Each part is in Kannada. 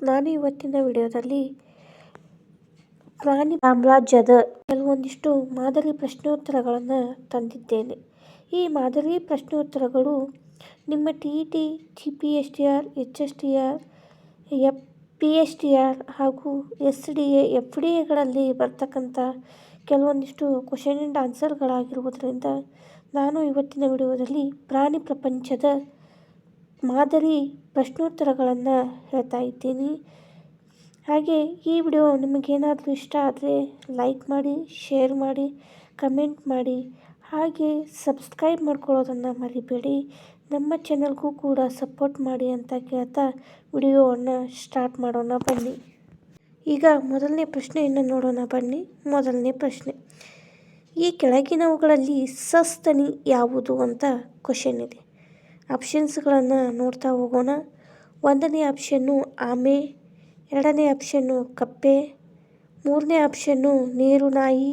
ನಾನು ಇವತ್ತಿನ ವಿಡಿಯೋದಲ್ಲಿ ಪ್ರಾಣಿ ಸಾಮ್ರಾಜ್ಯದ ಕೆಲವೊಂದಿಷ್ಟು ಮಾದರಿ ಪ್ರಶ್ನೋತ್ತರಗಳನ್ನು ತಂದಿದ್ದೇನೆ. ಈ ಮಾದರಿ ಪ್ರಶ್ನೋತ್ತರಗಳು ನಿಮ್ಮ TET, GPSTR, HSTR, PSTR ಹಾಗೂ SDA, FDAಗಳಲ್ಲಿ ಬರ್ತಕ್ಕಂಥ ಕೆಲವೊಂದಿಷ್ಟು ಕ್ವಶನ್ ಆ್ಯಂಡ್ ಆನ್ಸರ್ಗಳಾಗಿರುವುದರಿಂದ ನಾನು ಇವತ್ತಿನ ವಿಡಿಯೋದಲ್ಲಿ ಪ್ರಾಣಿ ಪ್ರಪಂಚದ ಮಾದರಿ ಪ್ರಶ್ನೋತ್ತರಗಳನ್ನು ಹೇಳ್ತಾ ಇದ್ದೀನಿ. ಹಾಗೆ ಈ ವಿಡಿಯೋ ನಿಮಗೇನಾದರೂ ಇಷ್ಟ ಆದರೆ ಲೈಕ್ ಮಾಡಿ, ಶೇರ್ ಮಾಡಿ, ಕಮೆಂಟ್ ಮಾಡಿ, ಹಾಗೆ ಸಬ್ಸ್ಕ್ರೈಬ್ ಮಾಡ್ಕೊಳ್ಳೋದನ್ನು ಮರಿಬೇಡಿ. ನಮ್ಮ ಚಾನಲ್ಗೂ ಕೂಡ ಸಪೋರ್ಟ್ ಮಾಡಿ ಅಂತ ಕೇಳ್ತಾ ವಿಡಿಯೋವನ್ನು ಸ್ಟಾರ್ಟ್ ಮಾಡೋಣ ಬನ್ನಿ. ಈಗ ಮೊದಲನೇ ಪ್ರಶ್ನೆಯನ್ನು ನೋಡೋಣ ಬನ್ನಿ. ಮೊದಲನೇ ಪ್ರಶ್ನೆ, ಈ ಕೆಳಗಿನವುಗಳಲ್ಲಿ ಸಸ್ತನಿ ಯಾವುದು ಅಂತ ಕ್ವಶನ್ ಇದೆ. ಆಪ್ಷನ್ಸ್ಗಳನ್ನು ನೋಡ್ತಾ ಹೋಗೋಣ. 1ನೇ ಆಪ್ಷನ್ನು ಆಮೆ, 2ನೇ ಆಪ್ಷನ್ನು ಕಪ್ಪೆ, 3ನೇ ಆಪ್ಷನ್ನು ನೀರು ನಾಯಿ,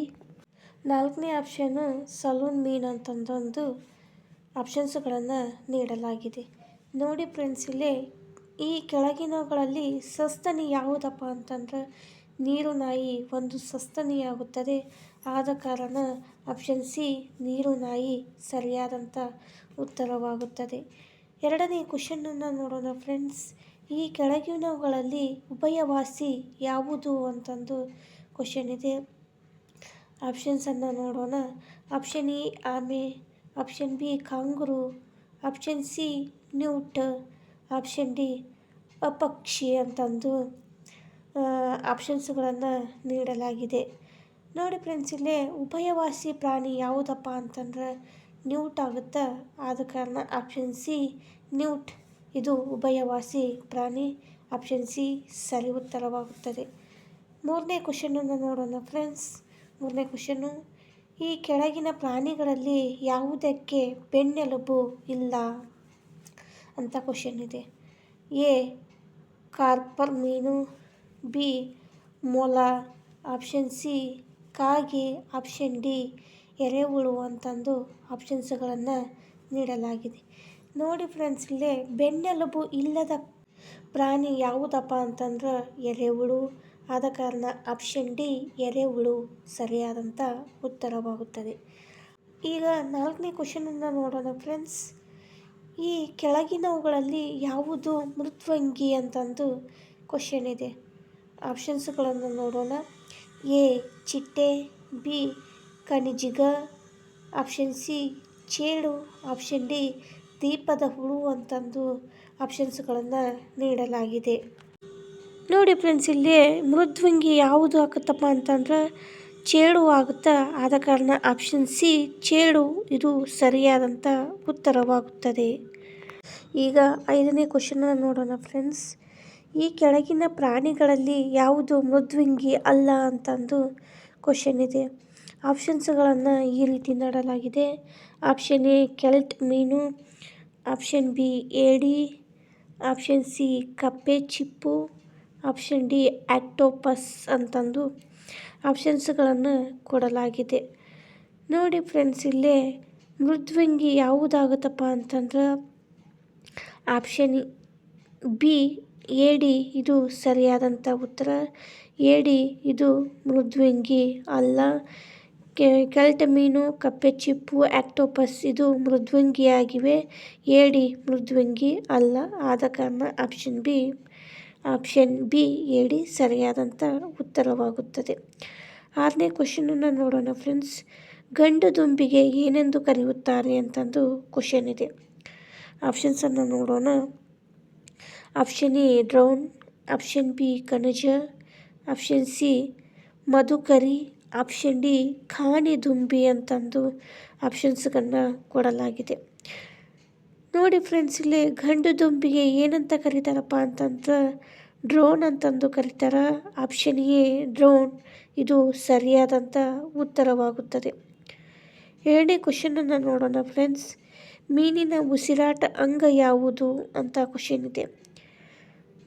4ನೇ ಆಪ್ಷನ್ನು ಸಲೂನ್ ಮೀನ್ ಅಂತಂದೊಂದು ಆಪ್ಷನ್ಸ್ಗಳನ್ನು ನೀಡಲಾಗಿದೆ. ನೋಡಿ ಫ್ರೆಂಡ್ಸ್, ಇಲ್ಲೇ ಈ ಕೆಳಗಿನವುಗಳಲ್ಲಿ ಸಸ್ತನಿ ಯಾವುದಪ್ಪ ಅಂತಂದ್ರೆ ನೀರು ನಾಯಿ ಒಂದು ಸಸ್ತನಿಯಾಗುತ್ತದೆ. ಆದ ಕಾರಣ ಆಪ್ಷನ್ ಸಿ ನೀರು ನಾಯಿ ಸರಿಯಾದಂಥ ಉತ್ತರವಾಗುತ್ತದೆ. 2ನೇ ಕ್ವಶನ್ನನ್ನು ನೋಡೋಣ ಫ್ರೆಂಡ್ಸ್. ಈ ಕೆಳಗಿನವುಗಳಲ್ಲಿ ಉಭಯವಾಸಿ ಯಾವುದು ಅಂತಂದು ಕ್ವಶನ್ ಇದೆ. ಆಪ್ಷನ್ಸನ್ನು ನೋಡೋಣ. ಆಪ್ಷನ್ ಎ ಆಮೆ, option B kangaroo, option C newt, option D ಅಪಕ್ಷಿ ಅಂತಂದು ಆಪ್ಷನ್ಸ್ಗಳನ್ನು ನೀಡಲಾಗಿದೆ. ನೋಡಿ ಫ್ರೆಂಡ್ಸ್, ಇಲ್ಲೇ ಉಭಯವಾಸಿ ಪ್ರಾಣಿ ಯಾವುದಪ್ಪ ಅಂತಂದ್ರೆ ನ್ಯೂಟ್ ಆಗುತ್ತೆ. ಆದ ಕಾರಣ ಆಪ್ಷನ್ ಸಿ ನ್ಯೂಟ್ ಇದು ಉಭಯವಾಸಿ ಪ್ರಾಣಿ. ಆಪ್ಷನ್ ಸಿ ಸರಿ ಉತ್ತರವಾಗುತ್ತದೆ. 3ನೇ ಕ್ವಶನನ್ನು ನೋಡೋಣ ಫ್ರೆಂಡ್ಸ್. 3ನೇ ಕ್ವಶನ್ನು, ಈ ಕೆಳಗಿನ ಪ್ರಾಣಿಗಳಲ್ಲಿ ಯಾವುದಕ್ಕೆ ಬೆನ್ನೆಲುಬು ಇಲ್ಲ ಅಂತ ಕ್ವಶನ್ ಇದೆ. ಎ ಕಾರ್ಪರ್ ಮೀನು, ಬಿ ಮೊಲ, ಆಪ್ಷನ್ ಸಿ ಕಾಗೆ, ಆಪ್ಷನ್ ಡಿ ಎರೆಹುಳು ಅಂತಂದು ಆಪ್ಷನ್ಸ್ಗಳನ್ನು ನೀಡಲಾಗಿದೆ. ನೋಡಿ ಫ್ರೆಂಡ್ಸ್, ಇಲ್ಲೇ ಬೆನ್ನೆಲುಬು ಇಲ್ಲದ ಪ್ರಾಣಿ ಯಾವುದಪ್ಪ ಅಂತಂದ್ರೆ ಎರೆಹುಳು. ಆದ ಕಾರಣ ಆಪ್ಷನ್ ಡಿ ಎರೆಹುಳು ಸರಿಯಾದಂಥ ಉತ್ತರವಾಗುತ್ತದೆ. ಈಗ 4ನೇ ಕ್ವಶನನ್ನು ನೋಡೋಣ ಫ್ರೆಂಡ್ಸ್. ಈ ಕೆಳಗಿನವುಗಳಲ್ಲಿ ಯಾವುದು ಮೃದ್ವಂಗಿ ಅಂತಂದು ಕ್ವಶನ್ ಇದೆ. ಆಪ್ಷನ್ಸ್ಗಳನ್ನು ನೋಡೋಣ. ಎ ಚಿಟ್ಟೆ, ಬಿ ಕಣಿಜಿಗ, ಆಪ್ಷನ್ ಸಿ ಚೇಳು, ಆಪ್ಷನ್ ಡಿ ದೀಪದ ಹುಳು ಅಂತಂದು ಆಪ್ಷನ್ಸ್ಗಳನ್ನು ನೀಡಲಾಗಿದೆ. ನೋಡಿ ಫ್ರೆಂಡ್ಸ್, ಇಲ್ಲಿ ಮೃದ್ವಂಗಿ ಯಾವುದು ಆಗುತ್ತಪ್ಪ ಅಂತಂದ್ರೆ ಚೇಳು ಆಗುತ್ತಾ. ಆದ ಕಾರಣ ಆಪ್ಷನ್ ಸಿ ಚೇಳು ಇದು ಸರಿಯಾದಂಥ ಉತ್ತರವಾಗುತ್ತದೆ. ಈಗ 5ನೇ ಕ್ವಶನನ್ನು ನೋಡೋಣ ಫ್ರೆಂಡ್ಸ್. ಈ ಕೆಳಗಿನ ಪ್ರಾಣಿಗಳಲ್ಲಿ ಯಾವುದು ಮೃದ್ವಂಗಿ ಅಲ್ಲ ಅಂತಂದು ಕ್ವಶನ್ ಇದೆ. ಆಪ್ಷನ್ಸ್ಗಳನ್ನು ಈ ರೀತಿ ನೀಡಲಾಗಿದೆ. ಆಪ್ಷನ್ ಎ ಕೆಲ್ಟ್ ಮೀನು, ಆಪ್ಷನ್ ಬಿ ಏಡಿ, ಆಪ್ಷನ್ ಸಿ ಕಪ್ಪೆ ಚಿಪ್ಪು, ಆಪ್ಷನ್ ಡಿ ಆಕ್ಟೋಪಸ್ ಅಂತಂದು ಆಪ್ಷನ್ಸ್ಗಳನ್ನು ಕೊಡಲಾಗಿದೆ. ನೋಡಿ ಫ್ರೆಂಡ್ಸ್, ಇಲ್ಲೇ ಮೃದ್ವಂಗಿ ಯಾವುದಾಗುತ್ತಪ್ಪ ಅಂತಂದ್ರೆ ಆಪ್ಷನ್ ಬಿ ಏಡಿ ಇದು ಸರಿಯಾದಂಥ ಉತ್ತರ. ಏಡಿ ಇದು ಮೃದ್ವಂಗಿ ಅಲ್ಲ. ಕೆಲ್ಟ್ ಮೀನು, ಕಪ್ಪೆ ಚಿಪ್ಪು, ಆಕ್ಟೋಪಸ್ ಇದು ಮೃದ್ವಂಗಿಯಾಗಿವೆ. ಏಡಿ ಮೃದ್ವಂಗಿ ಅಲ್ಲ. ಆದ ಕಾರಣ ಆಪ್ಷನ್ ಬಿ ಏಡಿ ಸರಿಯಾದಂಥ ಉತ್ತರವಾಗುತ್ತದೆ. 6ನೇ ಕ್ವಶನನ್ನು ನೋಡೋಣ ಫ್ರೆಂಡ್ಸ್. ಗಂಡು ದುಂಬಿಗೆ ಏನೆಂದು ಕರೆಯುತ್ತಾರೆ ಅಂತಂದು ಕ್ವಶನ್ ಇದೆ. ಆಪ್ಷನ್ಸನ್ನು ನೋಡೋಣ. Option A drone, option B ಕಣಜ, ಆಪ್ಷನ್ ಸಿ ಮಧುಕರಿ, ಆಪ್ಷನ್ ಡಿ ಖಾನಿ ದುಂಬಿ ಅಂತಂದು ಆಪ್ಷನ್ಸ್ಗಳನ್ನು ಕೊಡಲಾಗಿದೆ. ನೋಡಿ ಫ್ರೆಂಡ್ಸ್, ಇಲ್ಲಿ ಗಂಡು ದುಂಬಿಗೆ ಏನಂತ ಕರೀತಾರಪ್ಪ ಅಂತಂದ್ರೆ ಡ್ರೋನ್ ಅಂತಂದು ಕರೀತಾರೆ. ಆಪ್ಷನ್ ಎ ಡ್ರೋನ್ ಇದು ಸರಿಯಾದಂಥ ಉತ್ತರವಾಗುತ್ತದೆ. 7ನೇ ಕ್ವಶನನ್ನು ನೋಡೋಣ ಫ್ರೆಂಡ್ಸ್. ಮೀನಿನ ಉಸಿರಾಟ ಅಂಗ ಯಾವುದು ಅಂತ ಕ್ವಶನ್ ಇದೆ.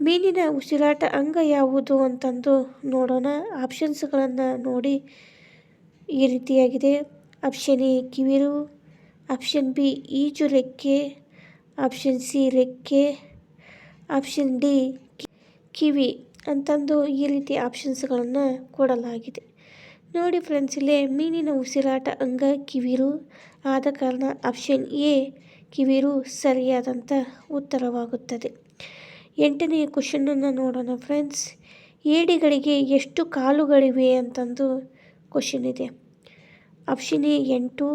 ಮೀನಿನ ಉಸಿರಾಟ ಅಂಗ ಯಾವುದು ಅಂತಂದು ನೋಡೋಣ. ಆಪ್ಷನ್ಸ್ಗಳನ್ನು ನೋಡಿ ಈ ರೀತಿಯಾಗಿದೆ. ಆಪ್ಷನ್ ಎ ಕಿವಿರು, ಆಪ್ಷನ್ ಬಿ ಈಜು ರೆಕ್ಕೆ, ಆಪ್ಷನ್ ಸಿ ರೆಕ್ಕೆ, ಆಪ್ಷನ್ ಡಿ ಕಿವಿ ಅಂತಂದು ಈ ರೀತಿ ಆಪ್ಷನ್ಸ್ಗಳನ್ನು ಕೊಡಲಾಗಿದೆ. ನೋಡಿ ಫ್ರೆಂಡ್ಸ್, ಇಲ್ಲೇ ಮೀನಿನ ಉಸಿರಾಟ ಅಂಗ ಕಿವಿರು. ಆದ ಕಾರಣ ಆಪ್ಷನ್ ಎ ಕಿವಿರು ಸರಿಯಾದಂಥ ಉತ್ತರವಾಗುತ್ತದೆ. 8ನೇ ಕ್ವಶನನ್ನು ನೋಡೋಣ ಫ್ರೆಂಡ್ಸ್. ಏಡಿಗಳಿಗೆ ಎಷ್ಟು ಕಾಲುಗಳಿವೆ ಅಂತಂದು ಕ್ವಶನ್ ಇದೆ. Option A 8,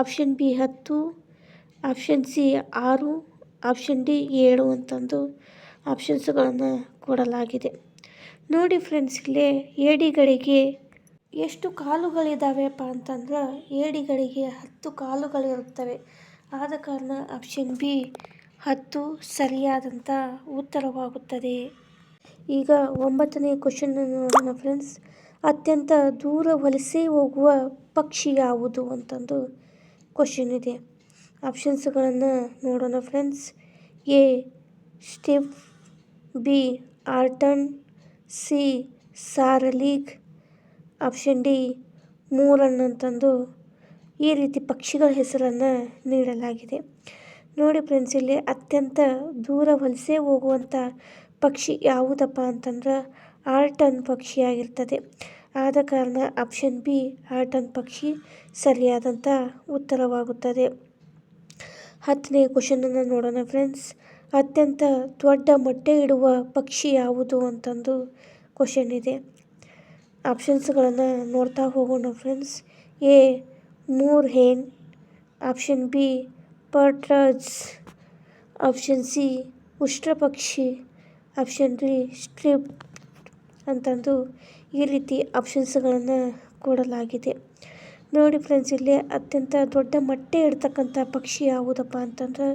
option B 10, option C 6, option D 7 ಅಂತಂದು ಆಪ್ಷನ್ಸ್ಗಳನ್ನು ಕೊಡಲಾಗಿದೆ. ನೋಡಿ ಫ್ರೆಂಡ್ಸ್, ಇಲ್ಲೇ ಏಡಿಗಳಿಗೆ ಎಷ್ಟು ಕಾಲುಗಳಿದ್ದಾವೆಪ್ಪ ಅಂತಂದ್ರೆ ಏಡಿಗಳಿಗೆ 10 ಕಾಲುಗಳಿರುತ್ತವೆ. ಆದ ಕಾರಣ ಆಪ್ಷನ್ ಬಿ 10 ಸರಿಯಾದಂಥ ಉತ್ತರವಾಗುತ್ತದೆ. ಈಗ 9ನೇ ಕ್ವಶನನ್ನು ನೋಡೋಣ ಫ್ರೆಂಡ್ಸ್. ಅತ್ಯಂತ ದೂರ ವಲಸೆ ಹೋಗುವ ಪಕ್ಷಿ ಯಾವುದು ಅಂತಂದು ಕ್ವಶನ್ ಇದೆ. ಆಪ್ಷನ್ಸ್ಗಳನ್ನು ನೋಡೋಣ ಫ್ರೆಂಡ್ಸ್. ಎ ಸ್ಟಿಫ್, ಬಿ ಆರ್ಟನ್, ಸಿ ಸಾರಲೀಗ್, ಆಪ್ಷನ್ ಡಿ ಮೂರನ್ ಅಂತಂದು ಈ ರೀತಿ ಪಕ್ಷಿಗಳ ಹೆಸರನ್ನು ನೀಡಲಾಗಿದೆ. ನೋಡಿ ಫ್ರೆಂಡ್ಸ್, ಇಲ್ಲಿ ಅತ್ಯಂತ ದೂರ ವಲಸೆ ಹೋಗುವಂಥ ಪಕ್ಷಿ ಯಾವುದಪ್ಪ ಅಂತಂದ್ರೆ ಆರ್ಟನ್ ಪಕ್ಷಿಯಾಗಿರ್ತದೆ. ಆದ ಕಾರಣ ಆಪ್ಷನ್ ಬಿ ಆರ್ಟನ್ ಪಕ್ಷಿ ಸರಿಯಾದಂಥ ಉತ್ತರವಾಗುತ್ತದೆ. 10ನೇ ಕ್ವಶನನ್ನು ನೋಡೋಣ ಫ್ರೆಂಡ್ಸ್. ಅತ್ಯಂತ ದೊಡ್ಡ ಮೊಟ್ಟೆ ಇಡುವ ಪಕ್ಷಿ ಯಾವುದು ಅಂತಂದು ಕ್ವಶನ್ ಇದೆ. ಆಪ್ಷನ್ಸ್ಗಳನ್ನು ನೋಡ್ತಾ ಹೋಗೋಣ friends. A moorhen, option B partridge, option C ಉಷ್ಟ್ರಪಕ್ಷಿ, ಆಪ್ಷನ್ ಡಿ ಸ್ಟ್ರಿಪ್ ಅಂತಂದು ಈ ರೀತಿ ಆಪ್ಷನ್ಸ್ಗಳನ್ನು ಕೊಡಲಾಗಿದೆ. ನೋಡಿ ಫ್ರೆಂಡ್ಸ್, ಇಲ್ಲಿ ಅತ್ಯಂತ ದೊಡ್ಡ ಮೊಟ್ಟೆ ಇಡ್ತಕ್ಕಂಥ ಪಕ್ಷಿ ಯಾವುದಪ್ಪ ಅಂತಂದ್ರೆ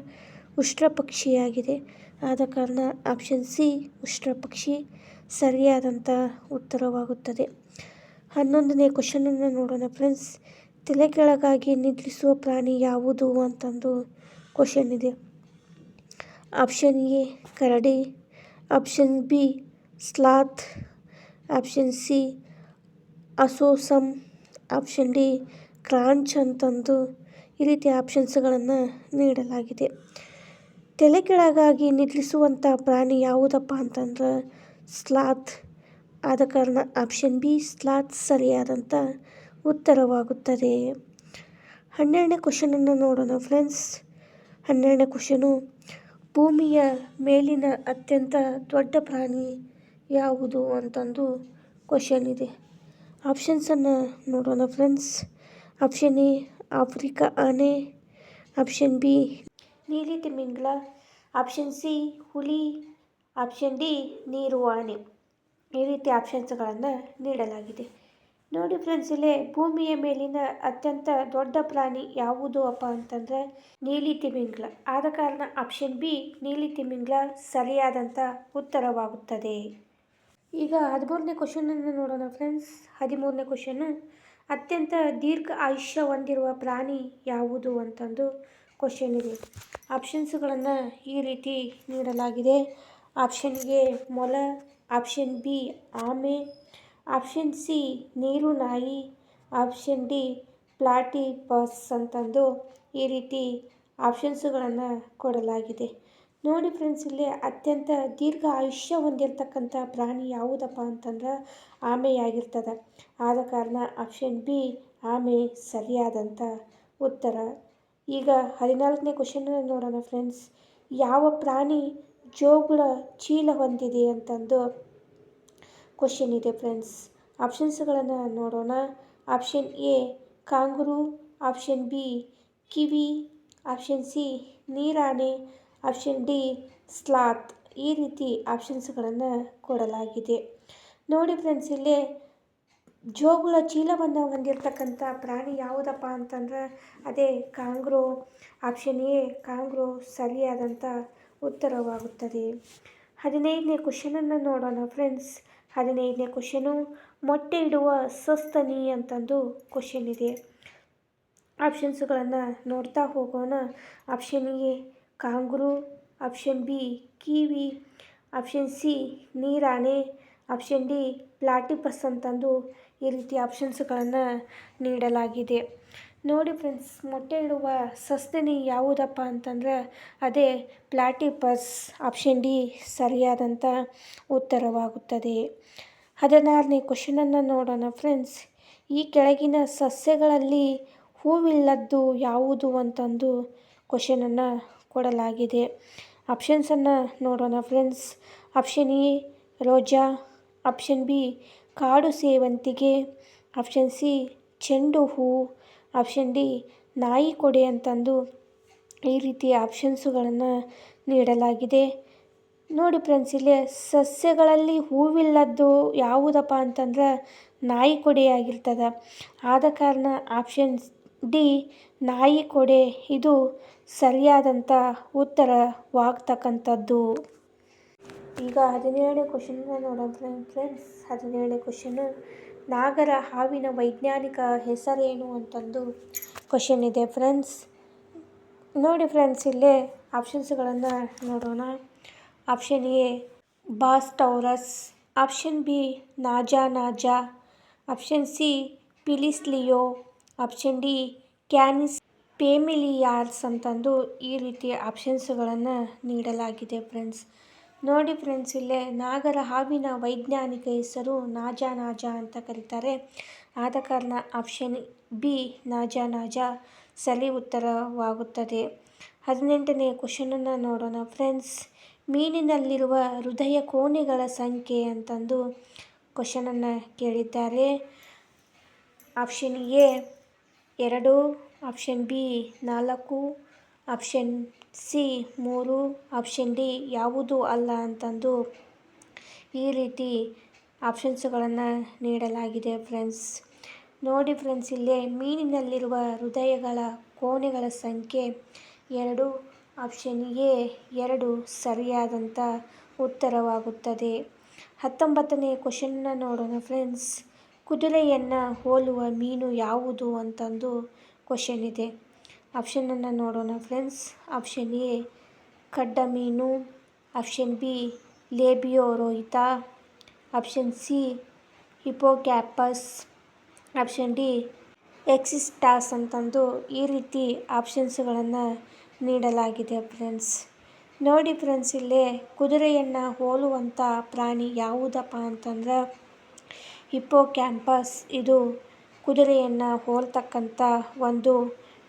ಉಷ್ಟ್ರಪಕ್ಷಿಯಾಗಿದೆ. ಆದ ಕಾರಣ ಆಪ್ಷನ್ ಸಿ ಉಷ್ಟ್ರಪಕ್ಷಿ ಸರಿಯಾದಂಥ ಉತ್ತರವಾಗುತ್ತದೆ. 11ನೇ ಕ್ವಶನನ್ನು ನೋಡೋಣ ಫ್ರೆಂಡ್ಸ್. ತಲೆ ಕೆಳಗಾಗಿ ನಿದ್ರಿಸುವ ಪ್ರಾಣಿ ಯಾವುದು ಅಂತಂದು ಕ್ವಶನ್ ಇದೆ. ಆಪ್ಷನ್ ಎ ಕರಡಿ, option B sloth, option C opossum, option D ಕ್ರಾಂಚ್ ಅಂತಂದು ಈ ರೀತಿ ಆಪ್ಷನ್ಸ್ಗಳನ್ನು ನೀಡಲಾಗಿದೆ. ತಲೆ ಕೆಳಗಾಗಿ ನಿದ್ರಿಸುವಂಥ ಪ್ರಾಣಿ ಯಾವುದಪ್ಪ ಅಂತಂದ್ರೆ ಸ್ಲಾತ್. ಆದ ಕಾರಣ ಆಪ್ಷನ್ ಬಿ ಸ್ಲಾತ್ ಸರಿಯಾದಂಥ ಉತ್ತರವಾಗುತ್ತದೆ. 12ನೇ ಕ್ವಶನನ್ನು ನೋಡೋಣ ಫ್ರೆಂಡ್ಸ್. 12ನೇ ಕ್ವಶನು, ಭೂಮಿಯ ಮೇಲಿನ ಅತ್ಯಂತ ದೊಡ್ಡ ಪ್ರಾಣಿ ಯಾವುದು ಅಂತಂದು ಕ್ವಶನ್ ಇದೆ. ಆಪ್ಷನ್ಸನ್ನು ನೋಡೋಣ ಫ್ರೆಂಡ್ಸ್. ಆಪ್ಷನ್ ಎ ಆಫ್ರಿಕಾ ಆನೆ, ಆಪ್ಷನ್ ಬಿ ನೀಲಿ ತಿಮಿಂಗಿಲ, ಆಪ್ಷನ್ ಸಿ ಹುಲಿ, ಆಪ್ಷನ್ ಡಿ ನೀರು ಆನೆ. ಈ ರೀತಿ ಆಪ್ಷನ್ಸ್ಗಳನ್ನು ನೀಡಲಾಗಿದೆ. ನೋಡಿ ಫ್ರೆಂಡ್ಸ್, ಇಲ್ಲಿ ಭೂಮಿಯ ಮೇಲಿನ ಅತ್ಯಂತ ದೊಡ್ಡ ಪ್ರಾಣಿ ಯಾವುದು ಅಪ್ಪ ಅಂತಂದ್ರೆ ನೀಲಿ ತಿಮಿಂಗಿಲ. ಆದ ಕಾರಣ ಆಪ್ಷನ್ ಬಿ ನೀಲಿ ತಿಮಿಂಗಿಲ ಸರಿಯಾದಂಥ ಉತ್ತರವಾಗುತ್ತದೆ. ಈಗ 13ನೇ ಕ್ವಶನನ್ನು ನೋಡೋಣ ಫ್ರೆಂಡ್ಸ್. 13ನೇ ಕ್ವಶನು, ಅತ್ಯಂತ ದೀರ್ಘ ಆಯುಷ್ಯ ಹೊಂದಿರುವ ಪ್ರಾಣಿ ಯಾವುದು ಅಂತಂದು ಕ್ವಶನ್ ಇದೆ. ಆಪ್ಷನ್ಸ್ಗಳನ್ನು ಈ ರೀತಿ ನೀಡಲಾಗಿದೆ. ಆಪ್ಷನ್ ಎ ಮೊಲ, ಆಪ್ಷನ್ ಬಿ ಆಮೆ, ಆಪ್ಷನ್ ಸಿ ನೀರು ನಾಯಿ, ಆಪ್ಷನ್ ಡಿ ಪ್ಲಾಟಿಪಸ್ ಅಂತಂದು ಈ ರೀತಿ ಆಪ್ಷನ್ಸ್ಗಳನ್ನು ಕೊಡಲಾಗಿದೆ. ನೋಡಿ ಫ್ರೆಂಡ್ಸ್, ಇಲ್ಲಿ ಅತ್ಯಂತ ದೀರ್ಘ ಆಯುಷ್ಯ ಹೊಂದಿರತಕ್ಕಂಥ ಪ್ರಾಣಿ ಯಾವುದಪ್ಪ ಅಂತಂದ್ರೆ ಆಮೆಯಾಗಿರ್ತದೆ. ಆದ ಕಾರಣ ಆಪ್ಷನ್ ಬಿ ಆಮೆ ಸರಿಯಾದಂಥ ಉತ್ತರ. ಈಗ 14ನೇ ಕ್ವಶನನ್ನು ನೋಡೋಣ ಫ್ರೆಂಡ್ಸ್. ಯಾವ ಪ್ರಾಣಿ ಜೋಗುಳ ಚೀಲ ಹೊಂದಿದೆ ಅಂತಂದು ಕ್ವಶನ್ ಇದೆ ಫ್ರೆಂಡ್ಸ್. ಆಪ್ಷನ್ಸ್ಗಳನ್ನು ನೋಡೋಣ. Option A kangaroo, option B kiwi, option C ನೀರಾನೆ, ಆಪ್ಷನ್ ಡಿ ಸ್ಲಾತ್. ಈ ರೀತಿ ಆಪ್ಷನ್ಸ್ಗಳನ್ನು ಕೊಡಲಾಗಿದೆ. ನೋಡಿ ಫ್ರೆಂಡ್ಸ್, ಇಲ್ಲಿ ಜೋಗುಳ ಚೀಲವನ್ನು ಹೊಂದಿರತಕ್ಕಂಥ ಪ್ರಾಣಿ ಯಾವುದಪ್ಪ ಅಂತಂದ್ರೆ ಅದೇ ಕಾಂಗ್ರೋ. ಆಪ್ಷನ್ ಎ ಕಾಂಗ್ರೋ ಸರಿಯಾದಂಥ ಉತ್ತರವಾಗುತ್ತದೆ. 15ನೇ ಕ್ವಶನನ್ನು ನೋಡೋಣ ಫ್ರೆಂಡ್ಸ್. 15ನೇ ಕ್ವಶನು, ಮೊಟ್ಟೆ ಇಡುವ ಸಸ್ತನಿ ಅಂತಂದು ಕ್ವಶನ್ ಇದೆ. ಆಪ್ಷನ್ಸ್ಗಳನ್ನು ನೋಡ್ತಾ ಹೋಗೋಣ. Option A kangaroo, option B kiwi, option C ನೀರಾನೆ, ಆಪ್ಷನ್ ಡಿ ಪ್ಲಾಟಿಪಸ್ ಅಂತಂದು ಈ ರೀತಿ ಆಪ್ಷನ್ಸ್ಗಳನ್ನು ನೀಡಲಾಗಿದೆ. ನೋಡಿ ಫ್ರೆಂಡ್ಸ್, ಮೊಟ್ಟೆ ಇಡುವ ಸಸ್ತನಿ ಯಾವುದಪ್ಪ ಅಂತಂದ್ರೆ ಅದೇ ಪ್ಲಾಟಿಪಸ್. ಆಪ್ಷನ್ ಡಿ ಸರಿಯಾದಂಥ ಉತ್ತರವಾಗುತ್ತದೆ. 16ನೇ ಕ್ವಶನನ್ನು ನೋಡೋಣ ಫ್ರೆಂಡ್ಸ್. ಈ ಕೆಳಗಿನ ಸಸ್ಯಗಳಲ್ಲಿ ಹೂವಿಲ್ಲದ್ದು ಯಾವುದು ಅಂತಂದು ಕ್ವಶನನ್ನು ಕೊಡಲಾಗಿದೆ. ಆಪ್ಷನ್ಸನ್ನು ನೋಡೋಣ ಫ್ರೆಂಡ್ಸ್. ಆಪ್ಷನ್ ಎ ರೋಜಾ, ಆಪ್ಷನ್ ಬಿ ಕಾಡು ಸೇವಂತಿಗೆ, ಆಪ್ಷನ್ ಸಿ ಚೆಂಡು ಹೂ, ಆಪ್ಷನ್ ಡಿ ನಾಯಿ ಕೊಡೆ ಅಂತಂದು ಈ ರೀತಿಯ ಆಪ್ಷನ್ಸುಗಳನ್ನು ನೀಡಲಾಗಿದೆ. ನೋಡಿ ಫ್ರೆಂಡ್ಸ್, ಇಲ್ಲಿ ಸಸ್ಯಗಳಲ್ಲಿ ಹೂವಿಲ್ಲದ್ದು ಯಾವುದಪ್ಪ ಅಂತಂದ್ರೆ ನಾಯಿ ಕೊಡೆಯಾಗಿರ್ತದೆ. ಆದ ಕಾರಣ ಆಪ್ಷನ್ ಡಿ ನಾಯಿ ಕೊಡೆ ಇದು ಸರಿಯಾದಂಥ ಉತ್ತರವಾಗ್ತಕ್ಕಂಥದ್ದು. ಈಗ 17ನೇ ಕ್ವಶನ್ನ ನೋಡೋಣ ಫ್ರೆಂಡ್ಸ್. 17ನೇ ಕ್ವಶನು, ನಾಗರ ಹಾವಿನ ವೈಜ್ಞಾನಿಕ ಹೆಸರೇನು ಅಂತಂದು ಕ್ವಶನ್ ಇದೆ ಫ್ರೆಂಡ್ಸ್. ನೋಡಿ ಫ್ರೆಂಡ್ಸ್, ಇಲ್ಲೇ ಆಪ್ಷನ್ಸ್ಗಳನ್ನು ನೋಡೋಣ. Option A Bos taurus, option B Naja naja, option C Felis leo, option D Canis familiaris ಅಂತಂದು ಈ ರೀತಿಯ ಆಪ್ಷನ್ಸ್ಗಳನ್ನು ನೀಡಲಾಗಿದೆ ಫ್ರೆಂಡ್ಸ್. ನೋಡಿ ಫ್ರೆಂಡ್ಸ್, ಇಲ್ಲೇ ನಾಗರ ಹಾವಿನ ವೈಜ್ಞಾನಿಕ ಹೆಸರು ನಾಜಾ ನಾಜಾ ಅಂತ ಕರೀತಾರೆ. ಆದ ಕಾರಣ ಆಪ್ಷನ್ ಬಿ ನಾಜಾ ನಾಜಾ ಸರಿ ಉತ್ತರವಾಗುತ್ತದೆ. 18ನೇ ಕ್ವಶನನ್ನು ನೋಡೋಣ ಫ್ರೆಂಡ್ಸ್. ಮೀನಿನಲ್ಲಿರುವ ಹೃದಯ ಕೋಣೆಗಳ ಸಂಖ್ಯೆ ಅಂತಂದು ಕ್ವಶನನ್ನು ಕೇಳಿದ್ದಾರೆ. Option A 2, option B 4, option C 3, option D ಯಾವುದೂ ಅಲ್ಲ ಅಂತಂದು ಈ ರೀತಿ ಆಪ್ಷನ್ಸ್ಗಳನ್ನು ನೀಡಲಾಗಿದೆ ಫ್ರೆಂಡ್ಸ್. ನೋಡಿ ಫ್ರೆಂಡ್ಸ್, ಇಲ್ಲೇ ಮೀನಿನಲ್ಲಿರುವ ಹೃದಯಗಳ ಕೋಣೆಗಳ ಸಂಖ್ಯೆ 2, ಆಪ್ಷನ್ ಎ 2 ಸರಿಯಾದಂಥ ಉತ್ತರವಾಗುತ್ತದೆ. 19ನೇ ಕ್ವಶನ್ನ ನೋಡೋಣ ಫ್ರೆಂಡ್ಸ್. ಕುದುರೆಯನ್ನು ಹೋಲುವ ಮೀನು ಯಾವುದು ಅಂತಂದು ಕ್ವಶನ್ ಇದೆ. ಆಪ್ಷನನ್ನು ನೋಡೋಣ ಫ್ರೆಂಡ್ಸ್. ಆಪ್ಷನ್ ಎ ಕಡ್ಡ ಮೀನು, ಆಪ್ಷನ್ ಬಿ ಲೇಬಿಯೋ ರೋಹಿತ, ಆಪ್ಷನ್ ಸಿ ಹಿಪೋಕ್ಯಾಂಪಸ್, ಆಪ್ಷನ್ ಡಿ ಎಕ್ಸಿಸ್ಟಾಸ್ ಅಂತಂದು ಈ ರೀತಿ ಆಪ್ಷನ್ಸ್ಗಳನ್ನು ನೀಡಲಾಗಿದೆ ಫ್ರೆಂಡ್ಸ್. ನೋಡಿ ಫ್ರೆಂಡ್ಸ್, ಇಲ್ಲೇ ಕುದುರೆಯನ್ನು ಹೋಲುವಂಥ ಪ್ರಾಣಿ ಯಾವುದಪ್ಪ ಅಂತಂದ್ರೆ ಹಿಪೋಕ್ಯಾಂಪಸ್. ಇದು ಕುದುರೆಯನ್ನು ಹೋಲ್ತಕ್ಕಂಥ ಒಂದು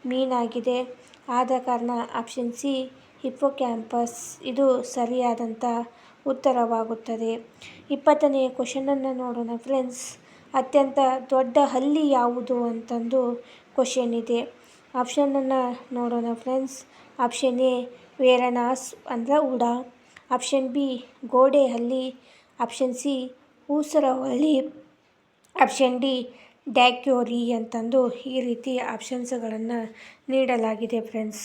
ಮೀನಾಗಿದೆ. ಆದ ಕಾರಣ ಆಪ್ಷನ್ ಸಿ ಹಿಪೋಕ್ಯಾಂಪಸ್ ಇದು ಸರಿಯಾದಂಥ ಉತ್ತರವಾಗುತ್ತದೆ. 20ನೇ ಕ್ವಶನನ್ನು ನೋಡೋಣ ಫ್ರೆಂಡ್ಸ್. ಅತ್ಯಂತ ದೊಡ್ಡ ಹಲ್ಲಿ ಯಾವುದು ಅಂತಂದು ಕ್ವಶನ್ ಇದೆ. ಆಪ್ಷನನ್ನು ನೋಡೋಣ ಫ್ರೆಂಡ್ಸ್. ಆಪ್ಷನ್ ಎ ವೆರನಾಸ್ ಅಂದರೆ ಉಡ, ಆಪ್ಷನ್ ಬಿ ಗೋಡೆ ಹಲ್ಲಿ, ಆಪ್ಷನ್ ಸಿ ಊಸರವಳ್ಳಿ, ಆಪ್ಷನ್ ಡಿ ಡ್ಯಾಕ್ಯೋರಿ ಅಂತಂದು ಈ ರೀತಿ ಆಪ್ಷನ್ಸ್ಗಳನ್ನು ನೀಡಲಾಗಿದೆ ಫ್ರೆಂಡ್ಸ್.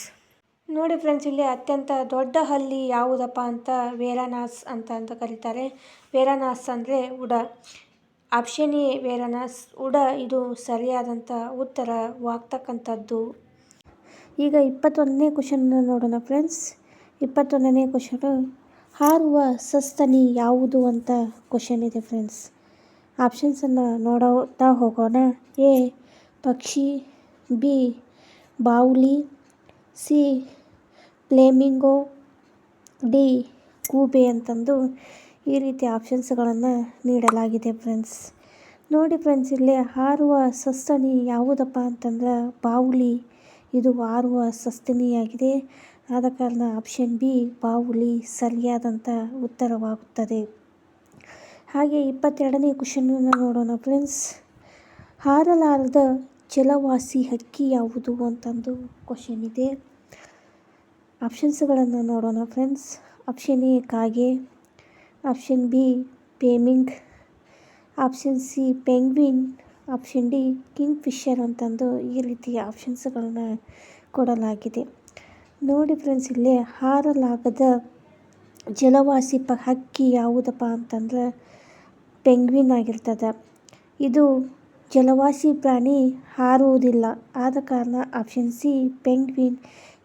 ನೋಡಿ ಫ್ರೆಂಡ್ಸ್, ಇಲ್ಲಿ ಅತ್ಯಂತ ದೊಡ್ಡ ಹಲ್ಲಿ ಯಾವುದಪ್ಪ ಅಂತ ವೆರನಾಸ್ ಅಂತ ಕರೀತಾರೆ. ವೆರನಾಸ್ ಅಂದರೆ ಉಡ. ಆಪ್ಷನ್ ಎ ವೆರನಾಸ್ ಉಡ ಇದು ಸರಿಯಾದಂಥ ಉತ್ತರವಾಗ್ತಕ್ಕಂಥದ್ದು. ಈಗ 21ನೇ ಕ್ವಶನ್ನ ನೋಡೋಣ ಫ್ರೆಂಡ್ಸ್. 21ನೇ ಕ್ವಶನು, ಹಾರುವ ಸಸ್ತನಿ ಯಾವುದು ಅಂತ ಕ್ವಶನ್ ಇದೆ ಫ್ರೆಂಡ್ಸ್. ಆಪ್ಷನ್ಸನ್ನು ನೋಡ್ತಾ ಹೋಗೋಣ. ಎ ಪಕ್ಷಿ, ಬಿ ಬಾವುಲಿ, ಸಿ ಫ್ಲೇಮಿಂಗೋ, ಡಿ ಗೂಬೆ ಅಂತಂದು ಈ ರೀತಿ ಆಪ್ಷನ್ಸ್ಗಳನ್ನು ನೀಡಲಾಗಿದೆ ಫ್ರೆಂಡ್ಸ್. ನೋಡಿ ಫ್ರೆಂಡ್ಸ್, ಇಲ್ಲಿ ಹಾರುವ ಸಸ್ತನಿ ಯಾವುದಪ್ಪ ಅಂತಂದ್ರೆ ಬಾವುಲಿ. ಇದು ಹಾರುವ ಸಸ್ತನಿಯಾಗಿದೆ. ಆದ ಕಾರಣ ಆಪ್ಷನ್ ಬಿ ಬಾವುಲಿ ಸರಿಯಾದಂಥ ಉತ್ತರವಾಗುತ್ತದೆ. ಹಾಗೆ 22ನೇ ಕ್ವಶನನ್ನು ನೋಡೋಣ ಫ್ರೆಂಡ್ಸ್. ಹಾರಲಾರದ ಜಲವಾಸಿ ಹಕ್ಕಿ ಯಾವುದು ಅಂತಂದು ಕ್ವಶನ್ ಇದೆ. ಆಪ್ಷನ್ಸ್ಗಳನ್ನು ನೋಡೋಣ ಫ್ರೆಂಡ್ಸ್. ಆಪ್ಷನ್ ಎ ಕಾಗೆ, ಆಪ್ಷನ್ ಬಿ ಪೇಮಿಂಗ್, option C penguin, option D kingfisher ಅಂತಂದು ಈ ರೀತಿಯ ಆಪ್ಷನ್ಸ್ಗಳನ್ನು ಕೊಡಲಾಗಿದೆ. ನೋಡಿ ಫ್ರೆಂಡ್ಸ್, ಇಲ್ಲಿ ಹಾರಲಾಗದ ಜಲವಾಸಿ ಹಕ್ಕಿ ಯಾವುದಪ್ಪ ಅಂತಂದ್ರೆ ಪೆಂಗ್ವಿನ್ ಆಗಿರ್ತದೆ. ಇದು ಜಲವಾಸಿ ಪ್ರಾಣಿ, ಹಾರುವುದಿಲ್ಲ. ಆದ ಕಾರಣ ಆಪ್ಷನ್ ಸಿ ಪೆಂಗ್ವಿನ್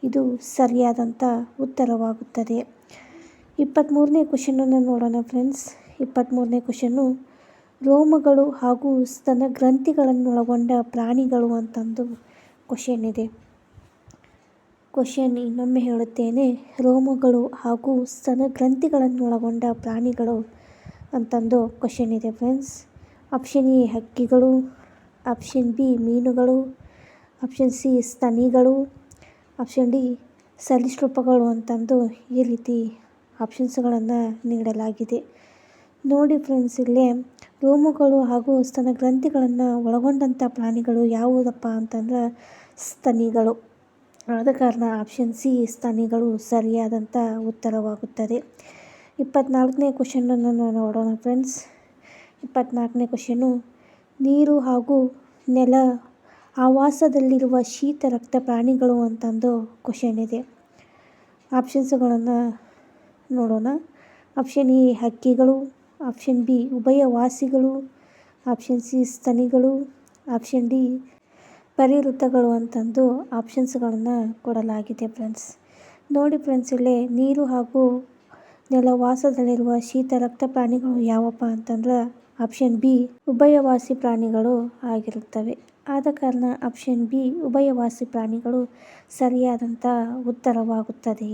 ಇದು ಸರಿಯಾದಂಥ ಉತ್ತರವಾಗುತ್ತದೆ. 23ನೇ ಕ್ವಶನನ್ನು ನೋಡೋಣ ಫ್ರೆಂಡ್ಸ್. 23ನೇ ಕ್ವಶನು, ರೋಮಗಳು ಹಾಗೂ ಸ್ತನ ಗ್ರಂಥಿಗಳನ್ನೊಳಗೊಂಡ ಪ್ರಾಣಿಗಳು ಅಂತಂದು ಕ್ವಶನ್ ಇದೆ. ಕ್ವಶನ್ ಇನ್ನೊಮ್ಮೆ ಹೇಳುತ್ತೇನೆ. ರೋಮಗಳು ಹಾಗೂ ಸ್ತನಗ್ರಂಥಿಗಳನ್ನೊಳಗೊಂಡ ಪ್ರಾಣಿಗಳು ಅಂತಂದು ಕ್ವಶನ್ ಇದೆ ಫ್ರೆಂಡ್ಸ್. ಆಪ್ಷನ್ ಎ ಹಕ್ಕಿಗಳು, ಆಪ್ಷನ್ ಬಿ ಮೀನುಗಳು, ಆಪ್ಷನ್ ಸಿ ಸ್ತನಿಗಳು, ಆಪ್ಷನ್ ಡಿ ಸರೀಸೃಪಗಳು ಅಂತಂದು ಈ ರೀತಿ ಆಪ್ಷನ್ಸ್ಗಳನ್ನು ನೀಡಲಾಗಿದೆ. ನೋಡಿ ಫ್ರೆಂಡ್ಸ್, ಇಲ್ಲೇ ರೋಮಗಳು ಹಾಗೂ ಸ್ತನಗ್ರಂಥಿಗಳನ್ನು ಒಳಗೊಂಡಂಥ ಪ್ರಾಣಿಗಳು ಯಾವುದಪ್ಪ ಅಂತಂದ್ರೆ ಸ್ತನಿಗಳು. ಆದ ಕಾರಣ ಆಪ್ಷನ್ ಸಿ ಸ್ತನಿಗಳು ಸರಿಯಾದಂಥ ಉತ್ತರವಾಗುತ್ತದೆ. 24ನೇ ಕ್ವಶನನ್ನು ನೋಡೋಣ ಫ್ರೆಂಡ್ಸ್. 24ನೇ ಕ್ವಶನು, ನೀರು ಹಾಗೂ ನೆಲ ಆವಾಸದಲ್ಲಿರುವ ಶೀತ ರಕ್ತ ಪ್ರಾಣಿಗಳು ಅಂತಂದು ಕ್ವಶನ್ ಇದೆ. ಆಪ್ಷನ್ಸ್ಗಳನ್ನು ನೋಡೋಣ. ಆಪ್ಷನ್ ಎ ಹಕ್ಕಿಗಳು, ಆಪ್ಷನ್ ಬಿ ಉಭಯವಾಸಿಗಳು, ಆಪ್ಷನ್ ಸಿ ಸ್ತನಿಗಳು, ಆಪ್ಷನ್ ಡಿ ಪರಿವೃತ್ತಗಳು ಅಂತಂದು ಆಪ್ಷನ್ಸ್ಗಳನ್ನು ಕೊಡಲಾಗಿದೆ ಫ್ರೆಂಡ್ಸ್. ನೋಡಿ ಫ್ರೆಂಡ್ಸ್, ಇಲ್ಲಿ ನೀರು ಹಾಗೂ ನೆಲವಾಸದಲ್ಲಿರುವ ಶೀತ ರಕ್ತ ಪ್ರಾಣಿಗಳು ಯಾವಪ್ಪ ಅಂತಂದ್ರೆ ಆಪ್ಷನ್ ಬಿ ಉಭಯವಾಸಿ ಪ್ರಾಣಿಗಳು ಆಗಿರುತ್ತವೆ. ಆದ ಕಾರಣ ಆಪ್ಷನ್ ಬಿ ಉಭಯವಾಸಿ ಪ್ರಾಣಿಗಳು ಸರಿಯಾದಂಥ ಉತ್ತರವಾಗುತ್ತದೆ.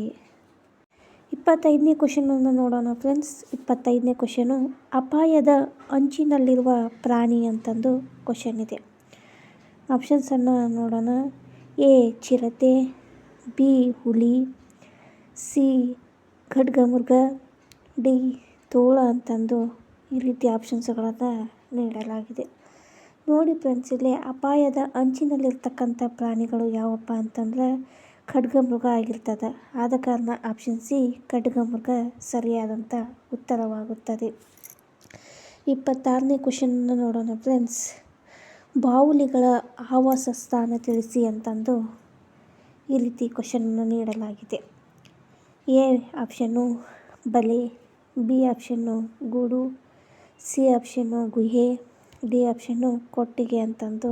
25ನೇ ಕ್ವಶನನ್ನು ನೋಡೋಣ ಫ್ರೆಂಡ್ಸ್. 25ನೇ ಕ್ವಶನು, ಅಪಾಯದ ಅಂಚಿನಲ್ಲಿರುವ ಪ್ರಾಣಿ ಅಂತಂದು ಕ್ವಶನ್ ಇದೆ. ಆಪ್ಷನ್ಸನ್ನು ನೋಡೋಣ. ಎ ಚಿರತೆ, ಬಿ ಹುಲಿ, ಸಿ ಖಡ್ಗಮೃಗ, ಡಿ ತೋಳ ಅಂತಂದು ಈ ರೀತಿ ಆಪ್ಷನ್ಸ್ಗಳನ್ನು ನೀಡಲಾಗಿದೆ. ನೋಡಿ ಫ್ರೆಂಡ್ಸ್, ಇಲ್ಲಿ ಅಪಾಯದ ಅಂಚಿನಲ್ಲಿರ್ತಕ್ಕಂಥ ಪ್ರಾಣಿಗಳು ಯಾವಪ್ಪ ಅಂತಂದ್ರೆ ಖಡ್ಗಮೃಗ ಆಗಿರ್ತದೆ. ಆದ ಕಾರಣ ಆಪ್ಷನ್ ಸಿ ಖಡ್ಗಮೃಗ ಸರಿಯಾದಂಥ ಉತ್ತರವಾಗುತ್ತದೆ. 26ನೇ ಕ್ವಶನನ್ನು ನೋಡೋಣ ಫ್ರೆಂಡ್ಸ್. ಬಾವುಲಿಗಳ ಆವಾಸ ಸ್ಥಾನ ತಿಳಿಸಿ ಅಂತಂದು ಈ ರೀತಿ ಕ್ವಶನನ್ನು ನೀಡಲಾಗಿದೆ. ಎ ಆಪ್ಷನ್ನು ಬಲೆ, ಬಿ ಆಪ್ಷನ್ನು ಗೂಡು, ಸಿ ಆಪ್ಷನ್ನು ಗುಹೆ, ಡಿ ಆಪ್ಷನ್ನು ಕೊಟ್ಟಿಗೆ ಅಂತಂದು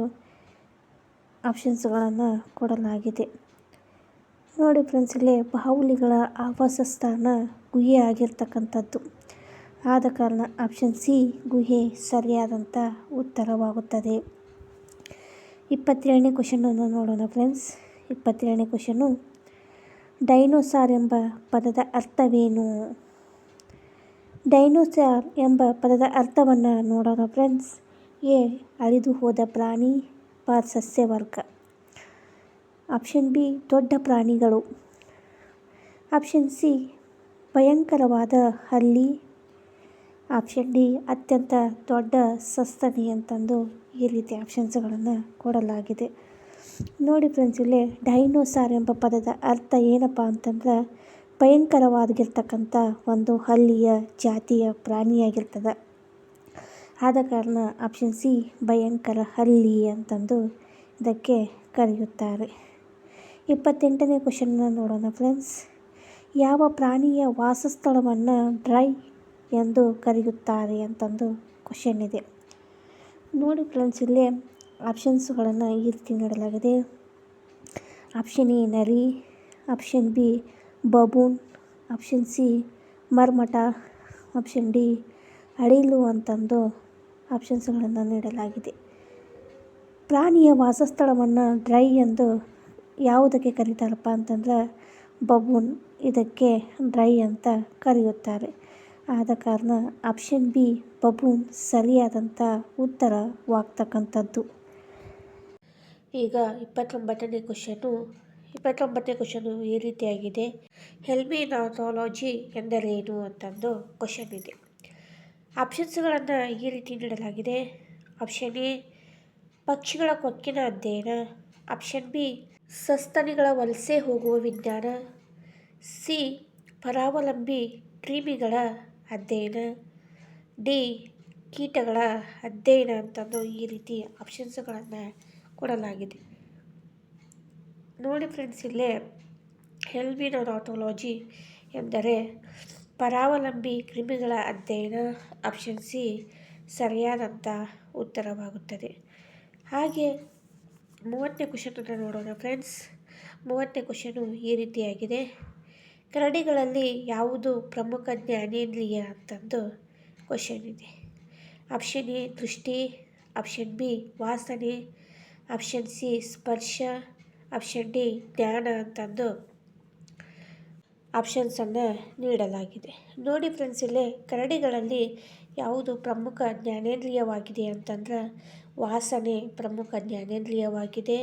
ಆಪ್ಷನ್ಸ್ಗಳನ್ನು ಕೊಡಲಾಗಿದೆ. ನೋಡಿ ಫ್ರೆಂಡ್ಸ್, ಇಲ್ಲಿ ಬಾವುಲಿಗಳ ಆವಾಸ ಸ್ಥಾನ ಗುಹೆ ಆಗಿರ್ತಕ್ಕಂಥದ್ದು. ಆದ ಕಾರಣ ಆಪ್ಷನ್ ಸಿ ಗುಹೆ ಸರಿಯಾದಂಥ ಉತ್ತರವಾಗುತ್ತದೆ. 27ನೇ ಕ್ವಶನನ್ನು ನೋಡೋಣ ಫ್ರೆಂಡ್ಸ್. 27ನೇ ಕ್ವಶನು, ಡೈನೋಸಾರ್ ಎಂಬ ಪದದ ಅರ್ಥವೇನು? ಡೈನೋಸಾರ್ ಎಂಬ ಪದದ ಅರ್ಥವನ್ನು ನೋಡೋಣ ಫ್ರೆಂಡ್ಸ್. ಎ ಅಳಿದು ಹೋದ ಪ್ರಾಣಿ, ಬ ಸಸ್ಯವರ್ಗ, ಆಪ್ಷನ್ ಬಿ ದೊಡ್ಡ ಪ್ರಾಣಿಗಳು, ಆಪ್ಷನ್ ಸಿ ಭಯಂಕರವಾದ ಹಲ್ಲಿ, ಆಪ್ಷನ್ ಡಿ ಅತ್ಯಂತ ದೊಡ್ಡ ಸಸ್ತನಿ ಅಂತಂದು ಈ ರೀತಿ ಆಪ್ಷನ್ಸ್ಗಳನ್ನು ಕೊಡಲಾಗಿದೆ. ನೋಡಿ ಫ್ರೆಂಡ್ಸ್, ಇಲ್ಲಿ ಡೈನೋಸಾರ್ ಎಂಬ ಪದದ ಅರ್ಥ ಏನಪ್ಪ ಅಂತಂದ್ರೆ ಭಯಂಕರವಾಗಿರ್ತಕ್ಕಂಥ ಒಂದು ಹಲ್ಲಿಯ ಜಾತಿಯ ಪ್ರಾಣಿಯಾಗಿರ್ತದೆ. ಆದ ಕಾರಣ ಆಪ್ಷನ್ ಸಿ ಭಯಂಕರ ಹಲ್ಲಿ ಅಂತಂದು ಇದಕ್ಕೆ ಕರೆಯುತ್ತಾರೆ. 28ನೇ ಕ್ವಶನನ್ನು ನೋಡೋಣ ಫ್ರೆಂಡ್ಸ್. ಯಾವ ಪ್ರಾಣಿಯ ವಾಸಸ್ಥಳವನ್ನು ಡ್ರೈ ಎಂದು ಕರೆಯುತ್ತಾರೆ ಅಂತಂದು ಕ್ವಶನ್ ಇದೆ. ನೋಡಿ ಫ್ರೆಂಡ್ಸ್, ಇಲ್ಲಿ ಆಪ್ಷನ್ಸ್ಗಳನ್ನು ಈ ರೀತಿ ನೀಡಲಾಗಿದೆ. ಆಪ್ಷನ್ ಎ ನರಿ, ಆಪ್ಷನ್ ಬಿ ಬಬೂನ್, ಆಪ್ಷನ್ ಸಿ ಮರ್ಮಟ, ಆಪ್ಷನ್ ಡಿ ಅಳಿಲು ಅಂತಂದು ಆಪ್ಷನ್ಸ್ಗಳನ್ನು ನೀಡಲಾಗಿದೆ. ಪ್ರಾಣಿಯ ವಾಸಸ್ಥಳವನ್ನು ಡ್ರೈ ಎಂದು ಯಾವುದಕ್ಕೆ ಕರೀತಾರಪ್ಪ ಅಂತಂದ್ರೆ ಬಬೂನ್, ಇದಕ್ಕೆ ಡ್ರೈ ಅಂತ ಕರೆಯುತ್ತಾರೆ. ಆದ ಕಾರಣ ಆಪ್ಷನ್ ಬಿ ಬಬೂನ್ ಸರಿಯಾದಂಥ ಉತ್ತರವಾಗ್ತಕ್ಕಂಥದ್ದು. ಈಗ 29ನೇ ಕ್ವಶನು ಈ ರೀತಿಯಾಗಿದೆ. ಹೆಲ್ಮಿನಾಥಾಲಜಿ ಎಂದರೇನು ಅಂತಂದು ಕ್ವಶನ್ ಇದೆ. ಆಪ್ಷನ್ಸ್ಗಳನ್ನು ಈ ರೀತಿ ನೀಡಲಾಗಿದೆ. ಆಪ್ಷನ್ ಎ ಪಕ್ಷಿಗಳ ಕೊಕ್ಕಿನ ಅಧ್ಯಯನ, ಆಪ್ಷನ್ ಬಿ ಸಸ್ತನಿಗಳ ವಲಸೆ ಹೋಗುವ ವಿಜ್ಞಾನ, ಸಿ ಪರಾವಲಂಬಿ ಕ್ರಿಮಿಗಳ ಅಧ್ಯಯನ, ಡಿ ಕೀಟಗಳ ಅಧ್ಯಯನ ಅಂತಂದು ಈ ರೀತಿ ಆಪ್ಷನ್ಸ್ಗಳನ್ನು ಕೊಡಲಾಗಿದೆ. ನೋಡಿ ಫ್ರೆಂಡ್ಸ್, ಇಲ್ಲೇ ಹೆಲ್ಮಿನಾಥಾಲಜಿ ಎಂದರೆ ಪರಾವಲಂಬಿ ಕ್ರಿಮಿಗಳ ಅಧ್ಯಯನ, ಆಪ್ಷನ್ ಸಿ ಸರಿಯಾದಂಥ ಉತ್ತರವಾಗುತ್ತದೆ. ಹಾಗೆ 30ನೇ ಕ್ವಶನನ್ನು ನೋಡೋಣ ಫ್ರೆಂಡ್ಸ್. 30ನೇ ಕ್ವಶನು ಈ ರೀತಿಯಾಗಿದೆ. ಕರಡಿಗಳಲ್ಲಿ ಯಾವುದು ಪ್ರಮುಖ ಜ್ಞಾನೇಂದ್ರಿಯ ಅಂತಂದು ಕ್ವಶನ್ ಇದೆ. ಆಪ್ಷನ್ ಎ ದೃಷ್ಟಿ, ಆಪ್ಷನ್ ಬಿ ವಾಸನೆ, ಆಪ್ಷನ್ ಸಿ ಸ್ಪರ್ಶ, ಆಪ್ಷನ್ ಡಿ ಜ್ಞಾನ ಅಂತಂದು ಆಪ್ಷನ್ಸನ್ನು ನೀಡಲಾಗಿದೆ. ನೋಡಿ ಫ್ರೆಂಡ್ಸ್, ಇಲ್ಲೇ ಕರಡಿಗಳಲ್ಲಿ ಯಾವುದು ಪ್ರಮುಖ ಜ್ಞಾನೇಂದ್ರಿಯವಾಗಿದೆ ಅಂತಂದ್ರೆ ವಾಸನೆ ಪ್ರಮುಖ ಜ್ಞಾನೇಂದ್ರಿಯವಾಗಿದೆ.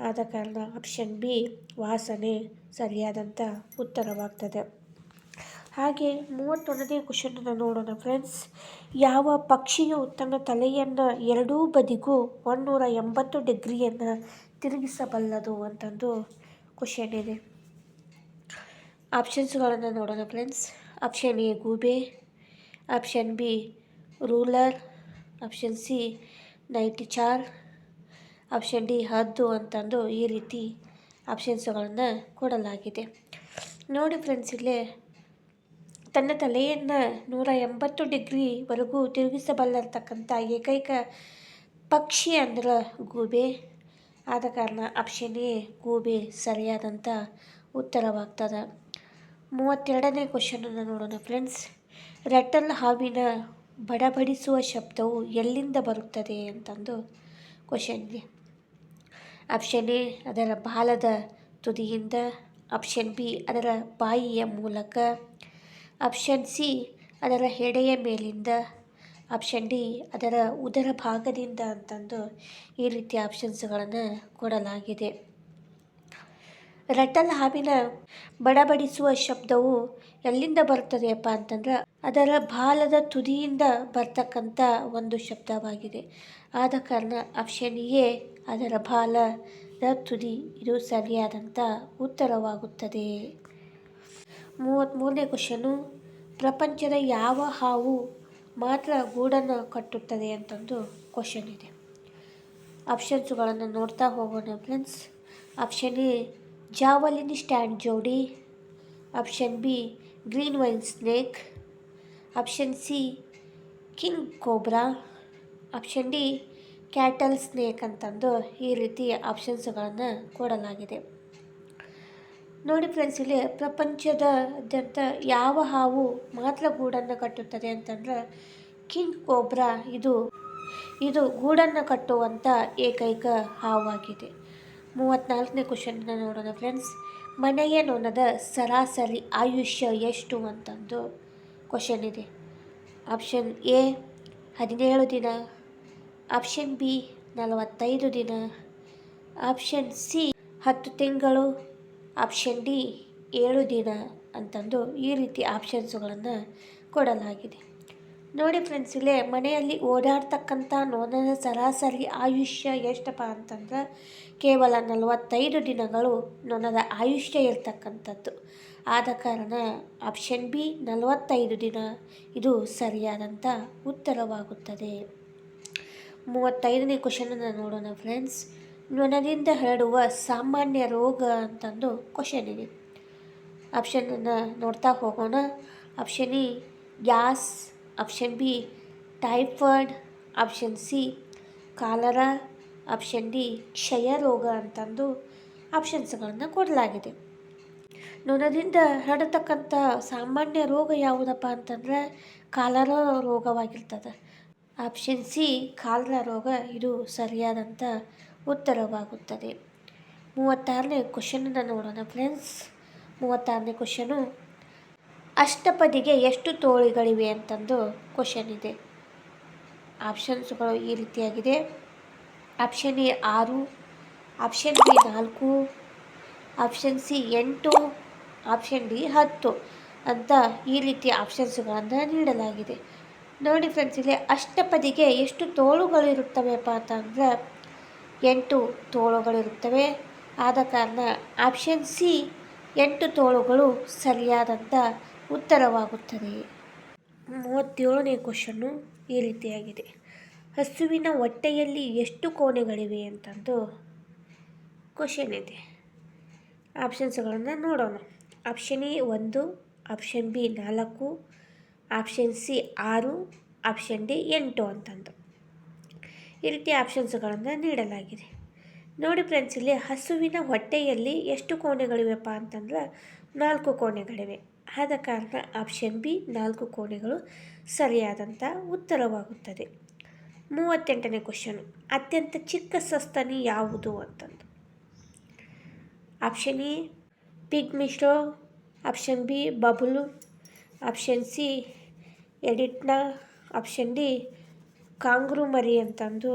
ಆದ ಕಾರಣ ಆಪ್ಷನ್ ಬಿ ವಾಸನೆ ಸರಿಯಾದಂಥ ಉತ್ತರವಾಗ್ತದೆ. ಹಾಗೆ 31ನೇ ಕ್ವಶನನ್ನು ನೋಡೋಣ ಫ್ರೆಂಡ್ಸ್. ಯಾವ ಪಕ್ಷಿಯು ತನ್ನ ತಲೆಯನ್ನು ಎರಡೂ ಬದಿಗೂ 180 ಡಿಗ್ರಿಯನ್ನು ತಿರುಗಿಸಬಲ್ಲದು ಅಂತಂದು ಕ್ವಶನ್ ಇದೆ. ಆಪ್ಷನ್ಸ್ಗಳನ್ನು ನೋಡೋಣ ಫ್ರೆಂಡ್ಸ್. ಆಪ್ಷನ್ ಎ ಗೂಬೆ, option B ruler, option C nightjar, option D ಹದ್ದು ಅಂತಂದು ಈ ರೀತಿ ಆಪ್ಷನ್ಸ್ಗಳನ್ನು ಕೊಡಲಾಗಿದೆ. ನೋಡಿ ಫ್ರೆಂಡ್ಸ್, ಇಲ್ಲೇ ತನ್ನ ತಲೆಯನ್ನು 180 ಡಿಗ್ರಿವರೆಗೂ ತಿರುಗಿಸಬಲ್ಲತಕ್ಕಂಥ ಏಕೈಕ ಪಕ್ಷಿ ಅಂದ್ರೆ ಗೂಬೆ. ಆದ ಕಾರಣ ಆಪ್ಷನ್ ಎ ಗೂಬೆ ಸರಿಯಾದಂಥ ಉತ್ತರವಾಗ್ತದೆ. 32ನೇ ಕ್ವಶನನ್ನು ನೋಡೋಣ ಫ್ರೆಂಡ್ಸ್. ರಟಲ್ ಹಾವಿನ ಬಡಬಡಿಸುವ ಶಬ್ದವು ಎಲ್ಲಿಂದ ಬರುತ್ತದೆ ಅಂತಂದು ಕ್ವಶನ್ ಇದೆ. ಆಪ್ಷನ್ ಎ ಅದರ ಬಾಲದ ತುದಿಯಿಂದ, ಆಪ್ಷನ್ ಬಿ ಅದರ ಬಾಯಿಯ ಮೂಲಕ, ಆಪ್ಷನ್ ಸಿ ಅದರ ಹೆಡೆಯ ಮೇಲಿಂದ, ಆಪ್ಷನ್ ಡಿ ಅದರ ಉದರ ಭಾಗದಿಂದ ಅಂತಂದು ಈ ರೀತಿ ಆಪ್ಷನ್ಸ್ಗಳನ್ನು ಕೊಡಲಾಗಿದೆ. ರಟಲ್ ಹಾವಿನ ಬಡಬಡಿಸುವ ಶಬ್ದವು ಎಲ್ಲಿಂದ ಬರ್ತದೆಯಪ್ಪ ಅಂತಂದ್ರೆ ಅದರ ಬಾಲದ ತುದಿಯಿಂದ ಬರ್ತಕ್ಕಂಥ ಒಂದು ಶಬ್ದವಾಗಿದೆ. ಆದ ಕಾರಣ ಆಪ್ಷನ್ ಎ ಅದರ ಬಾಲದ ತುದಿ ಇದು ಸರಿಯಾದಂಥ ಉತ್ತರವಾಗುತ್ತದೆ. 33ನೇ ಕ್ವಶನು. ಪ್ರಪಂಚದ ಯಾವ ಹಾವು ಮಾತ್ರ ಗೂಡನ್ನು ಕಟ್ಟುತ್ತದೆ ಅಂತಂದು ಕ್ವಶನ್ ಇದೆ. ಆಪ್ಷನ್ಸ್ಗಳನ್ನು ನೋಡ್ತಾ ಹೋಗೋಣ friends. Option A javelin stand ಜೋಡಿ, option B green vine snake, option C king cobra, option D cattle snake ಅಂತಂದು ಈ ರೀತಿ ಆಪ್ಷನ್ಸ್ಗಳನ್ನು ಕೊಡಲಾಗಿದೆ. ನೋಡಿ ಫ್ರೆಂಡ್ಸ್, ಇಲ್ಲಿ ಪ್ರಪಂಚದಾದ್ಯಂತ ಯಾವ ಹಾವು ಮಾತ್ರ ಗೂಡನ್ನು ಕಟ್ಟುತ್ತದೆ ಅಂತಂದ್ರೆ ಕಿಂಗ್ ಕೋಬ್ರಾ ಇದು ಗೂಡನ್ನು ಕಟ್ಟುವಂಥ ಏಕೈಕ ಹಾವಾಗಿದೆ. 34ನೇ ಕ್ವಶನ್ನ ನೋಡೋಣ ಫ್ರೆಂಡ್ಸ್. ಮನೆಯ ನೊಣದ ಸರಾಸರಿ ಆಯುಷ್ಯ ಎಷ್ಟು ಅಂತಂದು ಕ್ವಶನ್ ಇದೆ. ಆಪ್ಷನ್ ಎ 17 ದಿನ, ಆಪ್ಷನ್ ಬಿ 45 ದಿನ, ಆಪ್ಷನ್ ಸಿ 10 ತಿಂಗಳು, ಆಪ್ಷನ್ ಡಿ 7 ದಿನ ಅಂತಂದು ಈ ರೀತಿ ಆಪ್ಷನ್ಸ್ಗಳನ್ನು ಕೊಡಲಾಗಿದೆ. ನೋಡಿ ಫ್ರೆಂಡ್ಸ್, ಇಲ್ಲೇ ಮನೆಯಲ್ಲಿ ಓಡಾಡ್ತಕ್ಕಂಥ ನೊಣದ ಸರಾಸರಿ ಆಯುಷ್ಯ ಎಷ್ಟಪ್ಪ ಅಂತಂದ್ರೆ ಕೇವಲ 45 ದಿನಗಳು ನೊಣದ ಆಯುಷ್ಯ ಇರ್ತಕ್ಕಂಥದ್ದು. ಆದ ಕಾರಣ ಆಪ್ಷನ್ ಬಿ 45 ದಿನ ಇದು ಸರಿಯಾದಂಥ ಉತ್ತರವಾಗುತ್ತದೆ. 35ನೇ ಕ್ವಶನನ್ನು ನೋಡೋಣ ಫ್ರೆಂಡ್ಸ್. ನೊಣದಿಂದ ಹರಡುವ ಸಾಮಾನ್ಯ ರೋಗ ಅಂತಂದು ಕ್ವಶನ್ ಇದೆ. ಆಪ್ಷನನ್ನು ನೋಡ್ತಾ ಹೋಗೋಣ. Option E gas, option B typhoid, option C cholera, option D ಕ್ಷಯ ರೋಗ ಅಂತಂದು ಆಪ್ಷನ್ಸ್ಗಳನ್ನು ಕೊಡಲಾಗಿದೆ. ನೊಣದಿಂದ ಹರಡತಕ್ಕಂಥ ಸಾಮಾನ್ಯ ರೋಗ ಯಾವುದಪ್ಪ ಅಂತಂದರೆ ಕಾಲರಾ ರೋಗವಾಗಿರ್ತದೆ. ಆಪ್ಷನ್ ಸಿ ಕಾಲರಾ ರೋಗ ಇದು ಸರಿಯಾದಂಥ ಉತ್ತರವಾಗುತ್ತದೆ. 36ನೇ ಕ್ವಶನನ್ನು ನೋಡೋಣ ಫ್ರೆಂಡ್ಸ್. 36ನೇ ಕ್ವಶನು. ಅಷ್ಟಪದಿಗೆ ಎಷ್ಟು ತೋಳುಗಳಿವೆ ಅಂತಂದು ಕ್ವಶನ್ ಇದೆ. ಆಪ್ಷನ್ಸ್ಗಳು ಈ ರೀತಿಯಾಗಿದೆ. Option A 6, option B 4, option C 8, option D 10 ಅಂತ ಈ ರೀತಿ ಆಪ್ಷನ್ಸ್ಗಳನ್ನು ನೀಡಲಾಗಿದೆ. ನೋಡಿ ಫ್ರೆಂಡ್ಸ್, ಇಲ್ಲಿ ಅಷ್ಟಪದಿಗೆ ಎಷ್ಟು ತೋಳುಗಳಿರುತ್ತವೆಪ್ಪ ಅಂತಂದರೆ 8 ತೋಳುಗಳಿರುತ್ತವೆ. ಆದ ಕಾರಣ ಆಪ್ಷನ್ ಸಿ 8 ತೋಳುಗಳು ಸರಿಯಾದಂಥ ಉತ್ತರವಾಗುತ್ತದೆ. 37ನೇ ಕ್ವಶನ್ನು ಈ ರೀತಿಯಾಗಿದೆ. ಹಸುವಿನ ಹೊಟ್ಟೆಯಲ್ಲಿ ಎಷ್ಟು ಕೋಣೆಗಳಿವೆ ಅಂತಂದು ಕ್ವಶನ್ ಇದೆ. ಆಪ್ಷನ್ಸ್ಗಳನ್ನು ನೋಡೋಣ. Option A 1, option B 4, option C 6, option D 8 ಅಂತಂದು ಈ ರೀತಿ ಆಪ್ಷನ್ಸ್ಗಳನ್ನು ನೀಡಲಾಗಿದೆ. ನೋಡಿ ಫ್ರೆಂಡ್ಸ್, ಇಲ್ಲಿ ಹಸುವಿನ ಹೊಟ್ಟೆಯಲ್ಲಿ ಎಷ್ಟು ಕೋಣೆಗಳಿವೆಪ್ಪ ಅಂತಂದ್ರೆ 4 ಕೋಣೆಗಳಿವೆ. ಆದ ಕಾರಣ ಆಪ್ಷನ್ ಬಿ 4 ಕೋಣೆಗಳು ಸರಿಯಾದಂಥ ಉತ್ತರವಾಗುತ್ತದೆ. 38ನೇ ಕ್ವಶನು, ಅತ್ಯಂತ ಚಿಕ್ಕ ಸಸ್ತನಿ ಯಾವುದು ಅಂತಂದು. Option A pygmy shrew, option B ಬಬುಲು, ಆಪ್ಷನ್ ಸಿ ಎಡಿಟ್ನಾ, ಆಪ್ಷನ್ ಡಿ ಕಾಂಗ್ರೂ ಮರಿ ಅಂತಂದು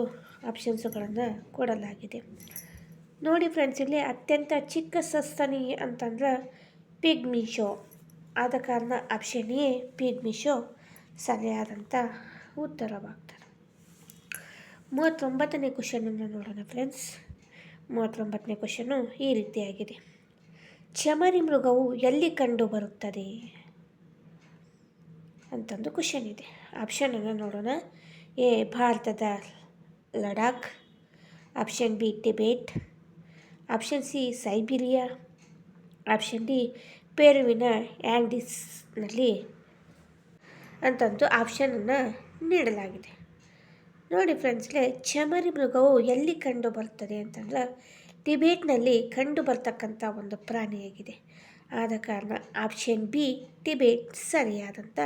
ಆಪ್ಷನ್ಸ್ಗಳನ್ನು ಕೊಡಲಾಗಿದೆ. ನೋಡಿ ಫ್ರೆಂಡ್ಸ್, ಇಲ್ಲಿ ಅತ್ಯಂತ ಚಿಕ್ಕ ಸಸ್ತನಿ ಅಂತಂದ್ರೆ ಪಿಗ್ಮಿಶೋ. ಆದ ಕಾರಣ ಆಪ್ಷನ್ ಎ ಪಿಗ್ಮಿಶೋ ಸರಿಯಾದಂಥ ಉತ್ತರವಾಗ್ತದೆ. 39ನೇ ಕ್ವಶನನ್ನು ನೋಡೋಣ ಫ್ರೆಂಡ್ಸ್. 39ನೇ ಕ್ವಶನು ಈ ರೀತಿಯಾಗಿದೆ. ಚಮರಿ ಮೃಗವು ಎಲ್ಲಿ ಕಂಡು ಬರುತ್ತದೆ ಅಂತಂದು ಕ್ವಶನ್ ಇದೆ. ಆಪ್ಷನನ್ನು ನೋಡೋಣ. ಎ ಭಾರತದ Ladakh, option B Tibet, option C Siberia, option D ಪೆರುವಿನ ಆ್ಯಂಡೀಸ್ನಲ್ಲಿ ಅಂತಂದು ಆಪ್ಷನನ್ನು ನೀಡಲಾಗಿದೆ. ನೋಡಿ ಫ್ರೆಂಡ್ಸ್ಗೆ, ಚಮರಿ ಮೃಗವು ಎಲ್ಲಿ ಕಂಡು ಬರ್ತದೆ ಅಂತಂದ್ರೆ ಟಿಬೇಟ್ನಲ್ಲಿ ಕಂಡು ಬರ್ತಕ್ಕಂಥ ಒಂದು ಪ್ರಾಣಿಯಾಗಿದೆ. ಆದ ಕಾರಣ ಆಪ್ಷನ್ ಬಿ ಟಿಬೇಟ್ ಸರಿಯಾದಂಥ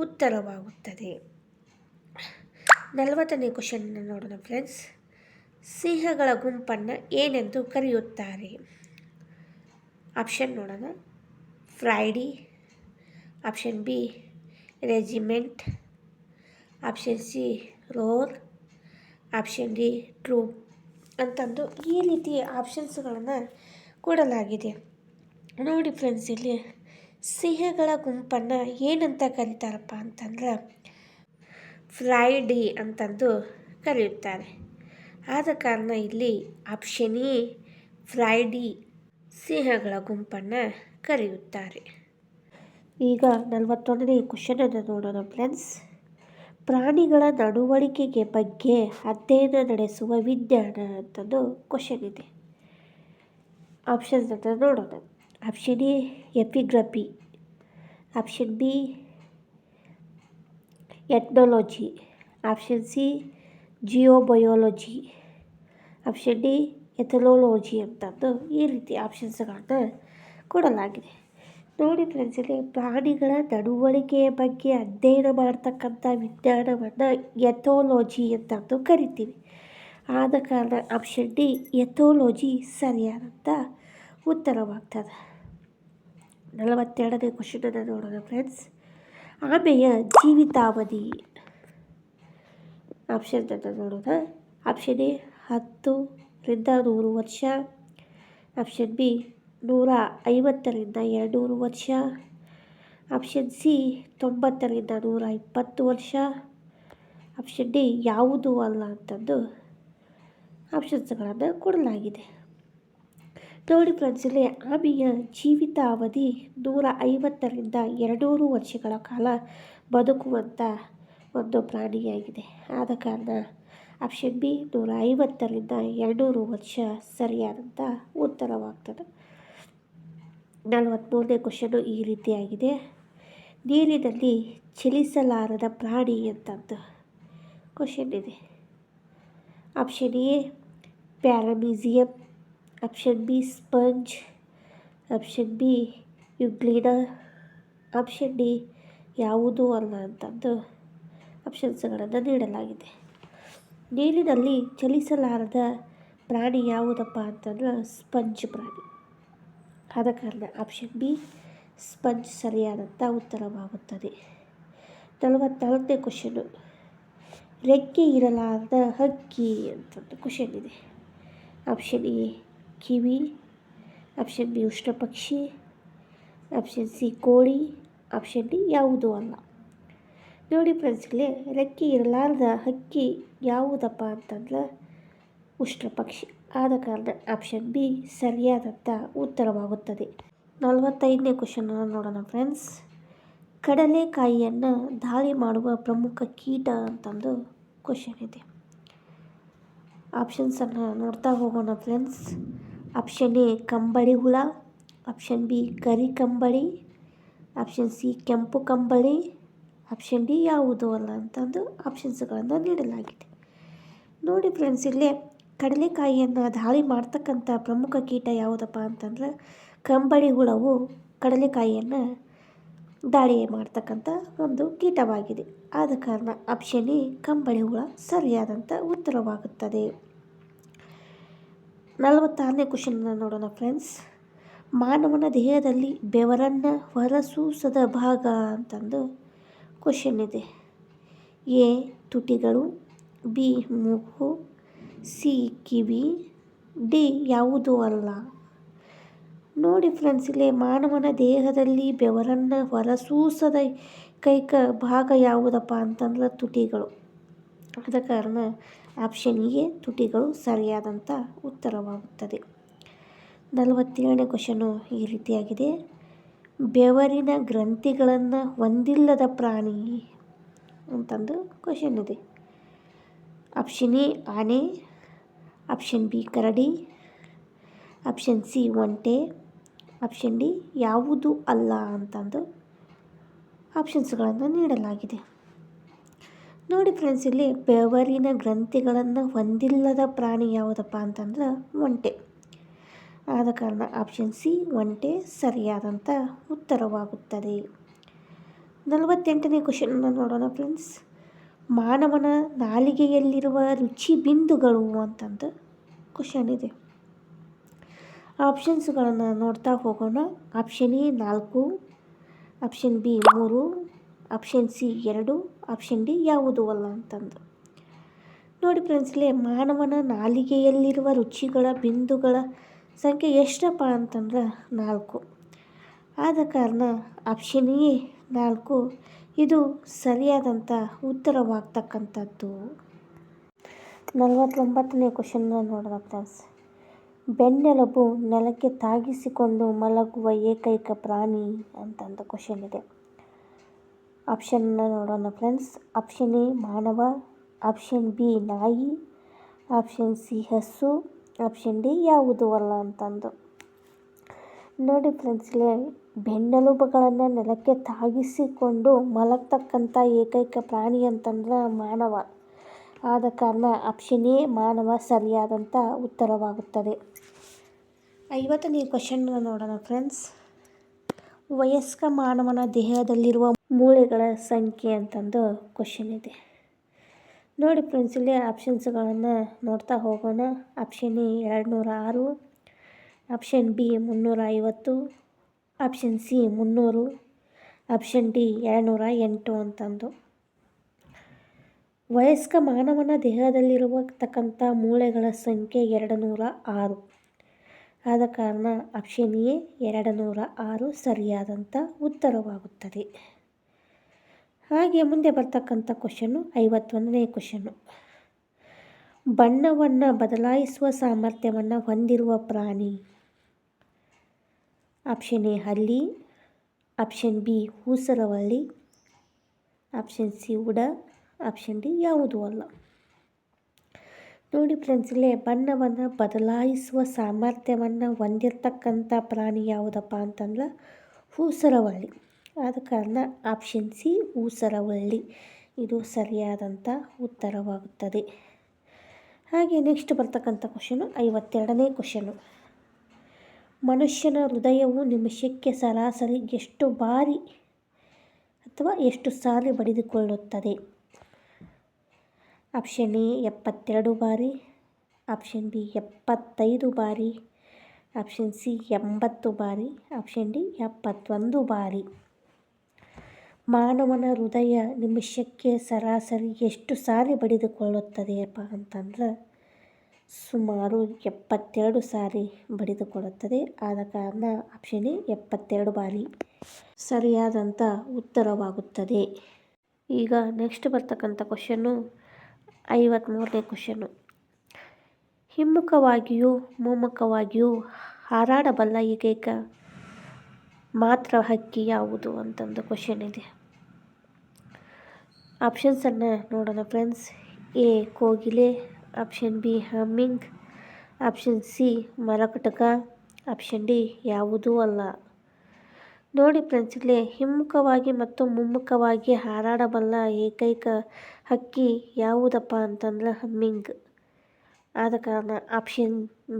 ಉತ್ತರವಾಗುತ್ತದೆ. 40ನೇ ಕ್ವಶನನ್ನು ನೋಡೋಣ ಫ್ರೆಂಡ್ಸ್. ಸಿಂಹಗಳ ಗುಂಪನ್ನು ಏನೆಂದು ಕರೆಯುತ್ತಾರೆ? ಆಪ್ಷನ್ ನೋಡೋಣ. Pride, option B regiment, option C roar, option D troop ಅಂತಂದು ಈ ರೀತಿ ಆಪ್ಷನ್ಸ್ಗಳನ್ನು ಕೊಡಲಾಗಿದೆ. ನೋಡಿ ಫ್ರೆಂಡ್ಸ್, ಇಲ್ಲಿ ಸಿಂಹಗಳ ಗುಂಪನ್ನು ಏನಂತ ಕರೀತಾರಪ್ಪ ಅಂತಂದ್ರೆ ಫ್ರೈಡಿ ಅಂತಂದು ಕರೆಯುತ್ತಾರೆ. ಆದ ಕಾರಣ ಇಲ್ಲಿ ಆಪ್ಷನ್ ಎ ಫ್ರೈಡಿ ಸಿಂಹಗಳ ಗುಂಪನ್ನು ಕರೆಯುತ್ತಾರೆ. ಈಗ 41ನೇ ಕ್ವಶನನ್ನು ನೋಡೋಣ ಫ್ರೆಂಡ್ಸ್. ಪ್ರಾಣಿಗಳ ನಡವಳಿಕೆಗೆ ಬಗ್ಗೆ ಅಧ್ಯಯನ ನಡೆಸುವ ವಿಜ್ಞಾನ ಅಂತಂದು ಕ್ವಶನ್ ಇದೆ. ಆಪ್ಷನ್ಸನ್ನು ನೋಡೋಣ. Option A epigraphy, option B ethnology, option C geobiology, option D ethnology ಅಂತಂದು ಈ ರೀತಿ ಆಪ್ಷನ್ಸ್ಗಳನ್ನು ಕೊಡಲಾಗಿದೆ. ನೋಡಿ ಫ್ರೆಂಡ್ಸ್, ಇಲ್ಲಿ ಪ್ರಾಣಿಗಳ ನಡವಳಿಕೆಯ ಬಗ್ಗೆ ಅಧ್ಯಯನ ಮಾಡ್ತಕ್ಕಂಥ ವಿಜ್ಞಾನವನ್ನು ಎಥಾಲಜಿ ಅಂತಂದು ಕರಿತೀವಿ. ಆದ ಕಾರಣ ಆಪ್ಷನ್ ಡಿ ಎಥಾಲಜಿ ಸರಿಯಾದಂಥ ಉತ್ತರವಾಗ್ತದೆ. 42ನೇ ಕ್ವಶನನ್ನು ನೋಡೋಣ ಫ್ರೆಂಡ್ಸ್. ಆಮೆಯ ಜೀವಿತಾವಧಿ ಆಪ್ಷನನ್ನು ನೋಡೋಣ. ಆಪ್ಷನ್ ಎ 10 ರಿಂದ 100 ವರ್ಷ, ಆಪ್ಷನ್ ಬಿ 150 ರಿಂದ 200 ವರ್ಷ, ಆಪ್ಷನ್ ಸಿ 90 ರಿಂದ 120 ವರ್ಷ, ಆಪ್ಷನ್ ಡಿ ಯಾವುದೂ ಅಲ್ಲ ಅಂತಂದು ಆಪ್ಷನ್ಸ್ಗಳನ್ನು ಕೊಡಲಾಗಿದೆ. ನೋಡಿ ಫ್ರೆಂಡ್ಸ್, ಇಲ್ಲಿ ಆಮೆಯ ಜೀವಿತಾವಧಿ 150 ರಿಂದ 200 ವರ್ಷಗಳ ಕಾಲ ಬದುಕುವಂಥ ಒಂದು ಪ್ರಾಣಿಯಾಗಿದೆ. ಆದ ಕಾರಣ ಆಪ್ಷನ್ ಬಿ 150 ರಿಂದ 200 ವರ್ಷ ಸರಿಯಾದಂಥ ಉತ್ತರವಾಗ್ತದೆ. 43ನೇ ಕ್ವಶನು ಈ ರೀತಿಯಾಗಿದೆ. ನೀರಿನಲ್ಲಿ ಚಲಿಸಲಾರದ ಪ್ರಾಣಿ ಅಂತಂದು ಕ್ವಶನ್ ಇದೆ. Option A paramecium, option B sponge, option B euglena, option D ಯಾವುದೂ ಅಲ್ಲ ಅಂತಂದು ಆಪ್ಷನ್ಸ್ಗಳನ್ನು ನೀಡಲಾಗಿದೆ. ನೀರಿನಲ್ಲಿ ಚಲಿಸಲಾರದ ಪ್ರಾಣಿ ಯಾವುದಪ್ಪ ಅಂತಂದ್ರೆ ಸ್ಪಂಜ್ ಪ್ರಾಣಿ. ಆದ ಕಾರಣ ಆಪ್ಷನ್ ಬಿ ಸ್ಪಂಜ್ ಸರಿಯಾದಂಥ ಉತ್ತರವಾಗುತ್ತದೆ. 44ನೇ ಕ್ವಶನು, ರೆಕ್ಕೆ ಇರಲಾರದ ಹಕ್ಕಿ ಅಂತಂದು ಕ್ವಶನ್ ಇದೆ. Option A kiwi, option B ಉಷ್ಟ್ರ ಪಕ್ಷಿ, ಆಪ್ಷನ್ ಸಿ ಕೋಳಿ, ಆಪ್ಷನ್ ಡಿ ಯಾವುದೂ ಅಲ್ಲ. ನೋಡಿ ಫ್ರೆಂಡ್ಸ್, ಇಲ್ಲಿ ರೆಕ್ಕೆ ಇರಲಾರದ ಹಕ್ಕಿ ಯಾವುದಪ್ಪ ಅಂತಂದ್ರೆ ಉಷ್ಟ್ರ ಪಕ್ಷಿ. ಆದ ಕಾರಣ ಆಪ್ಷನ್ ಬಿ ಸರಿಯಾದಂಥ ಉತ್ತರವಾಗುತ್ತದೆ. 45ನೇ ಕ್ವಶನನ್ನು ನೋಡೋಣ ಫ್ರೆಂಡ್ಸ್. ಕಡಲೆಕಾಯಿಯನ್ನು ದಾಳಿ ಮಾಡುವ ಪ್ರಮುಖ ಕೀಟ ಅಂತಂದು ಕ್ವಶನ್ ಇದೆ. ಆಪ್ಷನ್ಸನ್ನು ನೋಡ್ತಾ ಹೋಗೋಣ ಫ್ರೆಂಡ್ಸ್. ಆಪ್ಷನ್ ಎ ಕಂಬಳಿ ಹುಳ, ಆಪ್ಷನ್ ಬಿ ಕರಿ ಕಂಬಳಿ, ಆಪ್ಷನ್ ಸಿ ಕೆಂಪು ಕಂಬಳಿ, ಆಪ್ಷನ್ ಡಿ ಯಾವುದೂ ಅಲ್ಲ ಅಂತಂದು ಆಪ್ಷನ್ಸ್ಗಳನ್ನು ನೀಡಲಾಗಿದೆ. ನೋಡಿ ಫ್ರೆಂಡ್ಸ್, ಇಲ್ಲೇ ಕಡಲೆಕಾಯಿಯನ್ನು ದಾಳಿ ಮಾಡ್ತಕ್ಕಂಥ ಪ್ರಮುಖ ಕೀಟ ಯಾವುದಪ್ಪ ಅಂತಂದ್ರೆ ಕಂಬಳಿ ಹುಳವು ಕಡಲೆಕಾಯಿಯನ್ನು ದಾಳಿ ಮಾಡ್ತಕ್ಕಂಥ ಒಂದು ಕೀಟವಾಗಿದೆ. ಆದ ಕಾರಣ ಆಪ್ಷನ್ ಎ ಕಂಬಳಿ ಹುಳ ಸರಿಯಾದಂಥ ಉತ್ತರವಾಗುತ್ತದೆ. 46ನೇ ಕ್ವಶನ್ನ ನೋಡೋಣ ಫ್ರೆಂಡ್ಸ್. ಮಾನವನ ದೇಹದಲ್ಲಿ ಬೆವರನ್ನು ಹೊರಸೂಸದ ಭಾಗ ಅಂತಂದು ಕ್ವಶನ್ ಇದೆ. ಎ ತುಟಿಗಳು, ಬಿ ಮೂಗು, ಸಿ ಕಿವಿ, ಡಿ ಯಾವುದೂ ಅಲ್ಲ. ನೋಡಿ ಫ್ರೆಂಡ್ಸ್, ಇಲ್ಲಿ ಮಾನವನ ದೇಹದಲ್ಲಿ ಬೆವರನ್ನು ಹೊರಸೂಸದ ಏಕೈಕ ಭಾಗ ಯಾವುದಪ್ಪ ಅಂತಂದ್ರೆ ತುಟಿಗಳು. ಆದ ಕಾರಣ ಆಪ್ಷನ್ ಎ ತುಟಿಗಳು ಸರಿಯಾದಂಥ ಉತ್ತರವಾಗುತ್ತದೆ. 47ನೇ ಕ್ವಶನು ಈ ರೀತಿಯಾಗಿದೆ. ಬೆವರಿನ ಗ್ರಂಥಿಗಳನ್ನು ಹೊಂದಿಲ್ಲದ ಪ್ರಾಣಿ ಅಂತಂದು ಕ್ವಶನ್ ಇದೆ. ಆಪ್ಷನ್ ಎ ಆನೆ, ಆಪ್ಷನ್ ಬಿ ಕರಡಿ, ಆಪ್ಷನ್ ಸಿ ಒಂಟೆ, ಆಪ್ಷನ್ ಡಿ ಯಾವುದೂ ಅಲ್ಲ ಅಂತಂದು ಆಪ್ಷನ್ಸ್ಗಳನ್ನು ನೀಡಲಾಗಿದೆ. ನೋಡಿ ಫ್ರೆಂಡ್ಸ್, ಇಲ್ಲಿ ಬೆವರಿನ ಗ್ರಂಥಿಗಳನ್ನು ಹೊಂದಿಲ್ಲದ ಪ್ರಾಣಿ ಯಾವುದಪ್ಪ ಅಂತಂದ್ರೆ ಒಂಟೆ. ಆದ ಕಾರಣ ಆಪ್ಷನ್ ಸಿ ಒಂಟೆ ಸರಿಯಾದಂಥ ಉತ್ತರವಾಗುತ್ತದೆ. 48ನೇ ಕ್ವಶನ್ನ ನೋಡೋಣ ಫ್ರೆಂಡ್ಸ್. ಮಾನವನ ನಾಲಿಗೆಯಲ್ಲಿರುವ ರುಚಿ ಬಿಂದುಗಳು ಅಂತಂದು ಕ್ವಶನ್ ಇದೆ. ಆಪ್ಷನ್ಸ್ಗಳನ್ನು ನೋಡ್ತಾ ಹೋಗೋಣ. Option A 4, option B 3, option C 2, option D ಯಾವುದೂ ಅಲ್ಲ ಅಂತಂದು. ನೋಡಿ ಫ್ರೆಂಡ್ಸ್, ಇಲ್ಲಿ ಮಾನವನ ನಾಲಿಗೆಯಲ್ಲಿರುವ ರುಚಿಗಳ ಬಿಂದುಗಳ ಸಂಖ್ಯೆ ಎಷ್ಟಪ್ಪ ಅಂತಂದ್ರೆ 4. ಆದ ಕಾರಣ ಆಪ್ಷನ್ ಎ 4 ಇದು ಸರಿಯಾದಂಥ ಉತ್ತರವಾಗ್ತಕ್ಕಂಥದ್ದು. 49ನೇ ಕ್ವಶನ್ನ ನೋಡೋಣ ಫ್ರೆಂಡ್ಸ್. ಬೆನ್ನೆಲುಬು ನೆಲಕ್ಕೆ ತಾಗಿಸಿಕೊಂಡು ಮಲಗುವ ಏಕೈಕ ಪ್ರಾಣಿ ಅಂತಂದು ಕ್ವಶನ್ ಇದೆ. ಆಪ್ಷನ್ನ ನೋಡೋಣ ಫ್ರೆಂಡ್ಸ್. ಆಪ್ಷನ್ ಎ ಮಾನವ, ಆಪ್ಷನ್ ಬಿ ನಾಯಿ, ಆಪ್ಷನ್ ಸಿ ಹಸು, ಆಪ್ಷನ್ ಡಿ ಯಾವುದೂ ಅಲ್ಲ ಅಂತಂದು. ನೋಡಿ ಫ್ರೆಂಡ್ಸ್, ಇಲ್ಲಿ ಬೆನ್ನೆಲುಬುಗಳನ್ನು ನೆಲಕ್ಕೆ ತಾಗಿಸಿಕೊಂಡು ಮಲಗ್ತಕ್ಕಂಥ ಏಕೈಕ ಪ್ರಾಣಿ ಅಂತಂದ್ರೆ ಮಾನವ. ಆದ ಕಾರಣ ಆಪ್ಷನ್ ಎ ಮಾನವ ಸರಿಯಾದಂಥ ಉತ್ತರವಾಗುತ್ತದೆ. 50ನೇ ಕ್ವಶನ್ ನೋಡೋಣ ಫ್ರೆಂಡ್ಸ್. ವಯಸ್ಕ ಮಾನವನ ದೇಹದಲ್ಲಿರುವ ಮೂಳೆಗಳ ಸಂಖ್ಯೆ ಅಂತಂದು ಕ್ವಶನ್ ಇದೆ. ನೋಡಿ ಫ್ರೆಂಡ್ಸ್, ಇಲ್ಲಿ ಆಪ್ಷನ್ಸ್ಗಳನ್ನು ನೋಡ್ತಾ ಹೋಗೋಣ. Option A 206, option B 350, option C 300, option D 208 ಅಂತಂದು. ವಯಸ್ಕ ಮಾನವನ ದೇಹದಲ್ಲಿರತಕ್ಕಂಥ ಮೂಳೆಗಳ ಸಂಖ್ಯೆ 206. ಆದ ಕಾರಣ ಆಪ್ಷನ್ ಎ 206 ಸರಿಯಾದಂಥ ಉತ್ತರವಾಗುತ್ತದೆ. ಹಾಗೆ ಮುಂದೆ ಬರ್ತಕ್ಕಂಥ ಕ್ವಶನ್ನು 51ನೇ ಕ್ವಶನ್ನು. ಬಣ್ಣವನ್ನು ಬದಲಾಯಿಸುವ ಸಾಮರ್ಥ್ಯವನ್ನು ಹೊಂದಿರುವ ಪ್ರಾಣಿ. ಆಪ್ಷನ್ ಎ ಹಲ್ಲಿ, ಆಪ್ಷನ್ ಬಿ ಊಸರವಳ್ಳಿ, ಆಪ್ಷನ್ ಸಿ ಉಡ, ಆಪ್ಷನ್ ಡಿ ಯಾವುದೂ ಅಲ್ಲ. ನೋಡಿ ಫ್ರೆಂಡ್ಸ್, ಇಲ್ಲೇ ಬಣ್ಣವನ್ನು ಬದಲಾಯಿಸುವ ಸಾಮರ್ಥ್ಯವನ್ನು ಹೊಂದಿರತಕ್ಕಂಥ ಪ್ರಾಣಿ ಯಾವುದಪ್ಪ ಅಂತಂದ್ರೆ ಊಸರವಳ್ಳಿ. ಆದ ಕಾರಣ ಆಪ್ಷನ್ ಸಿ ಊಸರವಳ್ಳಿ ಇದು ಸರಿಯಾದಂಥ ಉತ್ತರವಾಗುತ್ತದೆ. ಹಾಗೆ ನೆಕ್ಸ್ಟ್ ಬರ್ತಕ್ಕಂಥ ಕ್ವಶನು 52ನೇ ಕ್ವಶನು. ಮನುಷ್ಯನ ಹೃದಯವು ನಿಮಿಷಕ್ಕೆ ಸರಾಸರಿ ಎಷ್ಟು ಬಾರಿ ಅಥವಾ ಎಷ್ಟು ಸಾರಿ ಬಡಿದುಕೊಳ್ಳುತ್ತದೆ? ಆಪ್ಷನ್ ಎ 72 ಬಾರಿ, ಆಪ್ಷನ್ ಬಿ 75 ಬಾರಿ, ಆಪ್ಷನ್ ಸಿ 80 ಬಾರಿ, ಆಪ್ಷನ್ ಡಿ 71 ಬಾರಿ. ಮಾನವನ ಹೃದಯ ನಿಮಿಷಕ್ಕೆ ಸರಾಸರಿ ಎಷ್ಟು ಸಾರಿ ಬಡಿದುಕೊಳ್ಳುತ್ತದೆಯಪ್ಪ ಅಂತಂದ್ರೆ ಸುಮಾರು 72 ಸಾರಿ ಬಡಿದುಕೊಳ್ಳುತ್ತದೆ. ಆದ ಕಾರಣ ಆಪ್ಷನ್ ಎ 72 ಬಾರಿ ಸರಿಯಾದಂಥ ಉತ್ತರವಾಗುತ್ತದೆ. ಈಗ ನೆಕ್ಸ್ಟ್ ಬರ್ತಕ್ಕಂಥ ಕ್ವಶನ್ನು 53ನೇ ಕ್ವಶನ್ನು. ಹಿಮ್ಮುಖವಾಗಿಯೂ ಮುಮ್ಮುಖವಾಗಿಯೂ ಹಾರಾಡಬಲ್ಲ ಏಕೈಕ ಮಾತ್ರ ಹಕ್ಕಿ ಯಾವುದು ಅಂತಂದು ಕ್ವಶನ್ ಇದೆ. ಆಪ್ಷನ್ಸನ್ನು ನೋಡೋಣ ಫ್ರೆಂಡ್ಸ್. ಎ ಕೋಗಿಲೆ, option B humming, option C ಮರಕಟಕ, ಆಪ್ಷನ್ ಡಿ ಯಾವುದೂ ಅಲ್ಲ. ನೋಡಿ ಫ್ರೆಂಡ್ಸ್, ಇಲ್ಲಿ ಹಿಮ್ಮುಖವಾಗಿ ಮತ್ತು ಮುಮ್ಮುಖವಾಗಿ ಹಾರಾಡಬಲ್ಲ ಏಕೈಕ ಹಕ್ಕಿ ಯಾವುದಪ್ಪ ಅಂತಂದ್ರೆ ಹಮ್ಮಿಂಗ್. ಆದ ಕಾರಣ ಆಪ್ಷನ್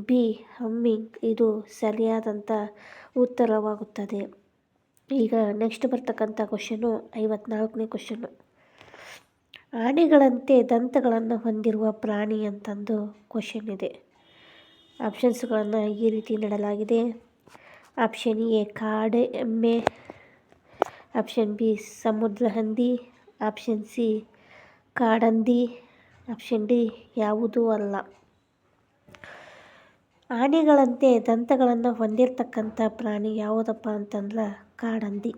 ಬಿ ಹಮ್ಮಿಂಗ್ ಇದು ಸರಿಯಾದಂಥ ಉತ್ತರವಾಗುತ್ತದೆ. ಈಗ ನೆಕ್ಸ್ಟ್ ಬರ್ತಕ್ಕಂಥ ಕ್ವಶನು 54ನೇ ಕ್ವಶನು. ಆನೆಗಳಂತೆ ದಂತಗಳನ್ನು ಹೊಂದಿರುವ ಪ್ರಾಣಿ ಅಂತಂದು ಕ್ವಶನ್ ಇದೆ. ಆಪ್ಷನ್ಸ್ಗಳನ್ನು ಈ ರೀತಿ ನೀಡಲಾಗಿದೆ. ಆಪ್ಷನ್ ಎ ಕಾಡು ಎಮ್ಮೆ, ಆಪ್ಷನ್ ಬಿ ಸಮುದ್ರ ಹಂದಿ, ಆಪ್ಷನ್ ಸಿ ಕಾಡಂದಿ, ಆಪ್ಷನ್ ಡಿ ಯಾವುದೂ ಅಲ್ಲ. ಆನೆಗಳಂತೆ ದಂತಗಳನ್ನು ಹೊಂದಿರತಕ್ಕಂಥ ಪ್ರಾಣಿ ಯಾವುದಪ್ಪ ಅಂತಂದ್ರೆ ಕಾಡಂದಿ.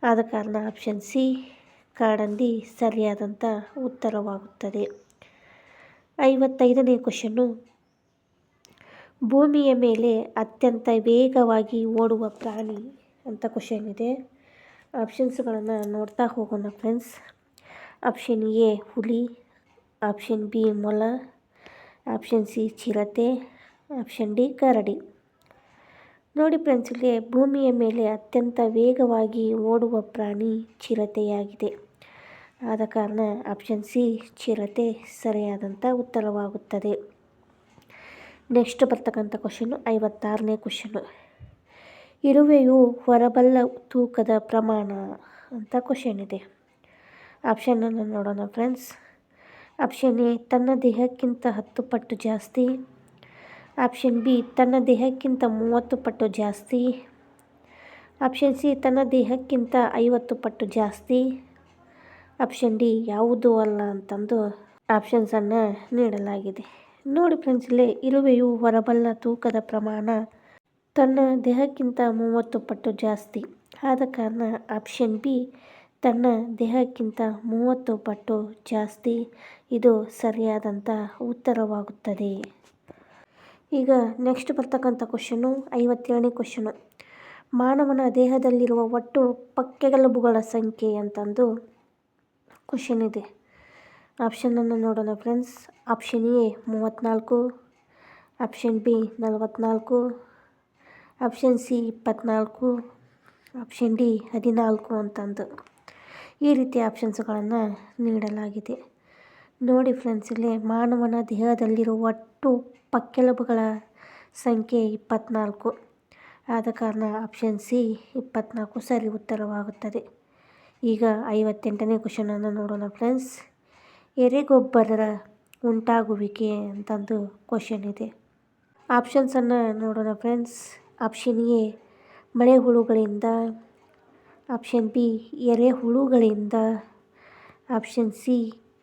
ಆದ ಕಾರಣ ಆಪ್ಷನ್ ಸಿ ಕಾಡಂದಿ ಸರಿಯಾದಂಥ ಉತ್ತರವಾಗುತ್ತದೆ. 55ನೇ ಕ್ವಶನ್ನು. ಭೂಮಿಯ ಮೇಲೆ ಅತ್ಯಂತ ವೇಗವಾಗಿ ಓಡುವ ಪ್ರಾಣಿ ಅಂತ ಕ್ವಶನ್ ಇದೆ. ಆಪ್ಷನ್ಸ್ಗಳನ್ನು ನೋಡ್ತಾ ಹೋಗೋಣ ಫ್ರೆಂಡ್ಸ್. ಆಪ್ಷನ್ ಎ ಹುಲಿ, ಆಪ್ಷನ್ ಬಿ ಮೊಲ, ಆಪ್ಷನ್ ಸಿ ಚಿರತೆ, ಆಪ್ಷನ್ ಡಿ ಕರಡಿ. ನೋಡಿ ಫ್ರೆಂಡ್ಸ್, ಇಲ್ಲಿ ಭೂಮಿಯ ಮೇಲೆ ಅತ್ಯಂತ ವೇಗವಾಗಿ ಓಡುವ ಪ್ರಾಣಿ ಚಿರತೆಯಾಗಿದೆ. ಆದ ಕಾರಣ ಆಪ್ಷನ್ ಸಿ ಚಿರತೆ ಸರಿಯಾದಂಥ ಉತ್ತರವಾಗುತ್ತದೆ. ನೆಕ್ಸ್ಟ್ ಬರ್ತಕ್ಕಂಥ ಕ್ವಶನು 56ನೇ ಕ್ವಶನು. ಇರುವೆಯು ಹೊರಬಲ್ಲ ತೂಕದ ಪ್ರಮಾಣ ಅಂತ ಕ್ವಶನ್ ಇದೆ. ಆಪ್ಷನನ್ನು ನೋಡೋಣ ಫ್ರೆಂಡ್ಸ್. ಆಪ್ಷನ್ ಎ ತನ್ನ ದೇಹಕ್ಕಿಂತ 10 ಪಟ್ಟು ಜಾಸ್ತಿ, ಆಪ್ಷನ್ ಬಿ ತನ್ನ ದೇಹಕ್ಕಿಂತ 30 ಪಟ್ಟು ಜಾಸ್ತಿ, ಆಪ್ಷನ್ ಸಿ ತನ್ನ ದೇಹಕ್ಕಿಂತ 50 ಪಟ್ಟು ಜಾಸ್ತಿ, ಆಪ್ಷನ್ ಡಿ ಯಾವುದೂ ಅಲ್ಲ ಅಂತಂದು ಆಪ್ಷನ್ಸನ್ನು ನೀಡಲಾಗಿದೆ. ನೋಡಿ ಫ್ರೆಂಡ್ಸ್, ಇಲ್ಲಿ ಇರುವೆಯು ಹೊರಬಲ್ಲ ತೂಕದ ಪ್ರಮಾಣ ತನ್ನ ದೇಹಕ್ಕಿಂತ 30 ಪಟ್ಟು ಜಾಸ್ತಿ. ಆದ ಕಾರಣ ಆಪ್ಷನ್ ಬಿ ತನ್ನ ದೇಹಕ್ಕಿಂತ 30 ಪಟ್ಟು ಜಾಸ್ತಿ ಇದು ಸರಿಯಾದಂಥ ಉತ್ತರವಾಗುತ್ತದೆ. ಈಗ ನೆಕ್ಸ್ಟ್ ಬರ್ತಕ್ಕಂಥ ಕ್ವಶನು 57ನೇ ಕ್ವಶನು. ಮಾನವನ ದೇಹದಲ್ಲಿರುವ ಒಟ್ಟು ಪಕ್ಕೆಲುಬುಗಳ ಸಂಖ್ಯೆ ಅಂತಂದು ಕ್ವಶನ್ ಇದೆ. ಆಪ್ಷನನ್ನು ನೋಡೋಣ friends. Option A 34, option B 44, option C 24, option D 14 ಅಂತಂದು ಈ ರೀತಿ ಆಪ್ಷನ್ಸ್ಗಳನ್ನು ನೀಡಲಾಗಿದೆ. ನೋಡಿ ಫ್ರೆಂಡ್ಸ್, ಇಲ್ಲಿ ಮಾನವನ ದೇಹದಲ್ಲಿರುವ ಒಟ್ಟು ಪಕ್ಕೆಲುಬುಗಳ ಸಂಖ್ಯೆ 24. ಆದ ಕಾರಣ ಆಪ್ಷನ್ ಸಿ 24 ಸರಿ ಉತ್ತರವಾಗುತ್ತದೆ. ಈಗ 58ನೇ ಕ್ವಶನನ್ನು ನೋಡೋಣ ಫ್ರೆಂಡ್ಸ್. ಎರೆಗೊಬ್ಬರ ಉಂಟಾಗುವಿಕೆ ಅಂತಂದು ಕ್ವಶನ್ ಇದೆ. ಆಪ್ಷನ್ಸನ್ನು ನೋಡೋಣ ಫ್ರೆಂಡ್ಸ್. ಆಪ್ಷನ್ ಎ ಮಳೆಹುಳುಗಳಿಂದ, ಆಪ್ಷನ್ ಬಿ ಎರೆಹುಳುಗಳಿಂದ, ಆಪ್ಷನ್ ಸಿ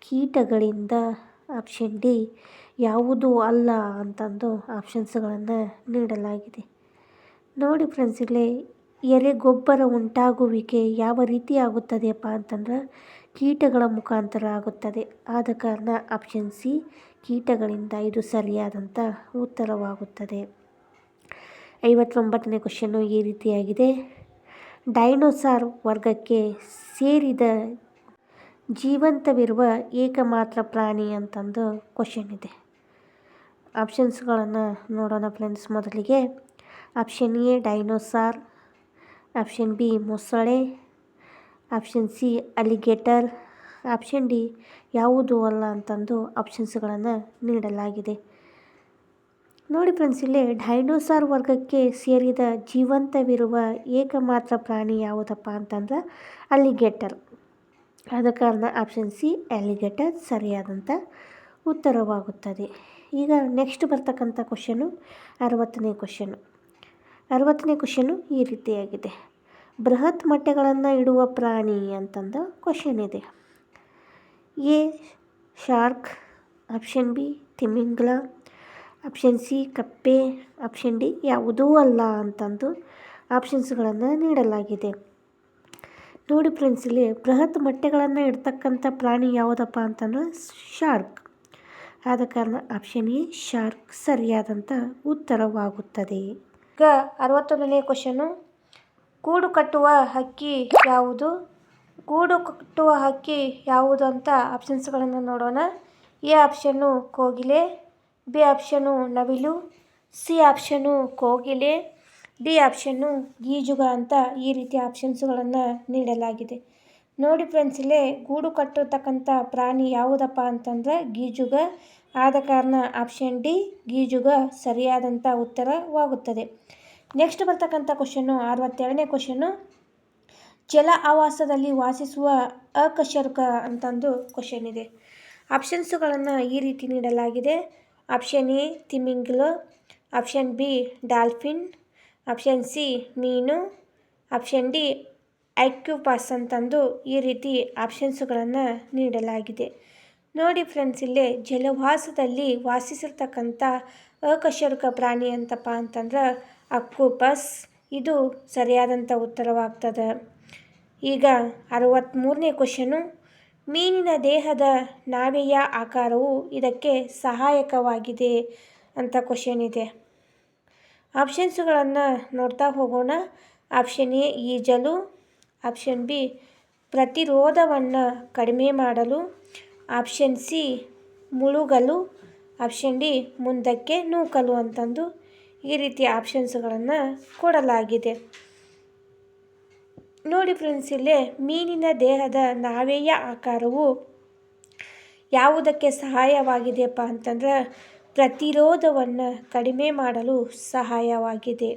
ಕೀಟಗಳಿಂದ, ಆಪ್ಷನ್ ಡಿ ಯಾವುದೂ ಅಲ್ಲ ಅಂತಂದು ಆಪ್ಷನ್ಸ್ಗಳನ್ನು ನೀಡಲಾಗಿದೆ. ನೋಡಿ ಫ್ರೆಂಡ್ಸ್, ಇಲ್ಲಿ ಎರೆಗೊಬ್ಬರ ಉಂಟಾಗುವಿಕೆ ಯಾವ ರೀತಿ ಆಗುತ್ತದೆಯಪ್ಪ ಅಂತಂದ್ರೆ ಕೀಟಗಳ ಮುಖಾಂತರ ಆಗುತ್ತದೆ. ಆದ ಕಾರಣ ಆಪ್ಷನ್ ಸಿ ಕೀಟಗಳಿಂದ ಇದು ಸರಿಯಾದಂಥ ಉತ್ತರವಾಗುತ್ತದೆ. 59ನೇ ಕ್ವಶನ್ನು ಈ ರೀತಿಯಾಗಿದೆ. ಡೈನೋಸಾರ್ ವರ್ಗಕ್ಕೆ ಸೇರಿದ ಜೀವಂತವಿರುವ ಏಕಮಾತ್ರ ಪ್ರಾಣಿ ಅಂತಂದು ಕ್ವಶನ್ ಇದೆ. ಆಪ್ಷನ್ಸ್ಗಳನ್ನು ನೋಡೋಣ ಫ್ರೆಂಡ್ಸ್. ಮೊದಲಿಗೆ option A dinosaur, option B ಮೊಸಳೆ, option C alligator, option D ಯಾವುದೂ ಅಲ್ಲ ಅಂತಂದು ಆಪ್ಷನ್ಸ್ಗಳನ್ನು ನೀಡಲಾಗಿದೆ. ನೋಡಿ ಫ್ರೆಂಡ್ಸ್, ಇಲ್ಲಿ ಡೈನೋಸಾರ್ ವರ್ಗಕ್ಕೆ ಸೇರಿದ ಜೀವಂತವಿರುವ ಏಕಮಾತ್ರ ಪ್ರಾಣಿ ಯಾವುದಪ್ಪ ಅಂತಂದ್ರೆ ಅಲಿಗೇಟರ್. ಆದ ಕಾರಣ ಆಪ್ಷನ್ ಸಿ ಅಲಿಗೇಟರ್ ಸರಿಯಾದಂಥ ಉತ್ತರವಾಗುತ್ತದೆ. ಈಗ ನೆಕ್ಸ್ಟ್ ಬರ್ತಕ್ಕಂಥ ಕ್ವಶನು 60ನೇ ಕ್ವಶನು. 60ನೇ ಕ್ವಶನು ಈ ರೀತಿಯಾಗಿದೆ. ಬೃಹತ್ ಮೊಟ್ಟೆಗಳನ್ನು ಇಡುವ ಪ್ರಾಣಿ ಅಂತಂದು ಕ್ವಶನ್ ಇದೆ. ಎ ಶಾರ್ಕ್, ಆಪ್ಷನ್ ಬಿ ತಿಮಿಂಗ್ಲ, ಆಪ್ಷನ್ ಸಿ ಕಪ್ಪೆ, ಆಪ್ಷನ್ ಡಿ ಯಾವುದೂ ಅಲ್ಲ ಅಂತಂದು ಆಪ್ಷನ್ಸ್ಗಳನ್ನು ನೀಡಲಾಗಿದೆ. ನೋಡಿ ಫ್ರೆಂಡ್ಸ್, ಇಲ್ಲಿ ಬೃಹತ್ ಮೊಟ್ಟೆಗಳನ್ನು ಇಡ್ತಕ್ಕಂಥ ಪ್ರಾಣಿ ಯಾವುದಪ್ಪ ಅಂತಂದ್ರೆ ಶಾರ್ಕ್. ಆದ ಕಾರಣ ಆಪ್ಷನ್ ಎ ಶಾರ್ಕ್ ಸರಿಯಾದಂಥ ಉತ್ತರವಾಗುತ್ತದೆ. ಈಗ 61ನೇ ಕ್ವಶನು. ಗೂಡು ಕಟ್ಟುವ ಹಕ್ಕಿ ಯಾವುದು? ಗೂಡು ಕಟ್ಟುವ ಹಕ್ಕಿ ಯಾವುದು ಅಂತ ಆಪ್ಷನ್ಸ್ಗಳನ್ನು ನೋಡೋಣ. ಎ ಆಪ್ಷನ್ನು ಕೋಗಿಲೆ, ಬಿ ಆಪ್ಷನ್ನು ನವಿಲು, ಸಿ ಆಪ್ಷನ್ನು ಕೋಗಿಲೆ, ಡಿ ಆಪ್ಷನ್ನು ಗೀಜುಗ ಅಂತ ಈ ರೀತಿ ಆಪ್ಷನ್ಸ್ಗಳನ್ನು ನೀಡಲಾಗಿದೆ. ನೋಡಿ ಫ್ರೆಂಡ್ಸ್, ಇಲ್ಲೇ ಗೂಡು ಕಟ್ಟಿರ್ತಕ್ಕಂಥ ಪ್ರಾಣಿ ಯಾವುದಪ್ಪ ಅಂತಂದರೆ ಗೀಜುಗ. ಆದ ಕಾರಣ ಆಪ್ಷನ್ ಡಿ ಗೀಜುಗ ಸರಿಯಾದಂಥ ಉತ್ತರವಾಗುತ್ತದೆ. ನೆಕ್ಸ್ಟ್ ಬರ್ತಕ್ಕಂಥ ಕ್ವಶನ್ನು 62ನೇ ಕ್ವಶನ್ನು ಜಲ ಆವಾಸದಲ್ಲಿ ವಾಸಿಸುವ ಅಕಶೇರುಕ ಅಂತಂದು ಕ್ವಶನ್ ಇದೆ. ಆಪ್ಷನ್ಸುಗಳನ್ನು ಈ ರೀತಿ ನೀಡಲಾಗಿದೆ. ಆಪ್ಷನ್ ಎ ತಿಮಿಂಗಿಲ, option B dolphin, option C ಮೀನು, ಆಪ್ಷನ್ ಡಿ ಆಕ್ಯುಪಾಸ್ ಅಂತಂದು ಈ ರೀತಿ ಆಪ್ಷನ್ಸುಗಳನ್ನು ನೀಡಲಾಗಿದೆ. ನೋಡಿ ಫ್ರೆಂಡ್ಸ್, ಇಲ್ಲೇ ಜಲವಾಸದಲ್ಲಿ ವಾಸಿಸಿರ್ತಕ್ಕಂಥ ಅಕಶೇರುಕ ಪ್ರಾಣಿ ಅಂತಪ್ಪ ಅಂತಂದ್ರೆ ಆಕ್ಟೋಪಸ್. ಇದು ಸರಿಯಾದಂಥ ಉತ್ತರವಾಗ್ತದೆ. ಈಗ 63ನೇ ಕ್ವಶನು. ಮೀನಿನ ದೇಹದ ನಾವೆಯ ಆಕಾರವು ಇದಕ್ಕೆ ಸಹಾಯಕವಾಗಿದೆ ಅಂತ ಕ್ವಶನ್ ಇದೆ. ಆಪ್ಷನ್ಸುಗಳನ್ನು ನೋಡ್ತಾ ಹೋಗೋಣ. ಆಪ್ಷನ್ ಎ ಈಜಲು, ಆಪ್ಷನ್ ಬಿ ಪ್ರತಿರೋಧವನ್ನು ಕಡಿಮೆ ಮಾಡಲು, ಆಪ್ಷನ್ ಸಿ ಮುಳುಗಲು, ಆಪ್ಷನ್ ಡಿ ಮುಂದಕ್ಕೆ ನೂಕಲು ಅಂತಂದು ಈ ರೀತಿಯ ಆಪ್ಷನ್ಸ್ಗಳನ್ನು ಕೊಡಲಾಗಿದೆ. ನೋಡಿ ಫ್ರೆಂಡ್ಸ್, ಇಲ್ಲೇ ಮೀನಿನ ದೇಹದ ನಾವೆಯ ಆಕಾರವು ಯಾವುದಕ್ಕೆ ಸಹಾಯವಾಗಿದೆಯಪ್ಪ ಅಂತಂದ್ರೆ ಪ್ರತಿರೋಧವನ್ನು ಕಡಿಮೆ ಮಾಡಲು ಸಹಾಯವಾಗಿದೆ.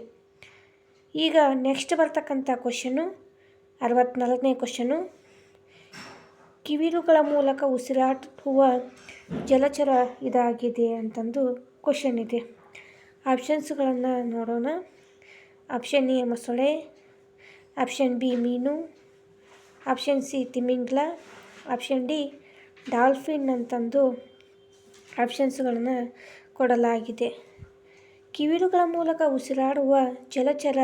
ಈಗ ನೆಕ್ಸ್ಟ್ ಬರ್ತಕ್ಕಂಥ ಕ್ವಶನು 64ನೇ ಕ್ವಶನು. ಕಿವಿರುಗಳ ಮೂಲಕ ಉಸಿರಾಡುವ ಜಲಚರ ಇದಾಗಿದೆ ಅಂತಂದು ಕ್ವಶನ್ ಇದೆ. ಆಪ್ಷನ್ಸ್ಗಳನ್ನು ನೋಡೋಣ. ಆಪ್ಷನ್ ಎ ಮೊಸಳೆ, ಆಪ್ಷನ್ ಬಿ ಮೀನು, ಆಪ್ಷನ್ ಸಿ ತಿಮಿಂಗಿಲ, ಆಪ್ಷನ್ ಡಿ ಡಾಲ್ಫಿನ್ ಅಂತಂದು ಆಪ್ಷನ್ಸ್ಗಳನ್ನು ಕೊಡಲಾಗಿದೆ. ಕಿವಿರುಗಳ ಮೂಲಕ ಉಸಿರಾಡುವ ಜಲಚರ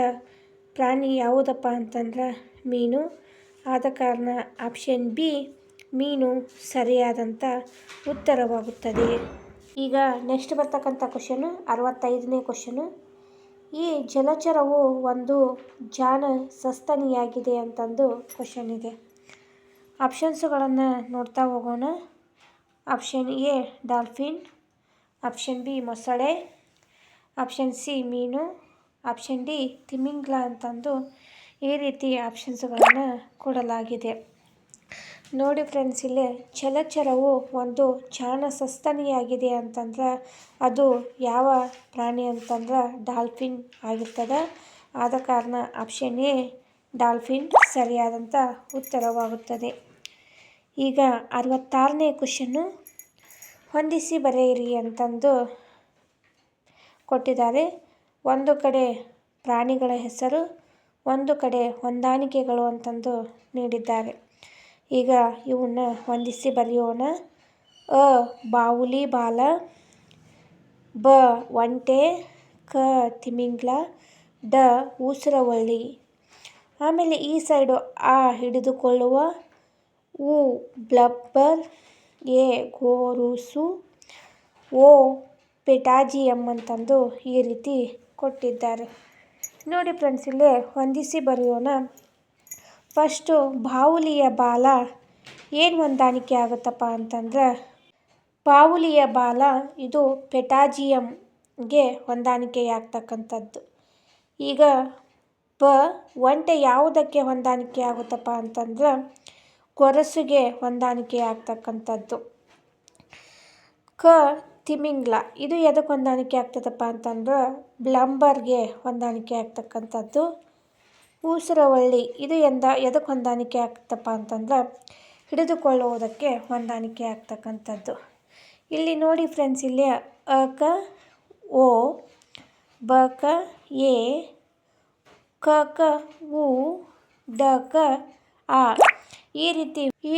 ಪ್ರಾಣಿ ಯಾವುದಪ್ಪ ಅಂತಂದ್ರೆ ಮೀನು. ಆದ ಕಾರಣ ಆಪ್ಷನ್ ಬಿ ಮೀನು ಸರಿಯಾದಂಥ ಉತ್ತರವಾಗುತ್ತದೆ. ಈಗ ನೆಕ್ಸ್ಟ್ ಬರ್ತಕ್ಕಂಥ ಕ್ವಶನು 65ನೇ ಕ್ವಶನು. ಈ ಜಲಚರವು ಒಂದು ಜಾಣ ಸಸ್ತನಿಯಾಗಿದೆ ಅಂತಂದು ಕ್ವಶನ್ ಇದೆ. ಆಪ್ಷನ್ಸುಗಳನ್ನು ನೋಡ್ತಾ ಹೋಗೋಣ. Option A dolphin, option B ಮೊಸಳೆ, ಆಪ್ಷನ್ ಸಿ ಮೀನು, ಆಪ್ಷನ್ ಡಿ ತಿಮಿಂಗಿಲ ಅಂತಂದು ಈ ರೀತಿ ಆಪ್ಷನ್ಸ್ಗಳನ್ನು ಕೊಡಲಾಗಿದೆ. ನೋಡಿ ಫ್ರೆಂಡ್ಸ್, ಇಲ್ಲೇ ಜಲಚರವು ಒಂದು ಜಾಣ ಸಸ್ತನಿಯಾಗಿದೆ ಅಂತಂದ್ರೆ ಅದು ಯಾವ ಪ್ರಾಣಿ ಅಂತಂದ್ರೆ ಡಾಲ್ಫಿನ್ ಆಗಿರ್ತದೆ. ಆದ ಕಾರಣ ಆಪ್ಷನ್ ಎ ಡಾಲ್ಫಿನ್ ಸರಿಯಾದಂಥ ಉತ್ತರವಾಗುತ್ತದೆ. ಈಗ 66ನೇ ಕ್ವಶನ್ನು. ಹೊಂದಿಸಿ ಬರೆಯಿರಿ ಅಂತಂದು ಕೊಟ್ಟಿದ್ದಾರೆ. ಒಂದು ಕಡೆ ಪ್ರಾಣಿಗಳ ಹೆಸರು, ಒಂದು ಕಡೆ ಹೊಂದಾಣಿಕೆಗಳು ಅಂತಂದು ನೀಡಿದ್ದಾರೆ. ಈಗ ಇವನ್ನ ಹೊಂದಿಸಿ ಬರೆಯೋಣ. ಅ ಬಾವುಲಿ ಬಾಲ, ಬ ಒಂಟೆ, ಕ ತಿಮಿಂಗಿಲ, ಡ ಉಸಿರವಳ್ಳಿ. ಆಮೇಲೆ ಈ ಸೈಡು ಆ ಹಿಡಿದುಕೊಳ್ಳುವ, ಉ ಬ್ಲಬ್ಬರ್, ಎ ಗೋರುಸು, ಓ ಪೆಟಾಜಿಯಂ ಅಂತಂದು ಈ ರೀತಿ ಕೊಟ್ಟಿದ್ದಾರೆ. ನೋಡಿ ಫ್ರೆಂಡ್ಸ್, ಇಲ್ಲೇ ಹೊಂದಿಸಿ ಬರೆಯೋಣ. ಫಸ್ಟು ಬಾವುಲಿಯ ಬಾಲ ಏನು ಹೊಂದಾಣಿಕೆ ಆಗುತ್ತಪ್ಪ ಅಂತಂದ್ರೆ ಬಾವುಲಿಯ ಬಾಲ ಇದು ಪೆಟಾಜಿಯಂಗೆ ಹೊಂದಾಣಿಕೆಯಾಗ್ತಕ್ಕಂಥದ್ದು. ಈಗ ಬ ಒಂಟೆ ಯಾವುದಕ್ಕೆ ಹೊಂದಾಣಿಕೆ ಆಗುತ್ತಪ್ಪ ಅಂತಂದ್ರೆ ಗೊರಸುಗೆ ಹೊಂದಾಣಿಕೆ ಆಗ್ತಕ್ಕಂಥದ್ದು. ಕ ತಿಮಿಂಗಿಲ ಇದು ಎದಕ್ಕೆ ಹೊಂದಾಣಿಕೆ ಆಗ್ತದಪ್ಪ ಅಂತಂದ್ರೆ ಬ್ಲಂಬರ್ಗೆ ಹೊಂದಾಣಿಕೆ ಆಗ್ತಕ್ಕಂಥದ್ದು. ಉಸಿರವಳ್ಳಿ ಇದು ಎದಕ್ಕೆ ಹೊಂದಾಣಿಕೆ ಆಗ್ತಪ್ಪ ಅಂತಂದ್ರೆ ಹಿಡಿದುಕೊಳ್ಳುವುದಕ್ಕೆ ಹೊಂದಾಣಿಕೆ ಆಗ್ತಕ್ಕಂಥದ್ದು. ಇಲ್ಲಿ ನೋಡಿ ಫ್ರೆಂಡ್ಸ್, ಇಲ್ಲಿ ಅಕ ಓ, ಬಕ ಎ, ಕಕ ಉ, ಡಕ ಆ. ಈ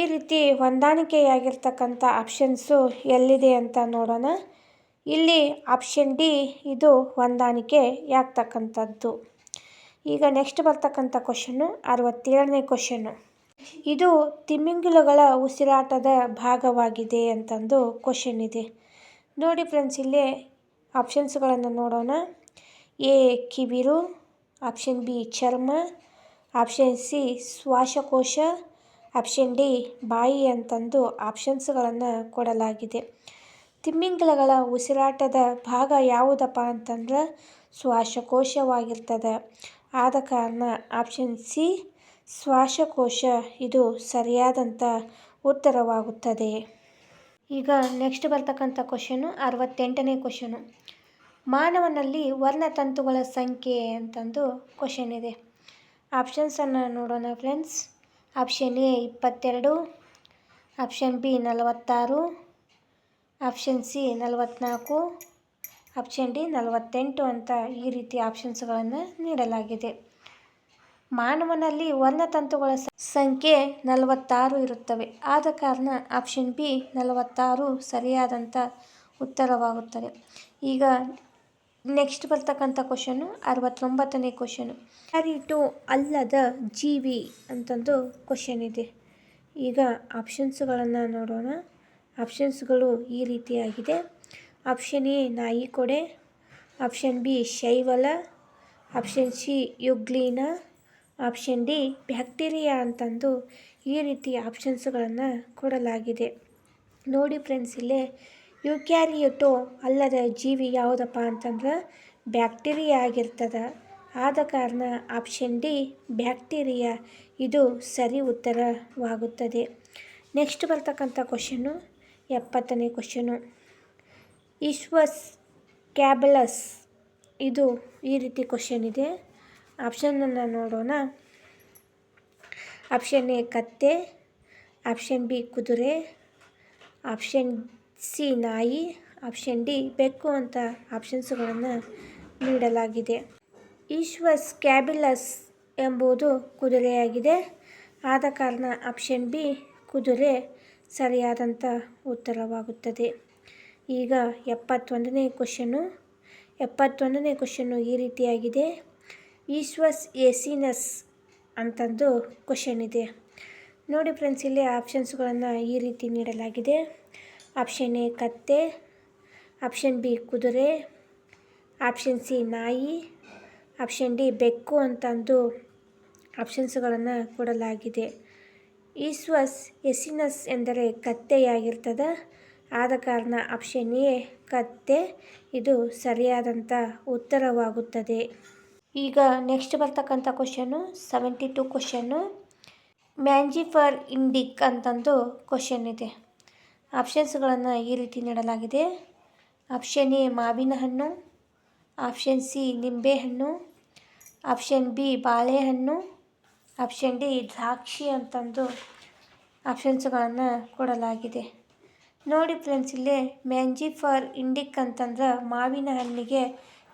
ರೀತಿ ಹೊಂದಾಣಿಕೆಯಾಗಿರ್ತಕ್ಕಂಥ ಆಪ್ಷನ್ಸು ಎಲ್ಲಿದೆ ಅಂತ ನೋಡೋಣ. ಇಲ್ಲಿ ಆಪ್ಷನ್ ಡಿ ಇದು ಹೊಂದಾಣಿಕೆಯಾಗ್ತಕ್ಕಂಥದ್ದು. ಈಗ ನೆಕ್ಸ್ಟ್ ಬರ್ತಕ್ಕಂಥ ಕ್ವಶನ್ನು 67ನೇ ಕ್ವಶನ್ನು. ಇದು ತಿಮಿಂಗಿಲಗಳ ಉಸಿರಾಟದ ಭಾಗವಾಗಿದೆ ಅಂತಂದು ಕ್ವಶನ್ ಇದೆ. ನೋಡಿ ಫ್ರೆಂಡ್ಸ್, ಇಲ್ಲಿ ಆಪ್ಷನ್ಸ್ಗಳನ್ನು ನೋಡೋಣ. ಎ ಕಿವಿರು, ಆಪ್ಷನ್ ಬಿ ಚರ್ಮ, ಆಪ್ಷನ್ ಸಿ ಶ್ವಾಸಕೋಶ, ಆಪ್ಷನ್ ಡಿ ಬಾಯಿ ಅಂತಂದು ಆಪ್ಷನ್ಸ್ಗಳನ್ನು ಕೊಡಲಾಗಿದೆ. ತಿಮಿಂಗಿಲಗಳ ಉಸಿರಾಟದ ಭಾಗ ಯಾವುದಪ್ಪ ಅಂತಂದ್ರೆ ಶ್ವಾಸಕೋಶವಾಗಿರ್ತದೆ. ಆದ ಕಾರಣ ಆಪ್ಷನ್ ಸಿ ಶ್ವಾಸಕೋಶ ಇದು ಸರಿಯಾದಂಥ ಉತ್ತರವಾಗುತ್ತದೆ. ಈಗ ನೆಕ್ಸ್ಟ್ ಬರ್ತಕ್ಕಂಥ ಕ್ವಶನು 68ನೇ ಕ್ವಶನು. ಮಾನವನಲ್ಲಿ ವರ್ಣತಂತುಗಳ ಸಂಖ್ಯೆ ಅಂತಂದು ಕ್ವಶನ್ ಇದೆ. ಆಪ್ಷನ್ಸನ್ನು ನೋಡೋಣ friends. Option A 22, option B 46, option C 44, option D 48 ಅಂತ ಈ ರೀತಿ ಆಪ್ಷನ್ಸ್ಗಳನ್ನು ನೀಡಲಾಗಿದೆ. ಮಾನವನಲ್ಲಿ ವರ್ಣತಂತುಗಳ ಸಂಖ್ಯೆ 46 ಇರುತ್ತವೆ. ಆದ ಕಾರಣ ಆಪ್ಷನ್ ಬಿ 46 ಸರಿಯಾದಂಥ ಉತ್ತರವಾಗುತ್ತದೆ. ಈಗ ನೆಕ್ಸ್ಟ್ ಬರ್ತಕ್ಕಂಥ ಕ್ವಶನು 69ನೇ ಕ್ವಶನು. ಯುಕ್ಯಾರಿಯೋಟ್ ಅಲ್ಲದ ಜೀವಿ ಅಂತಂದು ಕ್ವಶನ್ ಇದೆ. ಈಗ ಆಪ್ಷನ್ಸ್ಗಳನ್ನು ನೋಡೋಣ. ಆಪ್ಷನ್ಸ್ಗಳು ಈ ರೀತಿಯಾಗಿದೆ. ಆಪ್ಷನ್ ಎ ನಾಯಿಕೊಡೆ, ಆಪ್ಷನ್ ಬಿ ಶೈವಲ, option C euglena, option D bacteria ಅಂತಂದು ಈ ರೀತಿ ಆಪ್ಷನ್ಸ್ಗಳನ್ನು ಕೊಡಲಾಗಿದೆ. ನೋಡಿ ಫ್ರೆಂಡ್ಸ್, ಇಲ್ಲೇ ಯುಕ್ಯಾರಿಯೋಟ್ ಅಲ್ಲದ ಜೀವಿ ಯಾವುದಪ್ಪ ಅಂತಂದ್ರೆ ಬ್ಯಾಕ್ಟೀರಿಯಾ ಆಗಿರ್ತದೆ. ಆದ ಕಾರಣ ಆಪ್ಷನ್ ಡಿ ಬ್ಯಾಕ್ಟೀರಿಯಾ ಇದು ಸರಿ ಉತ್ತರವಾಗುತ್ತದೆ. ನೆಕ್ಸ್ಟ್ ಬರ್ತಕ್ಕಂಥ ಕ್ವಶನು 70ನೇ ಕ್ವಶನು. ಈಶ್ವಸ್ ಕ್ಯಾಬಲಸ್ ಇದು ಈ ರೀತಿ ಕ್ವಶನ್ ಇದೆ. ಆಪ್ಷನನ್ನು ನೋಡೋಣ. ಆಪ್ಷನ್ ಎ ಕತ್ತೆ, ಆಪ್ಷನ್ ಬಿ ಕುದುರೆ, ಆಪ್ಷನ್ ಸಿ ನಾಯಿ, ಆಪ್ಷನ್ ಡಿ ಬೆಕ್ಕು ಅಂತ ಆಪ್ಷನ್ಸ್ಗಳನ್ನು ನೀಡಲಾಗಿದೆ. ಈಶ್ವಸ್ ಕ್ಯಾಬಿಲಸ್ ಎಂಬುದು ಕುದುರೆಯಾಗಿದೆ. ಆದ ಕಾರಣ ಆಪ್ಷನ್ ಬಿ ಕುದುರೆ ಸರಿಯಾದಂಥ ಉತ್ತರವಾಗುತ್ತದೆ. ಈಗ 71ನೇ ಕ್ವಶನು. 71ನೇ ಕ್ವಶನು ಈ ರೀತಿಯಾಗಿದೆ. ಈಶ್ವಸ್ ಏಸಿನಸ್ ಅಂತಂದು ಕ್ವಶನ್ ಇದೆ. ನೋಡಿ ಫ್ರೆಂಡ್ಸ್, ಇಲ್ಲಿ ಆಪ್ಷನ್ಸ್ಗಳನ್ನು ಈ ರೀತಿ ನೀಡಲಾಗಿದೆ. ಆಪ್ಷನ್ ಎ ಕತ್ತೆ, ಆಪ್ಷನ್ ಬಿ ಕುದುರೆ, ಆಪ್ಷನ್ ಸಿ ನಾಯಿ, ಆಪ್ಷನ್ ಡಿ ಬೆಕ್ಕು ಅಂತಂದು ಆಪ್ಷನ್ಸ್ಗಳನ್ನು ಕೊಡಲಾಗಿದೆ. ಈಶ್ವಸ್ ಎಸಿನಸ್ ಎಂದರೆ ಕತ್ತೆಯಾಗಿರ್ತದೆ. ಆದ ಕಾರಣ ಆಪ್ಷನ್ ಎ ಕತ್ತೆ ಇದು ಸರಿಯಾದಂಥ ಉತ್ತರವಾಗುತ್ತದೆ. ಈಗ ನೆಕ್ಸ್ಟ್ ಬರ್ತಕ್ಕಂಥ ಕ್ವಶನು 72 ಕ್ವಶನ್ನು. ಮ್ಯಾಂಜಿಫರ್ ಇಂಡಿಕ್ ಅಂತಂದು ಕ್ವಶನ್ ಇದೆ. ಆಪ್ಷನ್ಸ್ಗಳನ್ನು ಈ ರೀತಿ ನೀಡಲಾಗಿದೆ. ಆಪ್ಷನ್ ಎ ಮಾವಿನ ಹಣ್ಣು, ಆಪ್ಷನ್ ಸಿ ನಿಂಬೆಹಣ್ಣು, ಆಪ್ಷನ್ ಬಿ ಬಾಳೆಹಣ್ಣು, ಆಪ್ಷನ್ ಡಿ ದ್ರಾಕ್ಷಿ ಅಂತಂದು ಆಪ್ಷನ್ಸ್ಗಳನ್ನು ಕೊಡಲಾಗಿದೆ. ನೋಡಿ ಫ್ರೆಂಡ್ಸ್, ಇಲ್ಲೇ ಮ್ಯಾಂಜಿಫರ್ ಇಂಡಿಕ್ ಅಂತಂದ್ರೆ ಮಾವಿನ ಹಣ್ಣಿಗೆ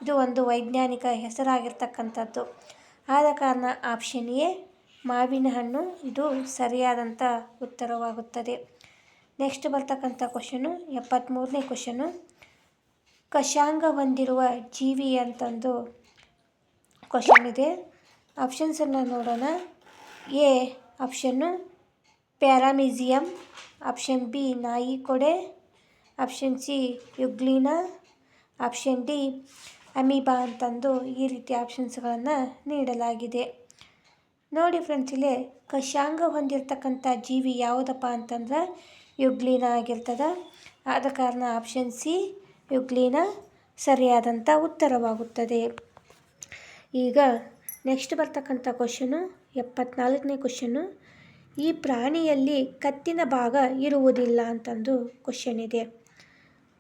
ಇದು ಒಂದು ವೈಜ್ಞಾನಿಕ ಹೆಸರಾಗಿರ್ತಕ್ಕಂಥದ್ದು. ಆದ ಕಾರಣ ಆಪ್ಷನ್ ಎ ಮಾವಿನ ಹಣ್ಣು ಇದು ಸರಿಯಾದಂಥ ಉತ್ತರವಾಗುತ್ತದೆ. ನೆಕ್ಸ್ಟ್ ಬರ್ತಕ್ಕಂಥ ಕ್ವಶನು 73ನೇ ಕ್ವಶನು. ಕಶಾಂಗ ಹೊಂದಿರುವ ಜೀವಿ ಅಂತಂದು ಕ್ವಶನ್ ಇದೆ. ಆಪ್ಷನ್ಸನ್ನು ನೋಡೋಣ. ಎ ಆಪ್ಷನ್ನು ಪ್ಯಾರಾಮಿಸಿಯಮ್, ಆಪ್ಷನ್ ಬಿ ನಾಯಿಕೊಡೆ, option C euglena, option D amoeba ಅಂತಂದು ಈ ರೀತಿ ಆಪ್ಷನ್ಸ್ಗಳನ್ನು ನೀಡಲಾಗಿದೆ. ನೋಡಿ ಫ್ರೆಂಡ್ಸ್, ಇಲ್ಲಿ ಕಶಾಂಗ ಹೊಂದಿರತಕ್ಕಂಥ ಜೀವಿ ಯಾವುದಪ್ಪ ಅಂತಂದ್ರೆ ಯುಗ್ಲೀನ ಆಗಿರ್ತದೆ. ಆದ ಕಾರಣ ಆಪ್ಷನ್ ಸಿ ಯುಗ್ಲೀನ ಸರಿಯಾದಂಥ ಉತ್ತರವಾಗುತ್ತದೆ. ಈಗ ನೆಕ್ಸ್ಟ್ ಬರ್ತಕ್ಕಂಥ ಕ್ವಶನು 74ನೇ ಕ್ವಶನು. ಈ ಪ್ರಾಣಿಯಲ್ಲಿ ಕತ್ತಿನ ಭಾಗ ಇರುವುದಿಲ್ಲ ಅಂತಂದು ಕ್ವಶನ್ ಇದೆ.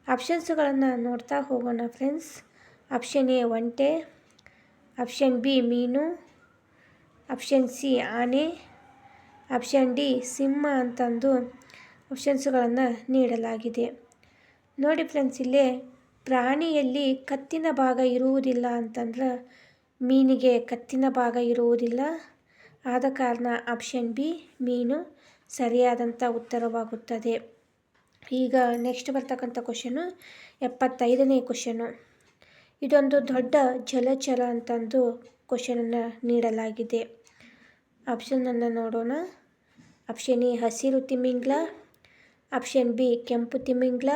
ಆಪ್ಷನ್ಸ್ಗಳನ್ನು ನೋಡ್ತಾ ಹೋಗೋಣ ಫ್ರೆಂಡ್ಸ್. ಆಪ್ಷನ್ ಎ ಒಂಟೆ, ಆಪ್ಷನ್ ಬಿ ಮೀನು, ಆಪ್ಷನ್ ಸಿ ಆನೆ, ಆಪ್ಷನ್ ಡಿ ಸಿಂಹ ಅಂತಂದು ಆಪ್ಷನ್ಸ್ಗಳನ್ನು ನೀಡಲಾಗಿದೆ. ನೋಡಿ ಫ್ರೆಂಡ್ಸ್, ಇಲ್ಲೇ ಪ್ರಾಣಿಯಲ್ಲಿ ಕತ್ತಿನ ಭಾಗ ಇರುವುದಿಲ್ಲ ಅಂತಂದ್ರೆ ಮೀನಿಗೆ ಕತ್ತಿನ ಭಾಗ ಇರುವುದಿಲ್ಲ. ಆದ ಕಾರಣ ಆಪ್ಷನ್ ಬಿ ಮೀನು ಸರಿಯಾದಂಥ ಉತ್ತರವಾಗುತ್ತದೆ. ಈಗ ನೆಕ್ಸ್ಟ್ ಬರ್ತಕ್ಕಂಥ ಕ್ವಶನು 75ನೇ ಕ್ವಶನು. ಇದೊಂದು ದೊಡ್ಡ ಜಲಚರ ಅಂತಂದು ಕ್ವಶನನ್ನು ನೀಡಲಾಗಿದೆ. ಆಪ್ಷನನ್ನು ನೋಡೋಣ. ಆಪ್ಷನ್ ಎ ಹಸಿರು ತಿಮಿಂಗ್ಲ, ಆಪ್ಷನ್ ಬಿ ಕೆಂಪು ತಿಮಿಂಗ್ಲ,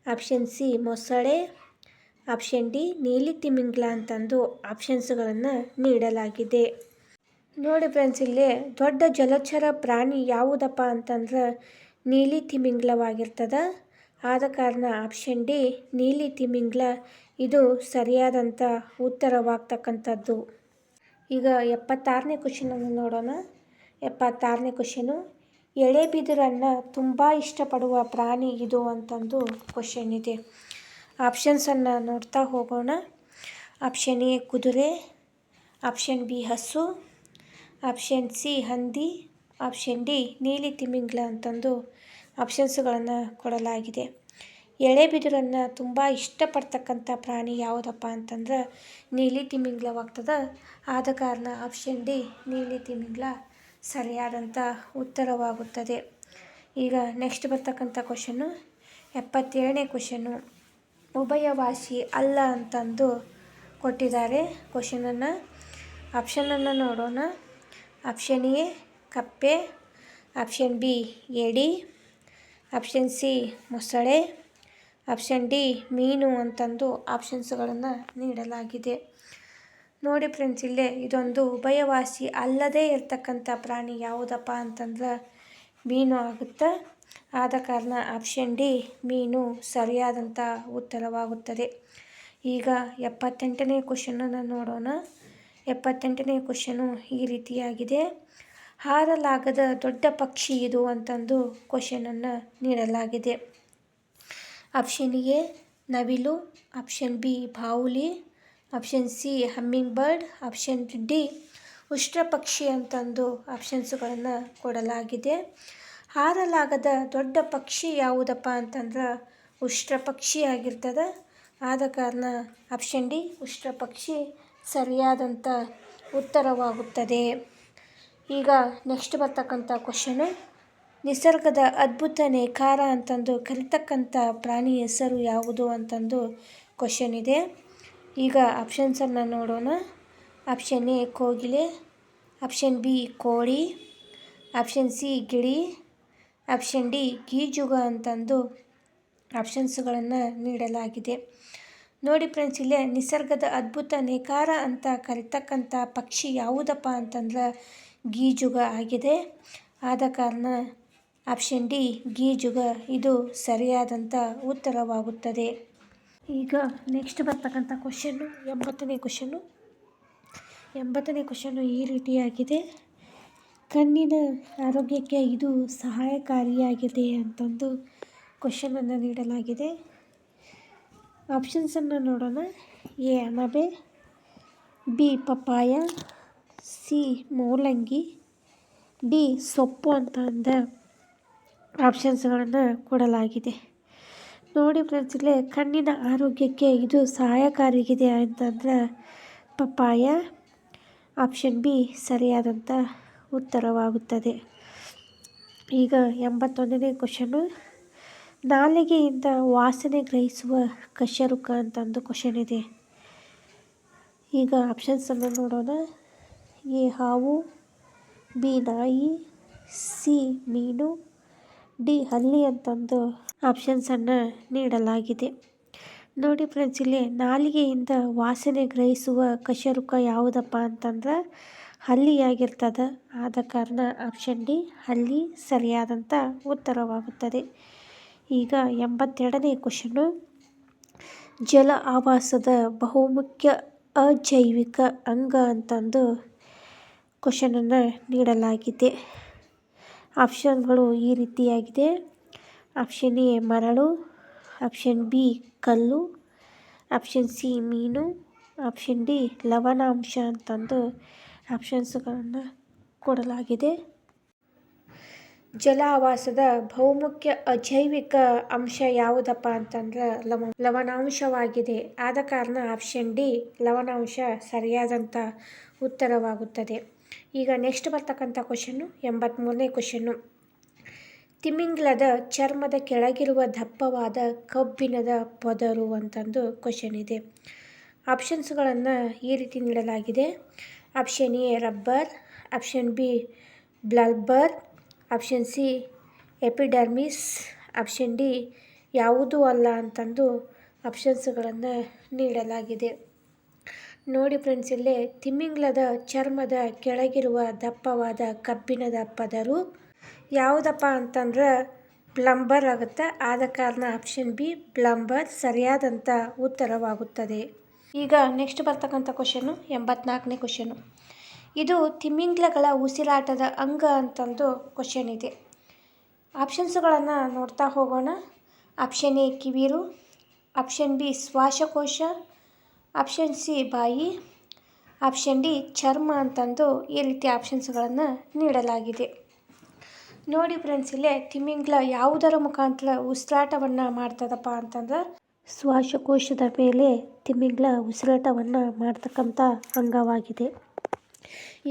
ಆಪ್ಷನ್ ಸಿ ಮೊಸಳೆ, ಆಪ್ಷನ್ ಡಿ ನೀಲಿ ತಿಮಿಂಗ್ಲ ಅಂತಂದು ಆಪ್ಷನ್ಸ್ಗಳನ್ನು ನೀಡಲಾಗಿದೆ. ನೋಡಿ ಫ್ರೆಂಡ್ಸ್, ಇಲ್ಲಿ ದೊಡ್ಡ ಜಲಚರ ಪ್ರಾಣಿ ಯಾವುದಪ್ಪ ಅಂತಂದ್ರೆ ನೀಲಿ ತಿಮಿಂಗ್ಲವಾಗಿರ್ತದೆ. ಆದ ಕಾರಣ ಆಪ್ಷನ್ ಡಿ ನೀಲಿ ತಿಮಿಂಗ್ಲ ಇದು ಸರಿಯಾದಂಥ ಉತ್ತರವಾಗ್ತಕ್ಕಂಥದ್ದು. ಈಗ 76ನೇ ಕ್ವಶನನ್ನು ನೋಡೋಣ. 76ನೇ ಕ್ವಶನು. ಎಳೆಬಿದಿರನ್ನು ತುಂಬ ಇಷ್ಟಪಡುವ ಪ್ರಾಣಿ ಇದು ಅಂತಂದು ಕ್ವಶನ್ ಇದೆ. ಆಪ್ಷನ್ಸನ್ನು ನೋಡ್ತಾ ಹೋಗೋಣ. ಆಪ್ಷನ್ ಎ ಕುದುರೆ, ಆಪ್ಷನ್ ಬಿ ಹಸು, ಆಪ್ಷನ್ ಸಿ ಹಂದಿ, ಆಪ್ಷನ್ ಡಿ ನೀಲಿ ತಿಮಿಂಗ್ಲ ಅಂತಂದು ಆಪ್ಷನ್ಸ್ಗಳನ್ನು ಕೊಡಲಾಗಿದೆ. ಎಳೆಬಿದಿರನ್ನು ತುಂಬ ಇಷ್ಟಪಡ್ತಕ್ಕಂಥ ಪ್ರಾಣಿ ಯಾವುದಪ್ಪ ಅಂತಂದ್ರೆ ನೀಲಿ ತಿಮಿಂಗ್ಲವಾಗ್ತದೆ. ಆದ ಕಾರಣ ಆಪ್ಷನ್ ಡಿ ನೀಲಿ ತಿಮಿಂಗ್ಲ ಸರಿಯಾದಂಥ ಉತ್ತರವಾಗುತ್ತದೆ. ಈಗ ನೆಕ್ಸ್ಟ್ ಬರ್ತಕ್ಕಂಥ ಕ್ವಶನ್ನು 77ನೇ ಕ್ವಶನ್ನು. ಉಭಯವಾಸಿ ಅಲ್ಲ ಅಂತಂದು ಕೊಟ್ಟಿದ್ದಾರೆ ಕ್ವಶನನ್ನು. ಆಪ್ಷನನ್ನು ನೋಡೋಣ. ಆಪ್ಷನ್ ಎ ಕಪ್ಪೆ, ಆಪ್ಷನ್ ಬಿ ಏಡಿ, ಆಪ್ಷನ್ ಸಿ ಮೊಸಳೆ, ಆಪ್ಷನ್ ಡಿ ಮೀನು ಅಂತಂದು ಆಪ್ಷನ್ಸ್ಗಳನ್ನು ನೀಡಲಾಗಿದೆ. ನೋಡಿ ಫ್ರೆಂಡ್ಸ್, ಇಲ್ಲೇ ಇದೊಂದು ಉಭಯವಾಸಿ ಅಲ್ಲದೇ ಇರತಕ್ಕಂಥ ಪ್ರಾಣಿ ಯಾವುದಪ್ಪ ಅಂತಂದ್ರೆ ಮೀನು ಆಗುತ್ತೆ. ಆದ ಕಾರಣ ಆಪ್ಷನ್ ಡಿ ಮೀನು ಸರಿಯಾದಂಥ ಉತ್ತರವಾಗುತ್ತದೆ. ಈಗ 78ನೇ ಕ್ವಶನನ್ನು ನೋಡೋಣ. 78ನೇ ಕ್ವಶನು ಈ ರೀತಿಯಾಗಿದೆ. ಹಾರಲಾಗದ ದೊಡ್ಡ ಪಕ್ಷಿ ಇದು ಅಂತಂದು ಕ್ವಶನನ್ನು ನೀಡಲಾಗಿದೆ. ಆಪ್ಷನ್ ಎ ನವಿಲು, ಆಪ್ಷನ್ ಬಿ ಬಾವುಲಿ, option C hummingbird, option D ಉಷ್ಟ್ರಪಕ್ಷಿ ಅಂತಂದು ಆಪ್ಷನ್ಸ್ಗಳನ್ನು ಕೊಡಲಾಗಿದೆ. ಹಾರಲಾಗದ ದೊಡ್ಡ ಪಕ್ಷಿ ಯಾವುದಪ್ಪ ಅಂತಂದ್ರೆ ಉಷ್ಟ್ರಪಕ್ಷಿ ಆಗಿರ್ತದೆ. ಆದ ಕಾರಣ ಆಪ್ಷನ್ ಡಿ ಉಷ್ಟ್ರಪಕ್ಷಿ ಸರಿಯಾದಂಥ ಉತ್ತರವಾಗುತ್ತದೆ. ಈಗ ನೆಕ್ಸ್ಟ್ ಬರ್ತಕ್ಕಂಥ ಕ್ವಶನು, ನಿಸರ್ಗದ ಅದ್ಭುತ ನೇಕಾರ ಅಂತಂದು ಕರಿತಕ್ಕಂಥ ಪ್ರಾಣಿ ಹೆಸರು ಯಾವುದು ಅಂತಂದು ಕ್ವಶನ್ ಇದೆ. ಈಗ ಆಪ್ಷನ್ಸನ್ನು ನೋಡೋಣ. ಆಪ್ಷನ್ ಎ ಕೋಗಿಲೆ, ಆಪ್ಷನ್ ಬಿ ಕೋಳಿ, ಆಪ್ಷನ್ ಸಿ ಗಿಳಿ, ಆಪ್ಷನ್ ಡಿ ಗೀಜುಗ ಅಂತಂದು ಆಪ್ಷನ್ಸ್ಗಳನ್ನು ನೀಡಲಾಗಿದೆ. ನೋಡಿ ಫ್ರೆಂಡ್ಸ್, ಇಲ್ಲೇ ನಿಸರ್ಗದ ಅದ್ಭುತ ನೇಕಾರ ಅಂತ ಕರಿತಕ್ಕಂಥ ಪಕ್ಷಿ ಯಾವುದಪ್ಪ ಅಂತಂದ್ರೆ ಗೀಜುಗ ಆಗಿದೆ. ಆದ ಕಾರಣ ಆಪ್ಷನ್ ಡಿ ಗೀಜುಗ ಇದು ಸರಿಯಾದಂಥ ಉತ್ತರವಾಗುತ್ತದೆ. ಈಗ ನೆಕ್ಸ್ಟ್ ಬರ್ತಕ್ಕಂಥ ಕ್ವಶನ್ನು 80ನೇ ಕ್ವಶನ್ನು. 80ನೇ ಕ್ವಶನ್ನು ಈ ರೀತಿಯಾಗಿದೆ. ಕಣ್ಣಿನ ಆರೋಗ್ಯಕ್ಕೆ ಇದು ಸಹಾಯಕಾರಿಯಾಗಿದೆ ಅಂತಂದು ಕ್ವಶನನ್ನು ನೀಡಲಾಗಿದೆ. ಆಪ್ಷನ್ಸನ್ನು ನೋಡೋಣ. ಎ ಅಣಬೆ, ಬಿ ಪಪ್ಪಾಯ, ಸಿ ಮೂಲಂಗಿ, ಡಿ ಸೊಪ್ಪು ಅಂತ ಅಂದ ಆಪ್ಷನ್ಸ್ಗಳನ್ನು ಕೊಡಲಾಗಿದೆ. ನೋಡಿ ಫ್ರೆಂಡ್ಸ್, ಇಲ್ಲೇ ಕಣ್ಣಿನ ಆರೋಗ್ಯಕ್ಕೆ ಇದು ಸಹಾಯಕಾರಿಯಾಗಿದೆ ಅಂತಂದ್ರೆ ಪಪ್ಪಾಯ, ಆಪ್ಷನ್ ಬಿ ಸರಿಯಾದಂಥ ಉತ್ತರವಾಗುತ್ತದೆ. ಈಗ 81ನೇ ಕ್ವಶನು, ನಾಲಿಗೆಯಿಂದ ವಾಸನೆ ಗ್ರಹಿಸುವ ಕಶೇರುಕ ಅಂತಂದು ಕ್ವಶನ್ ಇದೆ. ಈಗ ಆಪ್ಷನ್ಸನ್ನು ನೋಡೋಣ. ಎ ಹಾವು, ಬಿ ನಾಯಿ, ಸಿ ಮೀನು, ಡಿ ಹಲ್ಲಿ ಅಂತಂದು ಆಪ್ಷನ್ಸನ್ನು ನೀಡಲಾಗಿದೆ. ನೋಡಿ ಫ್ರೆಂಡ್ಸ್, ಇಲ್ಲಿ ನಾಲಿಗೆಯಿಂದ ವಾಸನೆ ಗ್ರಹಿಸುವ ಕಶೇರುಕ ಯಾವುದಪ್ಪ ಅಂತಂದ್ರೆ ಹಲ್ಲಿಯಾಗಿರ್ತದೆ. ಆದ ಕಾರಣ ಆಪ್ಷನ್ ಡಿ ಹಲ್ಲಿ ಸರಿಯಾದಂಥ ಉತ್ತರವಾಗುತ್ತದೆ. ಈಗ 82ನೇ ಕ್ವಶನು, ಜಲ ಆವಾಸದ ಬಹುಮುಖ್ಯ ಅಜೈವಿಕ ಅಂಗ ಅಂತಂದು ಕ್ವಶನನ್ನು ನೀಡಲಾಗಿದೆ. ಆಪ್ಷನ್ಗಳು ಈ ರೀತಿಯಾಗಿದೆ. ಆಪ್ಷನ್ ಎ ಮರಳು, ಆಪ್ಷನ್ ಬಿ ಕಲ್ಲು, ಆಪ್ಷನ್ ಸಿ ಮೀನು, ಆಪ್ಷನ್ ಡಿ ಲವಣಾಂಶ ಅಂತಂದು ಆಪ್ಷನ್ಸ್ಗಳನ್ನು ಕೊಡಲಾಗಿದೆ. ಜಲ ಆವಾಸದ ಬಹುಮುಖ್ಯ ಅಜೈವಿಕ ಅಂಶ ಯಾವುದಪ್ಪ ಅಂತಂದ್ರೆ ಲವಣಾಂಶವಾಗಿದೆ. ಆದ ಕಾರಣ ಆಪ್ಷನ್ ಡಿ ಲವಣಾಂಶ ಸರಿಯಾದಂಥ ಉತ್ತರವಾಗುತ್ತದೆ. ಈಗ ನೆಕ್ಸ್ಟ್ ಬರ್ತಕ್ಕಂಥ ಕ್ವಶನ್ನು 83ನೇ ಕ್ವಶನ್ನು. ತಿಮಿಂಗ್ಲದ ಚರ್ಮದ ಕೆಳಗಿರುವ ದಪ್ಪವಾದ ಕಬ್ಬಿಣದ ಪದರು ಅಂತಂದು ಕ್ವಶನ್ ಇದೆ. ಆಪ್ಷನ್ಸ್ಗಳನ್ನು ಈ ರೀತಿ ನೀಡಲಾಗಿದೆ. Option A rubber, option B blubber, option C epidermis, option D ಯಾವುದೂ ಅಲ್ಲ ಅಂತಂದು ಆಪ್ಷನ್ಸ್ಗಳನ್ನು ನೀಡಲಾಗಿದೆ. ನೋಡಿ ಫ್ರೆಂಡ್ಸ್, ಇಲ್ಲೇ ತಿಮಿಂಗ್ಲದ ಚರ್ಮದ ಕೆಳಗಿರುವ ದಪ್ಪವಾದ ಕಬ್ಬಿಣದ ಪದರು ಯಾವುದಪ್ಪ ಅಂತಂದ್ರೆ ಬ್ಲಂಬರ್ ಆಗುತ್ತೆ. ಆದ ಕಾರಣ ಆಪ್ಷನ್ ಬಿ ಬ್ಲಂಬರ್ ಸರಿಯಾದಂಥ ಉತ್ತರವಾಗುತ್ತದೆ. ಈಗ ನೆಕ್ಸ್ಟ್ ಬರ್ತಕ್ಕಂಥ ಕ್ವಶನ್ನು 84ನೇ ಕ್ವಶನು. ಇದು ತಿಮಿಂಗ್ಲಗಳ ಉಸಿರಾಟದ ಅಂಗ ಅಂತಂದು ಕ್ವಶನ್ ಇದೆ. ಆಪ್ಷನ್ಸ್ಗಳನ್ನು ನೋಡ್ತಾ ಹೋಗೋಣ. ಆಪ್ಷನ್ ಎ ಕಿವಿರು, ಆಪ್ಷನ್ ಬಿ ಶ್ವಾಸಕೋಶ, ಆಪ್ಷನ್ ಸಿ ಬಾಯಿ, ಆಪ್ಷನ್ ಡಿ ಚರ್ಮ ಅಂತಂದು ಈ ರೀತಿ ಆಪ್ಷನ್ಸ್ಗಳನ್ನು ನೀಡಲಾಗಿದೆ. ನೋಡಿ ಫ್ರೆಂಡ್ಸ್, ಇಲ್ಲೇ ತಿಮಿಂಗ್ಲ ಯಾವುದರ ಮುಖಾಂತರ ಉಸಿರಾಟವನ್ನು ಮಾಡ್ತದಪ್ಪ ಅಂತಂದ್ರೆ ಶ್ವಾಸಕೋಶದ ಮೇಲೆ ತಿಮಿಂಗ್ಲ ಉಸಿರಾಟವನ್ನು ಮಾಡ್ತಕ್ಕಂಥ ಅಂಗವಾಗಿದೆ.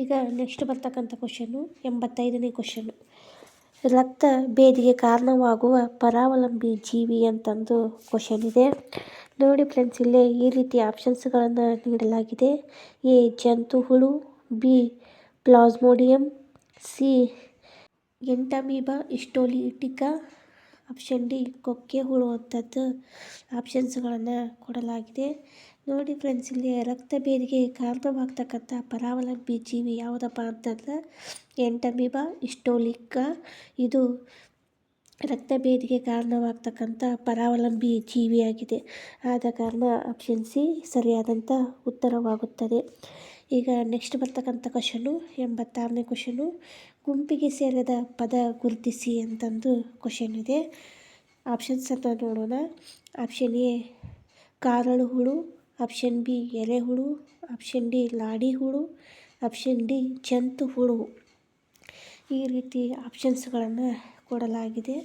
ಈಗ ನೆಕ್ಸ್ಟ್ ಬರ್ತಕ್ಕಂಥ ಕ್ವಶನ್ನು 85ನೇ ಕ್ವಶನ್ನು. ರಕ್ತ ಭೇದಿಗೆ ಕಾರಣವಾಗುವ ಪರಾವಲಂಬಿ ಜೀವಿ ಅಂತಂದು ಕ್ವಶನ್ ಇದೆ. ನೋಡಿ ಫ್ರೆಂಡ್ಸ್, ಇಲ್ಲೇ ಈ ರೀತಿ ಆಪ್ಷನ್ಸ್ಗಳನ್ನು ನೀಡಲಾಗಿದೆ. ಎ ಜಂತು ಹುಳು, B plasmodium, C entamoeba histolytica, option D ಕೊಕ್ಕೆ ಹುಳು ಅಂತದ್ದು ಆಪ್ಷನ್ಸ್ಗಳನ್ನು ಕೊಡಲಾಗಿದೆ. ನೋಡಿ ಫ್ರೆಂಡ್ಸ್, ಇಲ್ಲಿ ರಕ್ತ ಭೇದಿಗೆ ಕಾರಣವಾಗ್ತಕ್ಕಂಥ ಪರಾವಲಂಬಿ ಜೀವಿ ಯಾವುದಪ್ಪ ಅಂತಂದ್ರೆ ಎಂಟಮೀಬಾ ಹಿಸ್ಟೋಲಿಕಾ. ಇದು ರಕ್ತ ಭೇದಿಗೆ ಕಾರಣವಾಗ್ತಕ್ಕಂಥ ಪರಾವಲಂಬಿ ಜೀವಿಯಾಗಿದೆ. ಆದ ಕಾರಣ ಆಪ್ಷನ್ ಸಿ ಸರಿಯಾದಂಥ ಉತ್ತರವಾಗುತ್ತದೆ. ಈಗ ನೆಕ್ಸ್ಟ್ ಬರ್ತಕ್ಕಂಥ ಕ್ವಶನ್ನು 86ನೇ ಕ್ವಶನ್ನು. ಗುಂಪಿಗೆ ಸೇರಿದ ಪದ ಗುರುತಿಸಿ ಅಂತಂದು ಕ್ವಶನ್ ಇದೆ. ಆಪ್ಷನ್ಸನ್ನು ನೋಡೋಣ. ಆಪ್ಷನ್ ಎ ಕಾರಳು ಹುಳು, ಆಪ್ಷನ್ ಬಿ ಎರೆಹುಳು, ಆಪ್ಷನ್ ಡಿ ಲಾಡಿ ಹುಳು, ಆಪ್ಷನ್ ಡಿ ಜಂತು ಹುಳು. ಈ ರೀತಿ ಆಪ್ಷನ್ಸ್ಗಳನ್ನು ಕೊಡಲಾಗಿದೆ.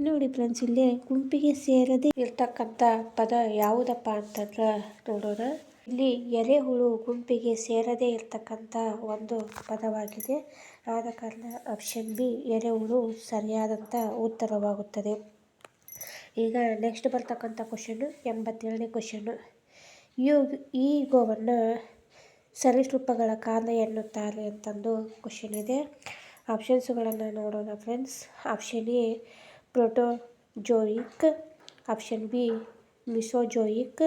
ನೋಡಿ ಫ್ರೆಂಡ್ಸ್, ಇಲ್ಲಿ ಗುಂಪಿಗೆ ಸೇರದೇ ಇರ್ತಕ್ಕಂಥ ಪದ ಯಾವುದಪ್ಪ ಅಂತಂದ್ರೆ ನೋಡೋಣ. ಇಲ್ಲಿ ಎರೆಹುಳು ಗುಂಪಿಗೆ ಸೇರದೇ ಇರ್ತಕ್ಕಂಥ ಒಂದು ಪದವಾಗಿದೆ. ಆದ ಕಾರಣ ಆಪ್ಷನ್ ಬಿ ಎರೆಹುಳು ಸರಿಯಾದಂಥ ಉತ್ತರವಾಗುತ್ತದೆ. ಈಗ ನೆಕ್ಸ್ಟ್ ಬರ್ತಕ್ಕಂಥ ಕ್ವಶನ್ನು 87ನೇ ಕ್ವಶನ್ನು. ಈ ಗೋವನ್ನು ಸರೀಸೃಪಗಳ ಕಾರಣ ಎನ್ನುತ್ತಾರೆ ಅಂತಂದು ಕ್ವಶನ್ ಇದೆ. ಆಪ್ಷನ್ಸ್ಗಳನ್ನು ನೋಡೋಣ friends. Option A proterozoic, option B mesozoic,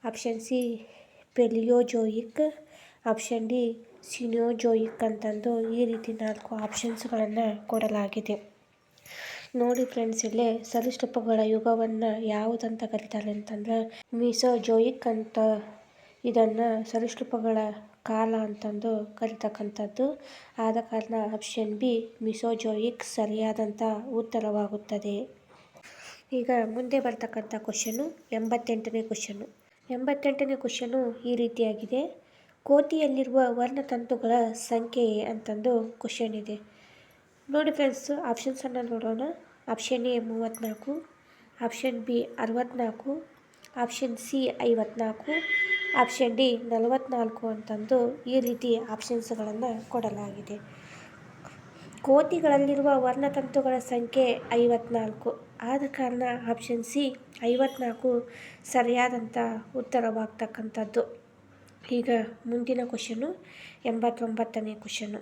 option C palaeozoic, option D cenozoic ಅಂತಂದು ಈ ರೀತಿ 4 ಆಪ್ಷನ್ಸ್ಗಳನ್ನು ಕೊಡಲಾಗಿದೆ. ನೋಡಿ ಫ್ರೆಂಡ್ಸ್, ಇಲ್ಲೇ ಸರೀಸೃಪಗಳ ಯುಗವನ್ನು ಯಾವುದಂತ ಕರೀತಾರೆ ಅಂತಂದ್ರೆ ಮಿಸೋಜೋಯಿಕ್ ಅಂತ. ಇದನ್ನು ಸರೀಸೃಪಗಳ ಕಾಲ ಅಂತಂದು ಕರೀತಕ್ಕಂಥದ್ದು. ಆದ ಕಾರಣ ಆಪ್ಷನ್ ಬಿ ಮಿಸೋಜೋಯಿಕ್ ಸರಿಯಾದಂಥ ಉತ್ತರವಾಗುತ್ತದೆ. ಈಗ ಮುಂದೆ ಬರ್ತಕ್ಕಂಥ ಕ್ವಶನ್ನು 88ನೇ ಕ್ವಶನ್ನು. 88ನೇ ಕ್ವಶನ್ನು ಈ ರೀತಿಯಾಗಿದೆ. ಕೋತಿಯಲ್ಲಿರುವ ವರ್ಣತಂತುಗಳ ಸಂಖ್ಯೆ ಅಂತಂದು ಕ್ವಶನ್ ಇದೆ. ನೋಡಿ ಫ್ರೆಂಡ್ಸ್, ಆಪ್ಷನ್ಸನ್ನು ನೋಡೋಣ. Option A 34, option B 64, option C 54, option D 44 ಅಂತಂದು ಈ ರೀತಿ ಆಪ್ಷನ್ಸ್ಗಳನ್ನು ಕೊಡಲಾಗಿದೆ. ಕೋತಿಗಳಲ್ಲಿರುವ ವರ್ಣತಂತುಗಳ ಸಂಖ್ಯೆ 54. ಆದ ಕಾರಣ ಆಪ್ಷನ್ ಸಿ 54 ಸರಿಯಾದಂಥ ಉತ್ತರವಾಗ್ತಕ್ಕಂಥದ್ದು. ಈಗ ಮುಂದಿನ ಕ್ವಶನ್ನು 89ನೇ ಕ್ವಶನ್ನು.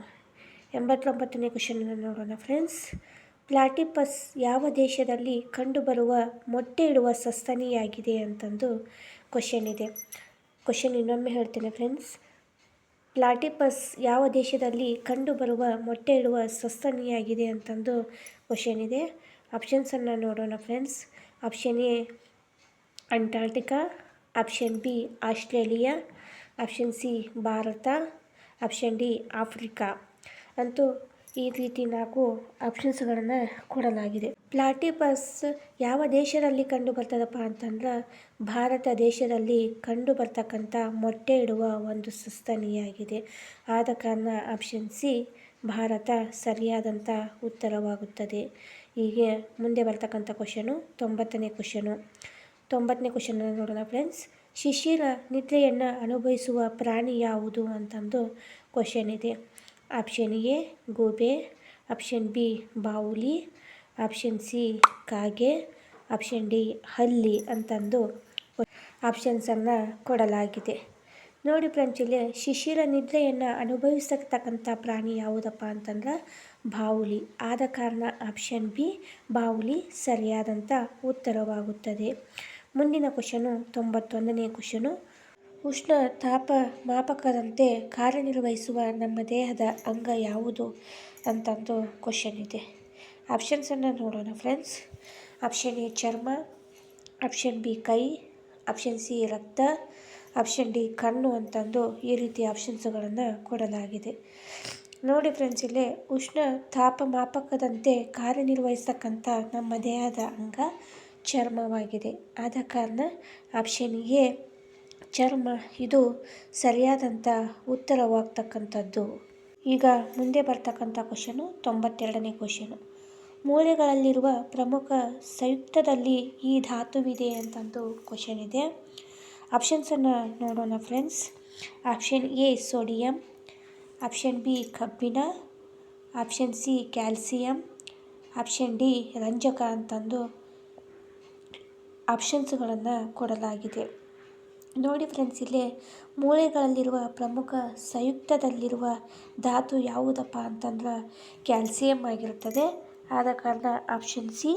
89ನೇ ಕ್ವಶನನ್ನು ನೋಡೋಣ ಫ್ರೆಂಡ್ಸ್. ಪ್ಲಾಟಿಪಸ್ ಯಾವ ದೇಶದಲ್ಲಿ ಕಂಡುಬರುವ ಮೊಟ್ಟೆ ಇಡುವ ಸಸ್ತನಿಯಾಗಿದೆ ಅಂತಂದು ಕ್ವಶನ್ ಇದೆ. ಕ್ವಶನ್ ಇನ್ನೊಮ್ಮೆ ಹೇಳ್ತೇನೆ ಫ್ರೆಂಡ್ಸ್. ಪ್ಲಾಟಿಪಸ್ ಯಾವ ದೇಶದಲ್ಲಿ ಕಂಡುಬರುವ ಮೊಟ್ಟೆ ಇಡುವ ಸಸ್ತನಿಯಾಗಿದೆ ಅಂತಂದು ಕ್ವಶನ್ ಇದೆ. ಆಪ್ಷನ್ಸನ್ನು ನೋಡೋಣ friends. Option A Antarctica, option B Australia, option C Bharat, option D Africa ಅಂತೂ ಈ ರೀತಿ 4 ಆಪ್ಷನ್ಸ್ಗಳನ್ನು ಕೊಡಲಾಗಿದೆ. ಪ್ಲಾಟಿಪಸ್ ಯಾವ ದೇಶದಲ್ಲಿ ಕಂಡು ಬರ್ತದಪ್ಪ ಅಂತಂದ್ರೆ ಭಾರತ ದೇಶದಲ್ಲಿ ಕಂಡು ಬರ್ತಕ್ಕಂಥ ಮೊಟ್ಟೆ ಇಡುವ ಒಂದು ಸಸ್ತನಿಯಾಗಿದೆ. ಆದ ಕಾರಣ ಆಪ್ಷನ್ ಸಿ ಭಾರತ ಸರಿಯಾದಂಥ ಉತ್ತರವಾಗುತ್ತದೆ. ಹೀಗೆ ಮುಂದೆ ಬರ್ತಕ್ಕಂಥ ಕ್ವಶನು 90ನೇ ಕ್ವಶನು. 90ನೇ ಕ್ವಶನನ್ನು ನೋಡೋಣ ಫ್ರೆಂಡ್ಸ್. ಶಿಶಿರ ನಿದ್ರೆಯನ್ನು ಅನುಭವಿಸುವ ಪ್ರಾಣಿ ಯಾವುದು ಅಂತಂದು ಕ್ವಶನ್ ಇದೆ. ಆಪ್ಷನ್ ಎ ಗೂಬೆ, ಆಪ್ಷನ್ ಬಿ ಬಾವುಲಿ, ಆಪ್ಷನ್ ಸಿ ಕಾಗೆ, ಆಪ್ಷನ್ ಡಿ ಹಲ್ಲಿ ಅಂತಂದು ಆಪ್ಷನ್ಸನ್ನು ಕೊಡಲಾಗಿದೆ. ನೋಡಿ ಫ್ರೆಂಡ್ಸ್, ಇಲ್ಲಿ ಶಿಶಿರ ನಿದ್ರೆಯನ್ನು ಅನುಭವಿಸತಕ್ಕಂಥ ಪ್ರಾಣಿ ಯಾವುದಪ್ಪ ಅಂತಂದ್ರೆ ಬಾವುಲಿ. ಆದ ಕಾರಣ ಆಪ್ಷನ್ ಬಿ ಬಾವುಲಿ ಸರಿಯಾದಂಥ ಉತ್ತರವಾಗುತ್ತದೆ. ಮುಂದಿನ ಕ್ವಶನು 91ನೇ ಕ್ವಶನು. ಉಷ್ಣ ತಾಪ ಮಾಪಕದಂತೆ ಕಾರ್ಯನಿರ್ವಹಿಸುವ ನಮ್ಮ ದೇಹದ ಅಂಗ ಯಾವುದು ಅಂತಂದು ಕ್ವಶನ್ ಇದೆ. ಆಪ್ಷನ್ಸನ್ನು ನೋಡೋಣ ಫ್ರೆಂಡ್ಸ್. ಆಪ್ಷನ್ ಎ ಚರ್ಮ, ಆಪ್ಷನ್ ಬಿ ಕೈ, ಆಪ್ಷನ್ ಸಿ ರಕ್ತ, ಆಪ್ಷನ್ ಡಿ ಕಣ್ಣು ಅಂತಂದು ಈ ರೀತಿ ಆಪ್ಷನ್ಸ್ಗಳನ್ನು ಕೊಡಲಾಗಿದೆ. ನೋಡಿ ಫ್ರೆಂಡ್ಸ್, ಇಲ್ಲಿ ಉಷ್ಣ ತಾಪಮಾಪಕದಂತೆ ಕಾರ್ಯನಿರ್ವಹಿಸ್ತಕ್ಕಂಥ ನಮ್ಮ ದೇಹದ ಅಂಗ ಚರ್ಮವಾಗಿದೆ. ಆದ ಕಾರಣ ಆಪ್ಷನ್ ಎ ಚರ್ಮ ಇದು ಸರಿಯಾದಂಥ ಉತ್ತರವಾಗ್ತಕ್ಕಂಥದ್ದು. ಈಗ ಮುಂದೆ ಬರ್ತಕ್ಕಂಥ ಕ್ವಶನು 92ನೇ ಕ್ವಶನು. ಮೂಳೆಗಳಲ್ಲಿರುವ ಪ್ರಮುಖ ಸಂಯುಕ್ತದಲ್ಲಿ ಈ ಧಾತುವಿದೆ ಅಂತಂದು ಕ್ವಶನ್ ಇದೆ. ಆಪ್ಷನ್ಸನ್ನು ನೋಡೋಣ friends. Option A sodium, option B ಕಬ್ಬಿಣ, option C calcium, option D ರಂಜಕ ಅಂತಂದು ಆಪ್ಷನ್ಸ್ಗಳನ್ನು ಕೊಡಲಾಗಿದೆ. ನೋಡಿ ಫ್ರೆಂಡ್ಸ್, ಇಲ್ಲೇ ಮೂಳೆಗಳಲ್ಲಿರುವ ಪ್ರಮುಖ ಸಂಯುಕ್ತದಲ್ಲಿರುವ ಧಾತು ಯಾವುದಪ್ಪ ಅಂತಂದ್ರೆ ಕ್ಯಾಲ್ಸಿಯಂ ಆಗಿರುತ್ತದೆ. ಆದ ಕಾರಣ ಆಪ್ಷನ್ ಸಿ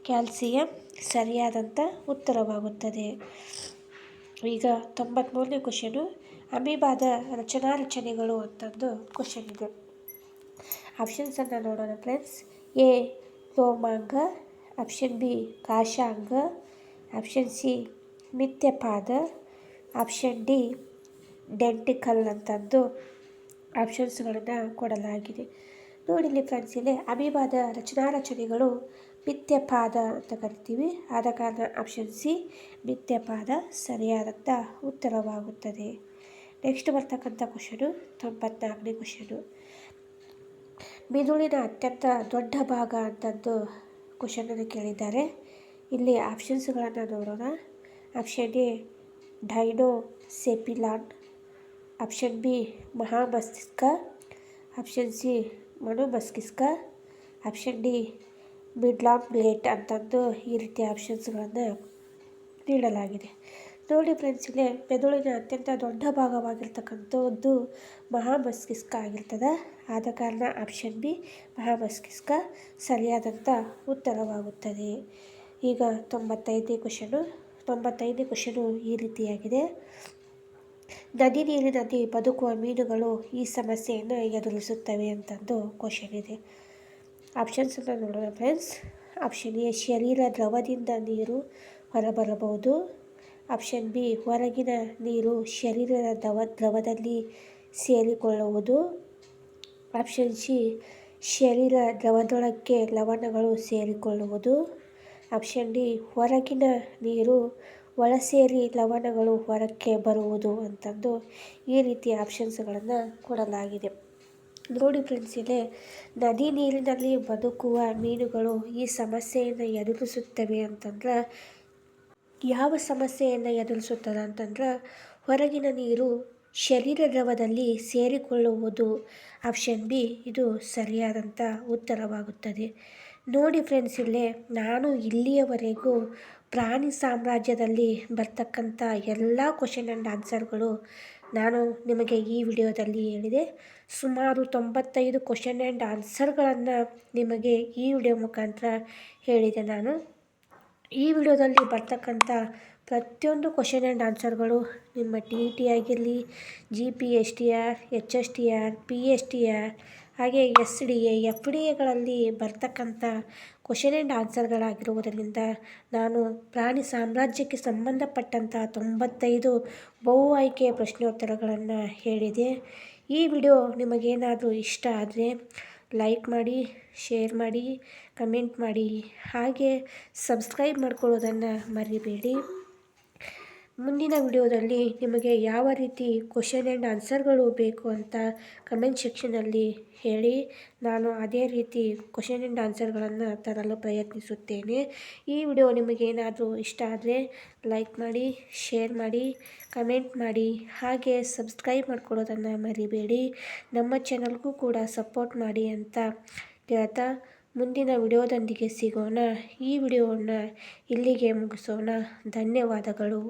ಕ್ಯಾಲ್ಸಿಯಂ ಸರಿಯಾದಂಥ ಉತ್ತರವಾಗುತ್ತದೆ. ಈಗ 93ನೇ ಕ್ವಶನು. ಅಮೀಬಾದ ರಚನೆಗಳು ಅಂತಂದು ಕ್ವಶನ್ ಇದೆ. ಆಪ್ಷನ್ಸನ್ನು ನೋಡೋಣ ಫ್ರೆಂಡ್ಸ್. ಎ ಲೋಮಾಂಗ, ಆಪ್ಷನ್ ಬಿ ಕಾಶಾಂಗ, ಆಪ್ಷನ್ ಸಿ ಮಿಥ್ಯಪಾದ, ಆಪ್ಷನ್ ಡಿ ಡೆಂಟಿಕಲ್ ಅಂತಂದು ಆಪ್ಷನ್ಸ್ಗಳನ್ನು ಕೊಡಲಾಗಿದೆ. ನೋಡಿ ಇಲ್ಲಿ ಫ್ರೆಂಡ್ಸ್, ಇಲ್ಲಿ ಅಮೀಬಾದ ರಚನೆಗಳು ಮಿಥ್ಯಪಾದ ಅಂತ ಕರಿತೀವಿ. ಆದ ಕಾರಣ ಆಪ್ಷನ್ ಸಿ ಮಿಥ್ಯಪಾದ ಸರಿಯಾದಂಥ ಉತ್ತರವಾಗುತ್ತದೆ. ನೆಕ್ಸ್ಟ್ ಬರ್ತಕ್ಕಂಥ ಕ್ವಶನು 94ನೇ ಕ್ವಶನು. ಮಿದುಳಿನ ಅತ್ಯಂತ ದೊಡ್ಡ ಭಾಗ ಅಂತಂದು ಕ್ವಶನನ್ನು ಕೇಳಿದ್ದಾರೆ. ಇಲ್ಲಿ ಆಪ್ಷನ್ಸ್ಗಳನ್ನು ನೋಡೋಣ. Option A diencephalon, option B ಮಹಾಮಸ್ತಿಷ್ಕ, ಆಪ್ಷನ್ ಸಿ ಮನೋಮಸ್ತಿಷ್ಕ, ಆಪ್ಷನ್ ಡಿ ಮಿಡ್ಲಾಂಬ್ಲೇಟ್ ಅಂತಂದು ಈ ರೀತಿ ಆಪ್ಷನ್ಸ್ಗಳನ್ನು ನೀಡಲಾಗಿದೆ. ನೋಡಿ ಫ್ರೆಂಡ್ಸ್, ಇಲ್ಲಿ ಮೆದುಳಿನ ಅತ್ಯಂತ ದೊಡ್ಡ ಭಾಗವಾಗಿರ್ತಕ್ಕಂಥದ್ದು ಮಹಾಮಸ್ತಿಷ್ಕ ಆಗಿರ್ತದೆ. ಆದ ಕಾರಣ ಆಪ್ಷನ್ ಬಿ ಮಹಾಮಸ್ತಿಷ್ಕ ಸರಿಯಾದಂಥ ಉತ್ತರವಾಗುತ್ತದೆ. ಈಗ 95ನೇ ಕ್ವಶನು ಈ ರೀತಿಯಾಗಿದೆ. ನದಿ ನೀರಿನಲ್ಲಿ ಬದುಕುವ ಮೀನುಗಳು ಈ ಸಮಸ್ಯೆಯನ್ನು ಎದುರಿಸುತ್ತವೆ ಅಂತಂದು ಕ್ವಶನ್ ಇದೆ. ಆಪ್ಷನ್ಸನ್ನು ನೋಡೋಣ ಫ್ರೆಂಡ್ಸ್. ಆಪ್ಷನ್ ಎ ಶರೀರ ದ್ರವದಿಂದ ನೀರು ಹೊರಬರಬಹುದು, ಆಪ್ಷನ್ ಬಿ ಹೊರಗಿನ ನೀರು ಶರೀರದ ದ್ರವದಲ್ಲಿ ಸೇರಿಕೊಳ್ಳುವುದು, ಆಪ್ಷನ್ ಸಿ ಶರೀರ ದ್ರವದೊಳಕ್ಕೆ ಲವಣಗಳು ಸೇರಿಕೊಳ್ಳುವುದು, ಆಪ್ಷನ್ ಡಿ ಹೊರಗಿನ ನೀರು ಒಳಸೇರಿ ಲವಣಗಳು ಹೊರಕ್ಕೆ ಬರುವುದು ಅಂತಂದು ಈ ರೀತಿ ಆಪ್ಷನ್ಸ್ಗಳನ್ನು ಕೊಡಲಾಗಿದೆ. ನೋಡಿ ಫ್ರೆಂಡ್ಸ್, ಇಲ್ಲಿ ನದಿ ನೀರಿನಲ್ಲಿ ಬದುಕುವ ಮೀನುಗಳು ಈ ಸಮಸ್ಯೆಯನ್ನು ಎದುರಿಸುತ್ತವೆ ಅಂತಂದ್ರೆ ಯಾವ ಸಮಸ್ಯೆಯನ್ನು ಎದುರಿಸುತ್ತದೆ ಅಂತಂದ್ರೆ ಹೊರಗಿನ ನೀರು ಶರೀರ ದ್ರವದಲ್ಲಿ ಸೇರಿಕೊಳ್ಳುವುದು. ಆಪ್ಷನ್ ಬಿ ಇದು ಸರಿಯಾದಂಥ ಉತ್ತರವಾಗುತ್ತದೆ. ನೋಡಿ ಫ್ರೆಂಡ್ಸ್, ಇಲ್ಲೇ ನಾನು ಇಲ್ಲಿಯವರೆಗೂ ಪ್ರಾಣಿ ಸಾಮ್ರಾಜ್ಯದಲ್ಲಿ ಬರ್ತಕ್ಕಂಥ ಎಲ್ಲ ಕ್ವಶನ್ ಆ್ಯಂಡ್ ಆನ್ಸರ್ಗಳು ನಾನು ನಿಮಗೆ ಈ ವಿಡಿಯೋದಲ್ಲಿ ಹೇಳಿದೆ. ಸುಮಾರು 95 ಕ್ವಶನ್ ಆ್ಯಂಡ್ ಆನ್ಸರ್ಗಳನ್ನು ನಿಮಗೆ ಈ ವಿಡಿಯೋ ಮುಖಾಂತರ ಹೇಳಿದೆ. ನಾನು ಈ ವಿಡಿಯೋದಲ್ಲಿ ಬರ್ತಕ್ಕಂಥ ಪ್ರತಿಯೊಂದು ಕ್ವಶನ್ ಆ್ಯಂಡ್ ಆನ್ಸರ್ಗಳು ನಿಮ್ಮ TET ಆಗಿರಲಿ, GPSTR, HSTR, PSTR ಹಾಗೆ SDA, FDAಗಳಲ್ಲಿ ಬರ್ತಕ್ಕಂಥ ಕ್ವಶನ್ ಆ್ಯಂಡ್ ಆನ್ಸರ್ಗಳಾಗಿರುವುದರಿಂದ ನಾನು ಪ್ರಾಣಿ ಸಾಮ್ರಾಜ್ಯಕ್ಕೆ ಸಂಬಂಧಪಟ್ಟಂಥ 95 ಬಹು ಆಯ್ಕೆಯ ಪ್ರಶ್ನೋತ್ತರಗಳನ್ನು ಹೇಳಿದೆ. ಈ ವಿಡಿಯೋ ನಿಮಗೇನಾದರೂ ಇಷ್ಟ ಆದರೆ ಲೈಕ್ ಮಾಡಿ, ಶೇರ್ ಮಾಡಿ, ಕಮೆಂಟ್ ಮಾಡಿ, ಹಾಗೆ ಸಬ್ಸ್ಕ್ರೈಬ್ ಮಾಡ್ಕೊಳ್ಳೋದನ್ನು ಮರಿಬೇಡಿ. ಮುಂದಿನ ವಿಡಿಯೋದಲ್ಲಿ ನಿಮಗೆ ಯಾವ ರೀತಿ ಕ್ವಶನ್ ಆ್ಯಂಡ್ ಆನ್ಸರ್ಗಳು ಬೇಕು ಅಂತ ಕಮೆಂಟ್ ಸೆಕ್ಷನಲ್ಲಿ ಹೇಳಿ, ನಾನು ಅದೇ ರೀತಿ ಕ್ವಶನ್ ಆ್ಯಂಡ್ ಆನ್ಸರ್ಗಳನ್ನು ತರಲು ಪ್ರಯತ್ನಿಸುತ್ತೇನೆ. ಈ ವಿಡಿಯೋ ನಿಮಗೇನಾದರೂ ಇಷ್ಟ ಆದರೆ ಲೈಕ್ ಮಾಡಿ, ಶೇರ್ ಮಾಡಿ, ಕಮೆಂಟ್ ಮಾಡಿ, ಹಾಗೆ ಸಬ್ಸ್ಕ್ರೈಬ್ ಮಾಡ್ಕೊಳ್ಳೋದನ್ನು ಮರಿಬೇಡಿ. ನಮ್ಮ ಚಾನಲ್ಗೂ ಕೂಡ ಸಪೋರ್ಟ್ ಮಾಡಿ ಅಂತ ಹೇಳ್ತಾ ಮುಂದಿನ ವಿಡಿಯೋದೊಂದಿಗೆ ಸಿಗೋಣ. ಈ ವಿಡಿಯೋವನ್ನು ಇಲ್ಲಿಗೆ ಮುಗಿಸೋಣ. ಧನ್ಯವಾದಗಳು.